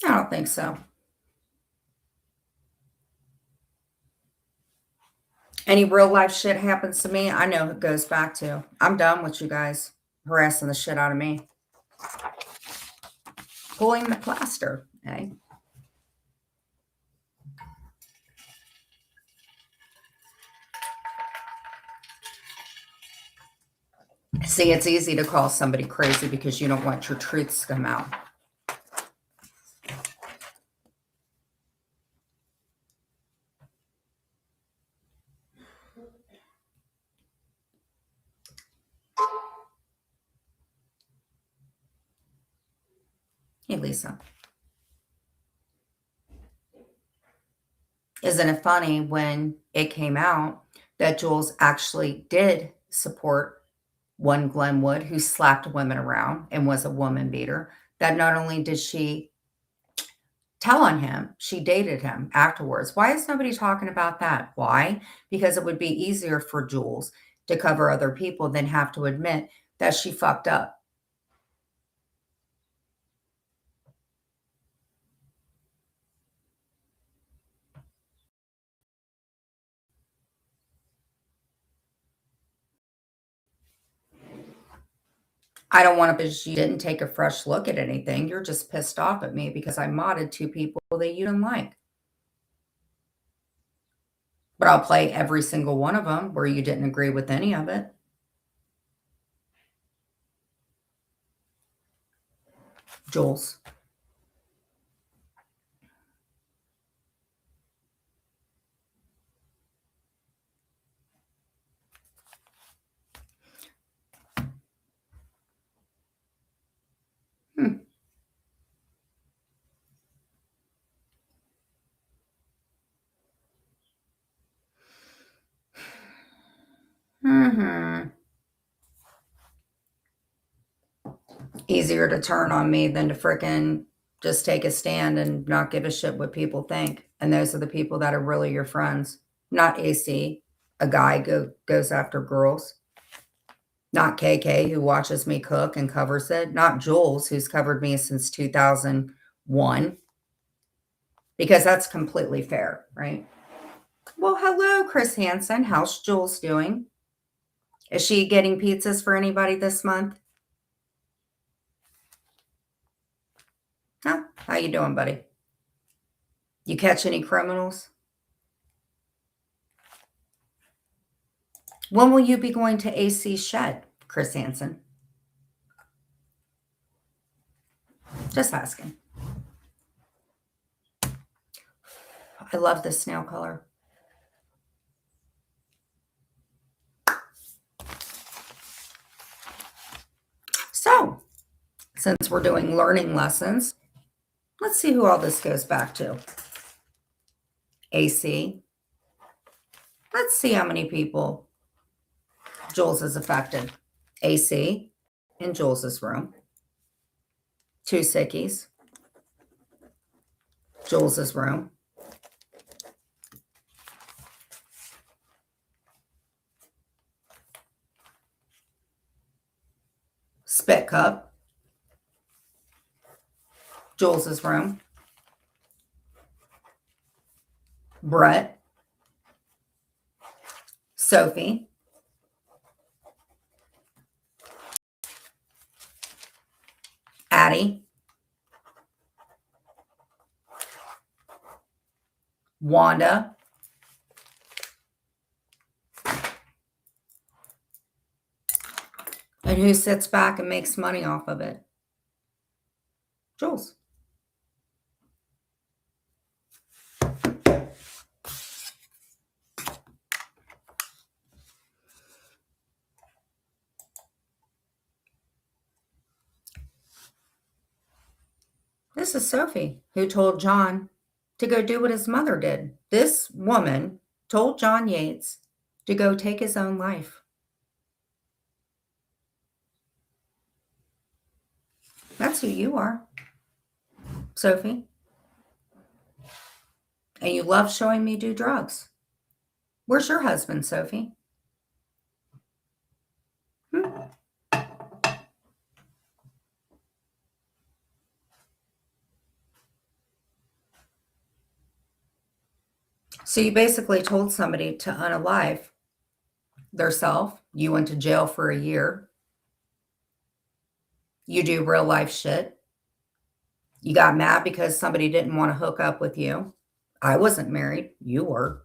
I don't think so. Any real life shit happens to me, I know who it goes back to. I'm done with you guys harassing the shit out of me. Pulling the plaster, eh? See, it's easy to call somebody crazy because you don't want your truths to come out. Hey, Lisa. Isn't it funny when it came out that Jules actually did support one Glenwood who slapped women around and was a woman beater, that not only did she tell on him, she dated him afterwards. Why is nobody talking about that? Why? Because it would be easier for Jules to cover other people than have to admit that she fucked up. I don't want to, because you didn't take a fresh look at anything. You're just pissed off at me because I modded 2 people that you didn't like. But I'll play every single one of them where you didn't agree with any of it. Jules. Mm-hmm. Easier to turn on me than to frickin' just take a stand and not give a shit what people think. And those are the people that are really your friends. Not AC, a guy goes after girls. Not KK, who watches me cook and covers it. Not Jules, who's covered me since 2001. Because that's completely fair, right? Well, hello, Chris Hansen. How's Jules doing? Is she getting pizzas for anybody this month? Huh? How you doing, buddy? You catch any criminals? When will you be going to AC Shed, Chris Hansen? Just asking. I love this snail color. So, since we're doing learning lessons, let's see who all this goes back to. AC. Let's see how many people Jules has affected. AC in Jules's room. 2 sickies. Jules's room. Spit cup. Jules's room. Brett. Sophie. Addie. Wanda. And who sits back and makes money off of it? Jules. This is Sophie, who told John to go do what his mother did. This woman told John Yates to go take his own life. That's who you are, Sophie. And you love showing me do drugs. Where's your husband, Sophie? So you basically told somebody to unalive theirself. You went to jail for a year. You do real life shit. You got mad because somebody didn't want to hook up with you. I wasn't married. You were.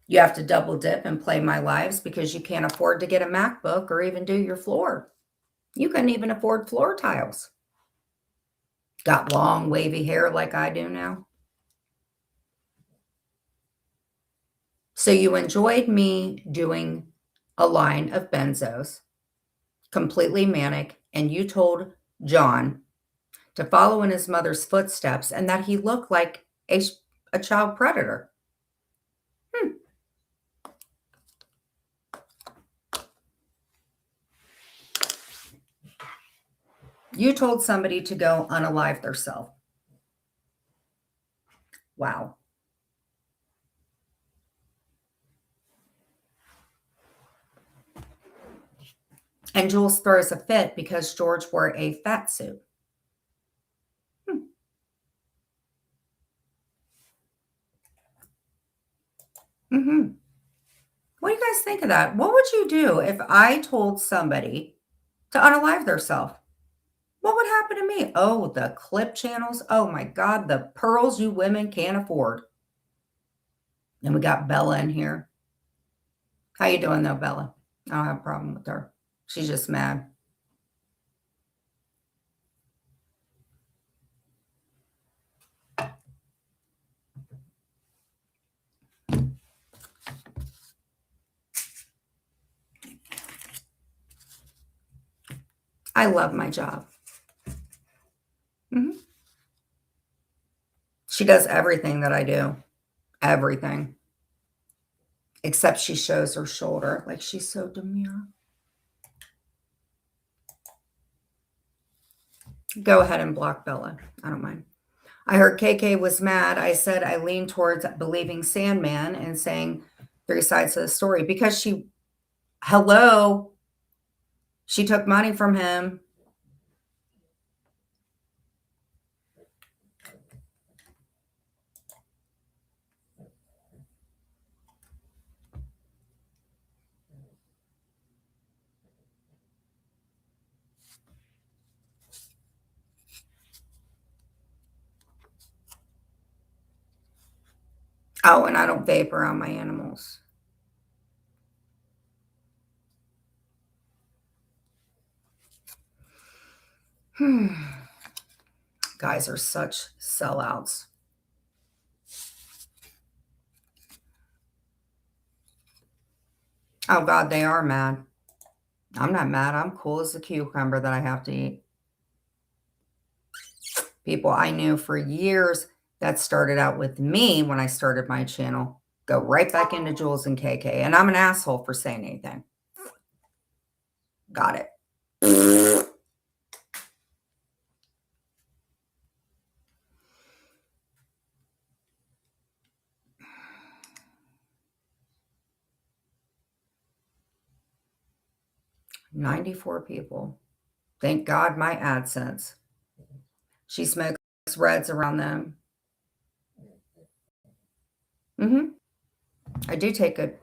You have to double dip and play my lives because you can't afford to get a MacBook or even do your floor. You couldn't even afford floor tiles. Got long, wavy hair like I do now. So you enjoyed me doing a line of benzos, completely manic, and you told John to follow in his mother's footsteps and that he looked like a child predator. You told somebody to go unalive theirself. Wow. And Jules throws a fit because George wore a fat suit. Mm-hmm. What do you guys think of that? What would you do if I told somebody to unalive themselves? What would happen to me? Oh, the clip channels. Oh my God, the pearls you women can't afford. And we got Bella in here. How you doing though, Bella? I don't have a problem with her. She's just mad. I love my job. Mhm. She does everything that I do. Everything. Except she shows her shoulder. Like she's so demure. Go ahead and block Bella. I don't mind. I heard KK was mad. I said I lean towards believing Sandman and saying 3 sides of the story because she took money from him. Oh, and I don't vape around my animals. Guys are such sellouts. Oh God, they are mad. I'm not mad. I'm cool as a cucumber that I have to eat. People I knew for years that started out with me when I started my channel go right back into Jules and KK. And I'm an asshole for saying anything. Got it. 94 people. Thank God my AdSense. She smokes reds around them. I do take good.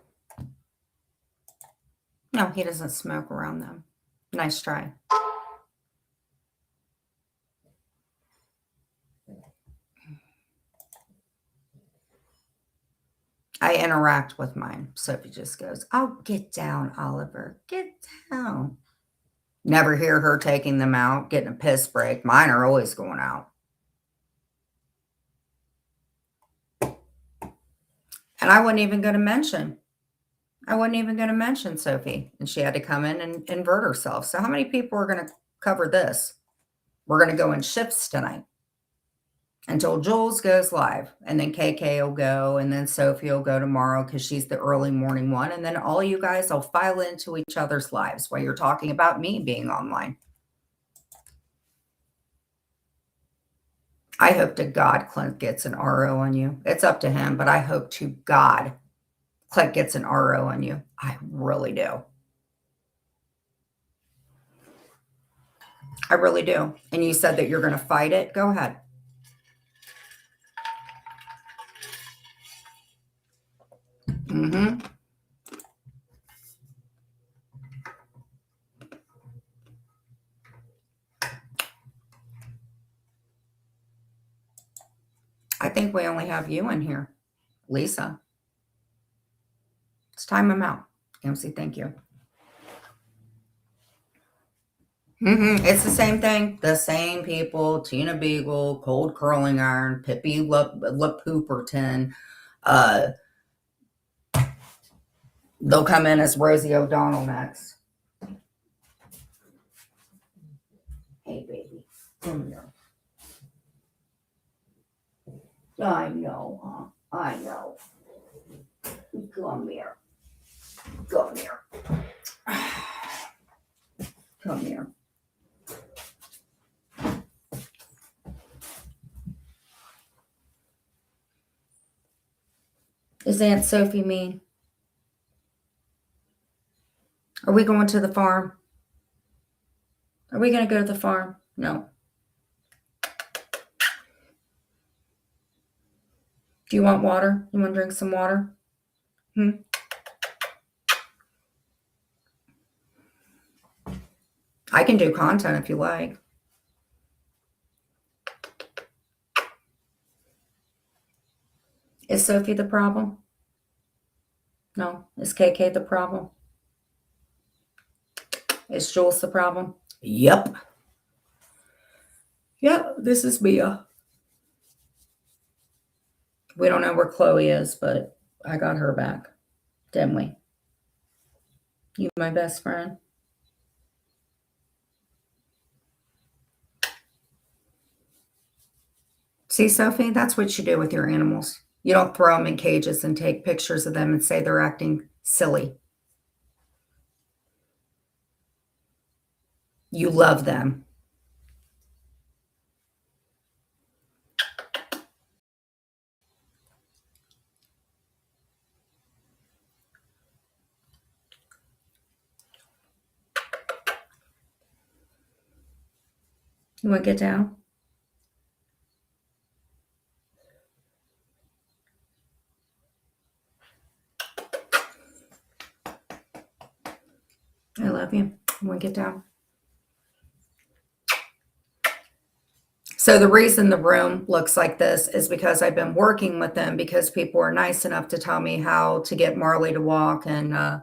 No, he doesn't smoke around them. Nice try. I interact with mine. Sophie just goes, oh, get down, Oliver. Get down. Never hear her taking them out, getting a piss break. Mine are always going out. And I wasn't even going to mention. Sophie. And she had to come in and invert herself. So how many people are going to cover this? We're going to go in shifts tonight until Jules goes live. And then KK will go. And then Sophie will go tomorrow because she's the early morning one. And then all you guys will file into each other's lives while you're talking about me being online. I hope to God Clint gets an RO on you. It's up to him, but I hope to God Clint gets an RO on you. I really do. I really do. And you said that you're going to fight it. Go ahead. I think we only have you in here, Lisa. Let's time him out. MC, thank you. It's the same thing. The same people. Tina Beagle, Cold Curling Iron, Pippi LaPooperton, They'll come in as Rosie O'Donnell next. Hey, baby. Come here. I know, huh? I know. Come here. Come here. Come here. Is Aunt Sophie mean? Are we going to the farm? Are we going to go to the farm? No. Do you want water? You want to drink some water? I can do content if you like. Is Sophie the problem? No. Is KK the problem? Is Jules the problem? Yep. Yep, this is Mia. We don't know where Chloe is, but I got her back, didn't we? You my best friend. See, Sophie, that's what you do with your animals. You don't throw them in cages and take pictures of them and say they're acting silly. You love them. You want to get down? I love you. You want to get down? So the reason the room looks like this is because I've been working with them because people are nice enough to tell me how to get Marley to walk and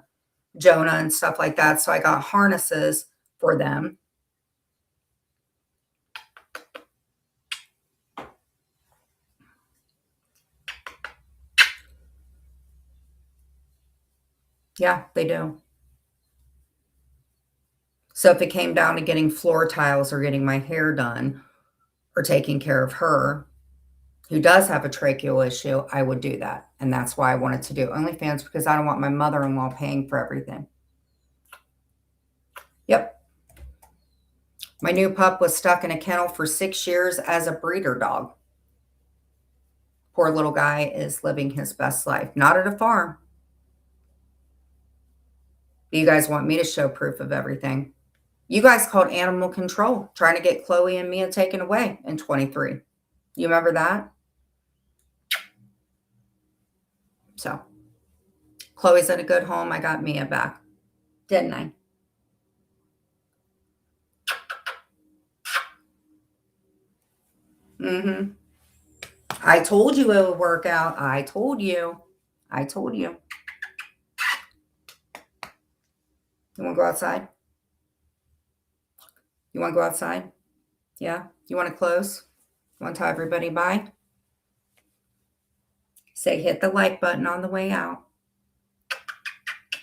Jonah and stuff like that. So I got harnesses for them. Yeah, they do. So if it came down to getting floor tiles or getting my hair done or taking care of her, who does have a tracheal issue, I would do that. And that's why I wanted to do OnlyFans, because I don't want my mother-in-law paying for everything. Yep. My new pup was stuck in a kennel for 6 years as a breeder dog. Poor little guy is living his best life. Not at a farm. You guys want me to show proof of everything. You guys called animal control, trying to get Chloe and Mia taken away in 23. You remember that? So, Chloe's at a good home. I got Mia back. Didn't I? Mm-hmm. I told you it would work out. I told you. I told you. You want to go outside? You want to go outside? Yeah? You want to close? You want to tell everybody bye? Say hit the like button on the way out.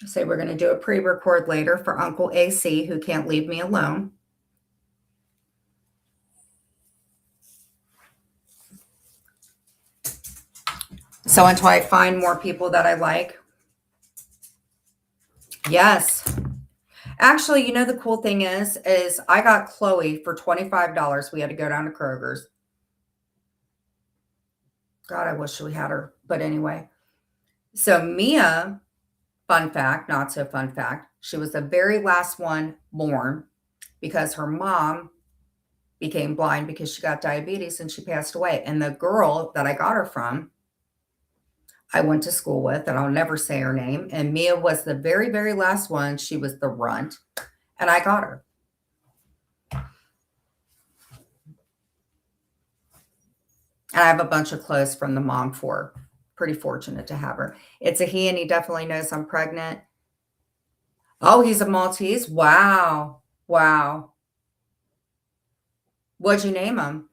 Say we're going to do a pre-record later for Uncle AC, who can't leave me alone. So until I find more people that I like. Yes. Actually, you know, the cool thing is I got Chloe for $25. We had to go down to Kroger's. God, I wish we had her. But anyway. So Mia, fun fact, not so fun fact, she was the very last one born because her mom became blind because she got diabetes and she passed away. And the girl that I got her from, I went to school with, and I'll never say her name. And Mia was the very, very last one. She was the runt, and I got her. And I have a bunch of clothes from the mom for her. Pretty fortunate to have her. It's a he, and he definitely knows I'm pregnant. Oh, he's a Maltese? Wow. Wow. What'd you name him?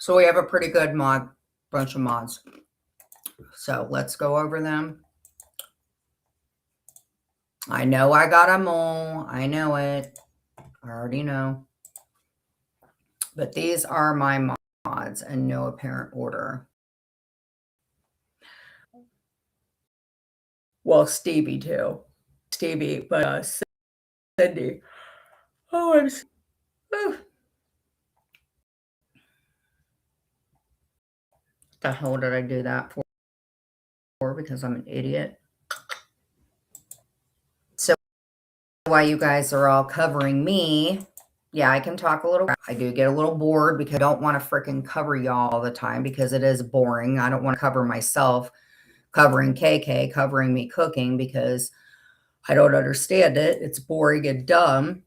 So we have a pretty good bunch of mods. So let's go over them. I know I got them all. I know it. I already know. But these are my mods in no apparent order. Well, Stevie too. Stevie, but Cindy. Oh, I'm so, the hell did I do that for? Because I'm an idiot. So while you guys are all covering me, yeah, I can talk a little. I do get a little bored because I don't want to freaking cover y'all all the time because it is boring. I don't want to cover myself, covering KK, covering me cooking because I don't understand it. It's boring and dumb.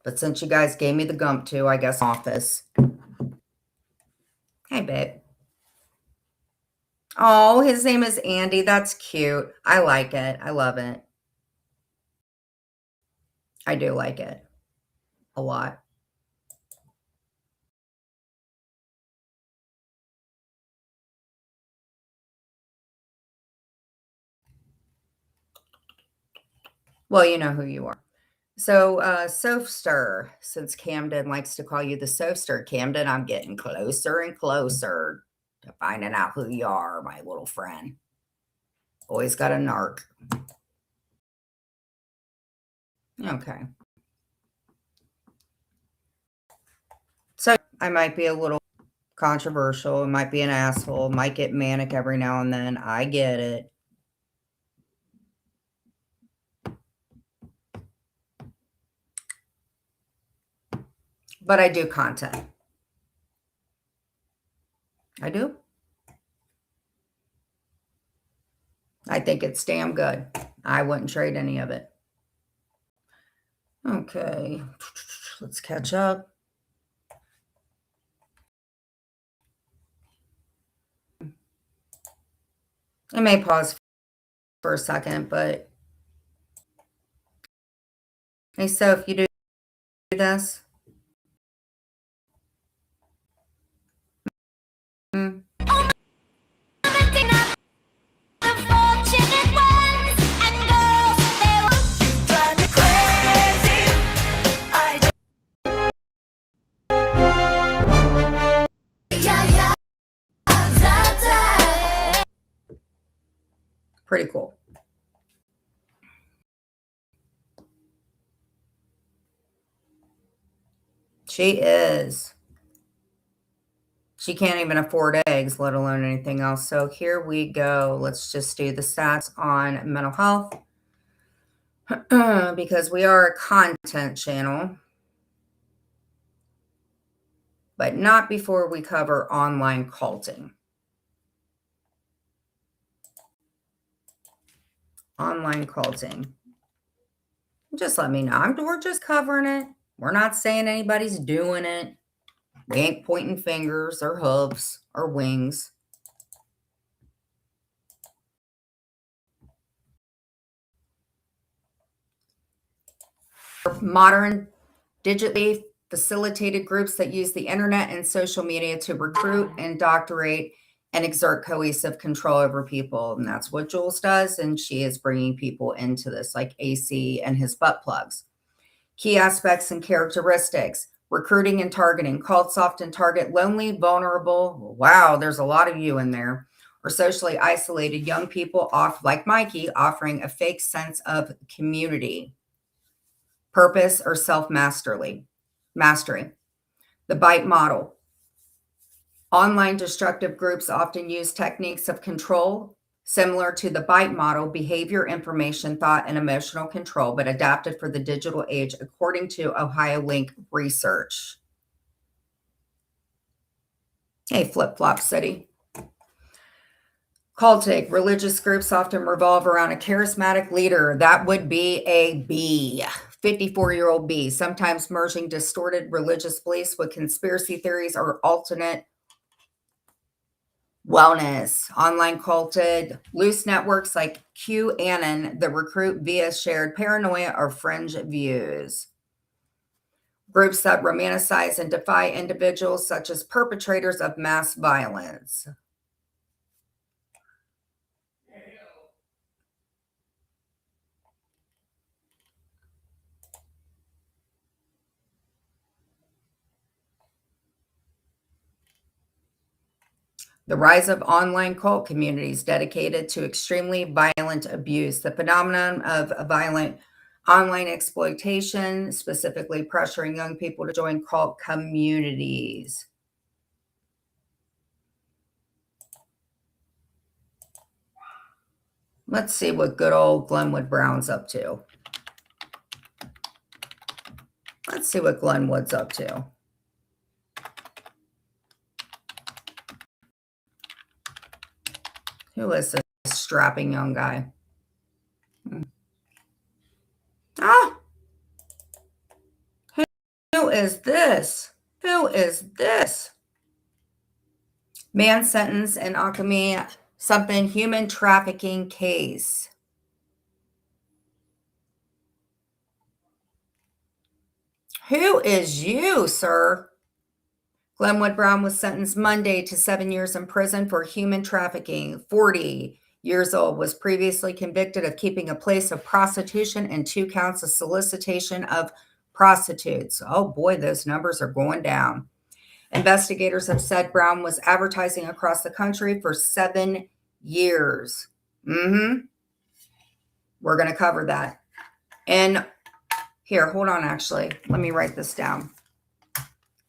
But since you guys gave me the gump too, I guess office. Hey, babe. Oh, his name is Andy. That's cute. I like it. I love it. I do like it a lot. Well, you know who you are. So, Soapster, since Camden likes to call you the Soapster, Camden, I'm getting closer and closer to finding out who you are, my little friend. Always got a narc. Okay. So, I might be a little controversial. It might be an asshole. Might get manic every now and then. I get it. But I do content. I do. I think it's damn good. I wouldn't trade any of it. Okay. Let's catch up. I may pause for a second, but hey, so if you do this, pretty cool. She is. She can't even afford eggs, let alone anything else. So here we go. Let's just do the stats on mental health because we are a content channel, but not before we cover online culting. Online culting. Just let me know. We're just covering it. We're not saying anybody's doing it. We ain't pointing fingers or hooves or wings. Modern, digitally facilitated groups that use the internet and social media to recruit, indoctrinate, and exert cohesive control over people. And that's what Jules does. And she is bringing people into this, like AC and his butt plugs. Key aspects and characteristics. Recruiting and targeting. Cults often target lonely, vulnerable, wow, there's a lot of you in there, or socially isolated young people, off like Mikey, offering a fake sense of community, purpose, or self-mastery. The bite model. Online destructive groups often use techniques of control similar to the bite model, behavior, information, thought, and emotional control, but adapted for the digital age, according to Ohio Link research. Hey, flip-flop city. Cultic, religious groups often revolve around a charismatic leader. That would be a B, 54-year-old B, sometimes merging distorted religious beliefs with conspiracy theories or alternate Wellness, online culted, loose networks like QAnon that recruit via shared paranoia or fringe views. Groups that romanticize and defy individuals such as perpetrators of mass violence. The rise of online cult communities dedicated to extremely violent abuse. The phenomenon of violent online exploitation, specifically pressuring young people to join cult communities. Let's see what good old Glenwood Brown's up to. Let's see what Glenwood's up to. Who is this strapping young guy? Ah! Who is this? Who is this? Man sentenced in alchemy something human trafficking case. Who is you, sir? Glenwood Brown was sentenced Monday to 7 years in prison for human trafficking. 40 years old, was previously convicted of keeping a place of prostitution and 2 counts of solicitation of prostitutes. Oh boy, those numbers are going down. Investigators have said Brown was advertising across the country for 7 years. We're going to cover that. And here, hold on, actually. Let me write this down.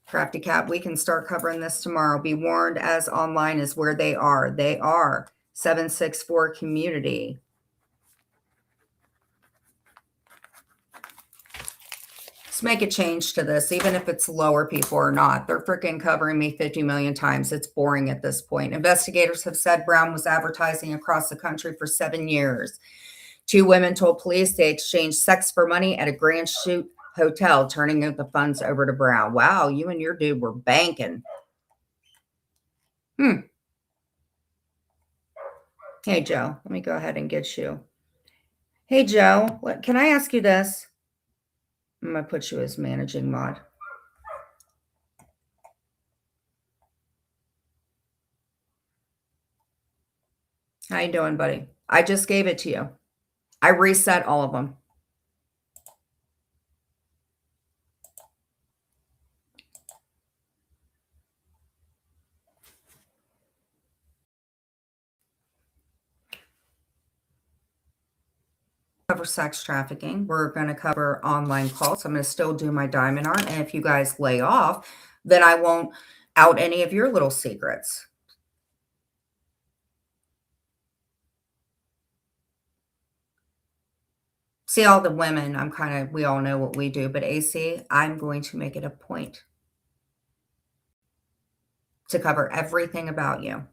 Crafty Cat, we can start covering this tomorrow. Be warned, as online is where they are. They are 764 community. Let's make a change to this, even if it's lower people or not. They're freaking covering me 50 million times. It's boring at this point. Investigators have said Brown was advertising across the country for 7 years. 2 women told police they exchanged sex for money at a Grand Chute hotel, turning the funds over to Brown. Wow, you and your dude were banking. Hey, Joe, let me go ahead and get you. Hey, Joe, can I ask you this? I'm going to put you as managing mod. How you doing, buddy? I just gave it to you. I reset all of them. Cover sex trafficking. We're going to cover online cults. I'm going to still do my diamond art. And if you guys lay off, then I won't out any of your little secrets. See, all the women, we all know what we do, but AC, I'm going to make it a point to cover everything about you.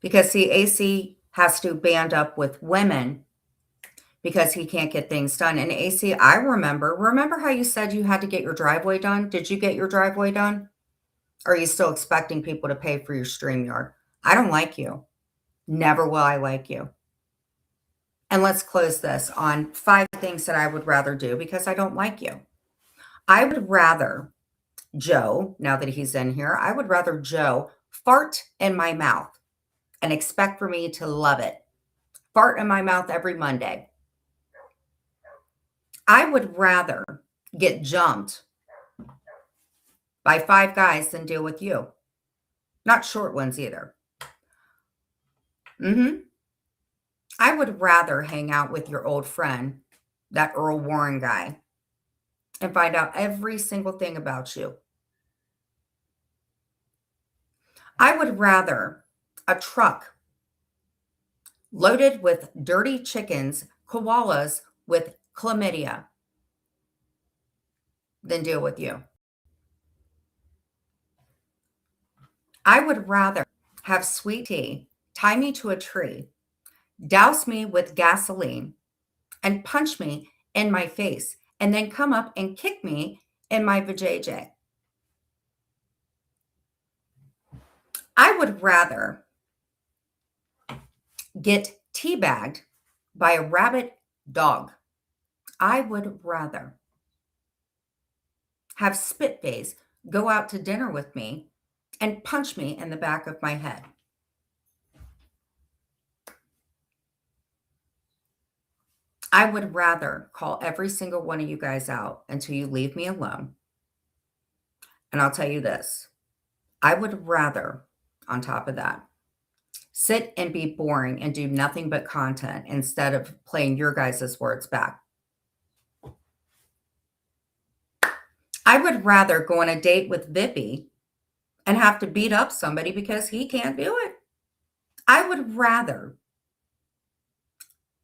Because see, AC has to band up with women because he can't get things done. And AC, I remember how you said you had to get your driveway done? Did you get your driveway done? Or are you still expecting people to pay for your StreamYard? I don't like you. Never will I like you. And let's close this on 5 things that I would rather do because I don't like you. I would rather Joe, now that he's in here, I would rather Joe fart in my mouth and expect for me to love it. Fart in my mouth every Monday. I would rather get jumped by 5 guys than deal with you. Not short ones either. I would rather hang out with your old friend, that Earl Warren guy, and find out every single thing about you. I would rather a truck loaded with dirty chickens, koalas with chlamydia, than deal with you. I would rather have sweet tea, tie me to a tree, douse me with gasoline, and punch me in my face, and then come up and kick me in my vajayjay. I would rather get teabagged by a rabid dog. I would rather have Spitface go out to dinner with me and punch me in the back of my head. I would rather call every single one of you guys out until you leave me alone. And I'll tell you this, I would rather, on top of that, sit and be boring and do nothing but content instead of playing your guys' words back. I would rather go on a date with Vippy and have to beat up somebody because he can't do it. I would rather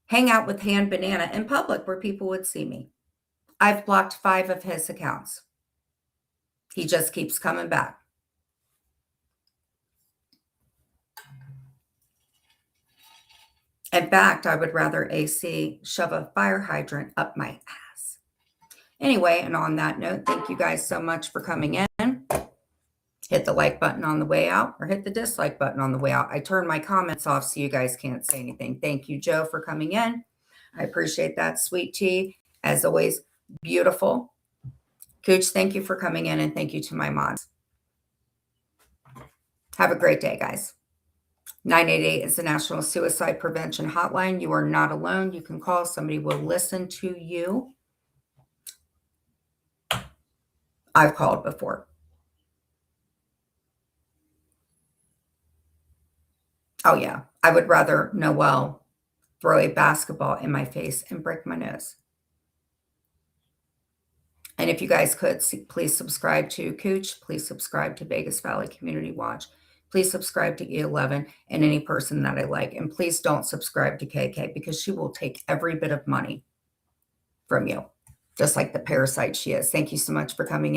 hang out with Han Banana in public where people would see me. I've blocked 5 of his accounts. He just keeps coming back. In fact, I would rather AC shove a fire hydrant up my ass. Anyway, and on that note, thank you guys so much for coming in. Hit the like button on the way out or hit the dislike button on the way out. I turned my comments off so you guys can't say anything. Thank you, Joe, for coming in. I appreciate that. Sweet tea, as always, beautiful. Cooch, thank you for coming in, and thank you to my mods. Have a great day, guys. 988 is the National Suicide Prevention Hotline. You are not alone. You can call. Somebody will listen to you. I've called before. Oh, yeah. I would rather Noel throw a basketball in my face and break my nose. And if you guys could, please subscribe to Cooch. Please subscribe to Vegas Valley Community Watch. Please subscribe to E11 and any person that I like. And please don't subscribe to KK because she will take every bit of money from you, just like the parasite she is. Thank you so much for coming in.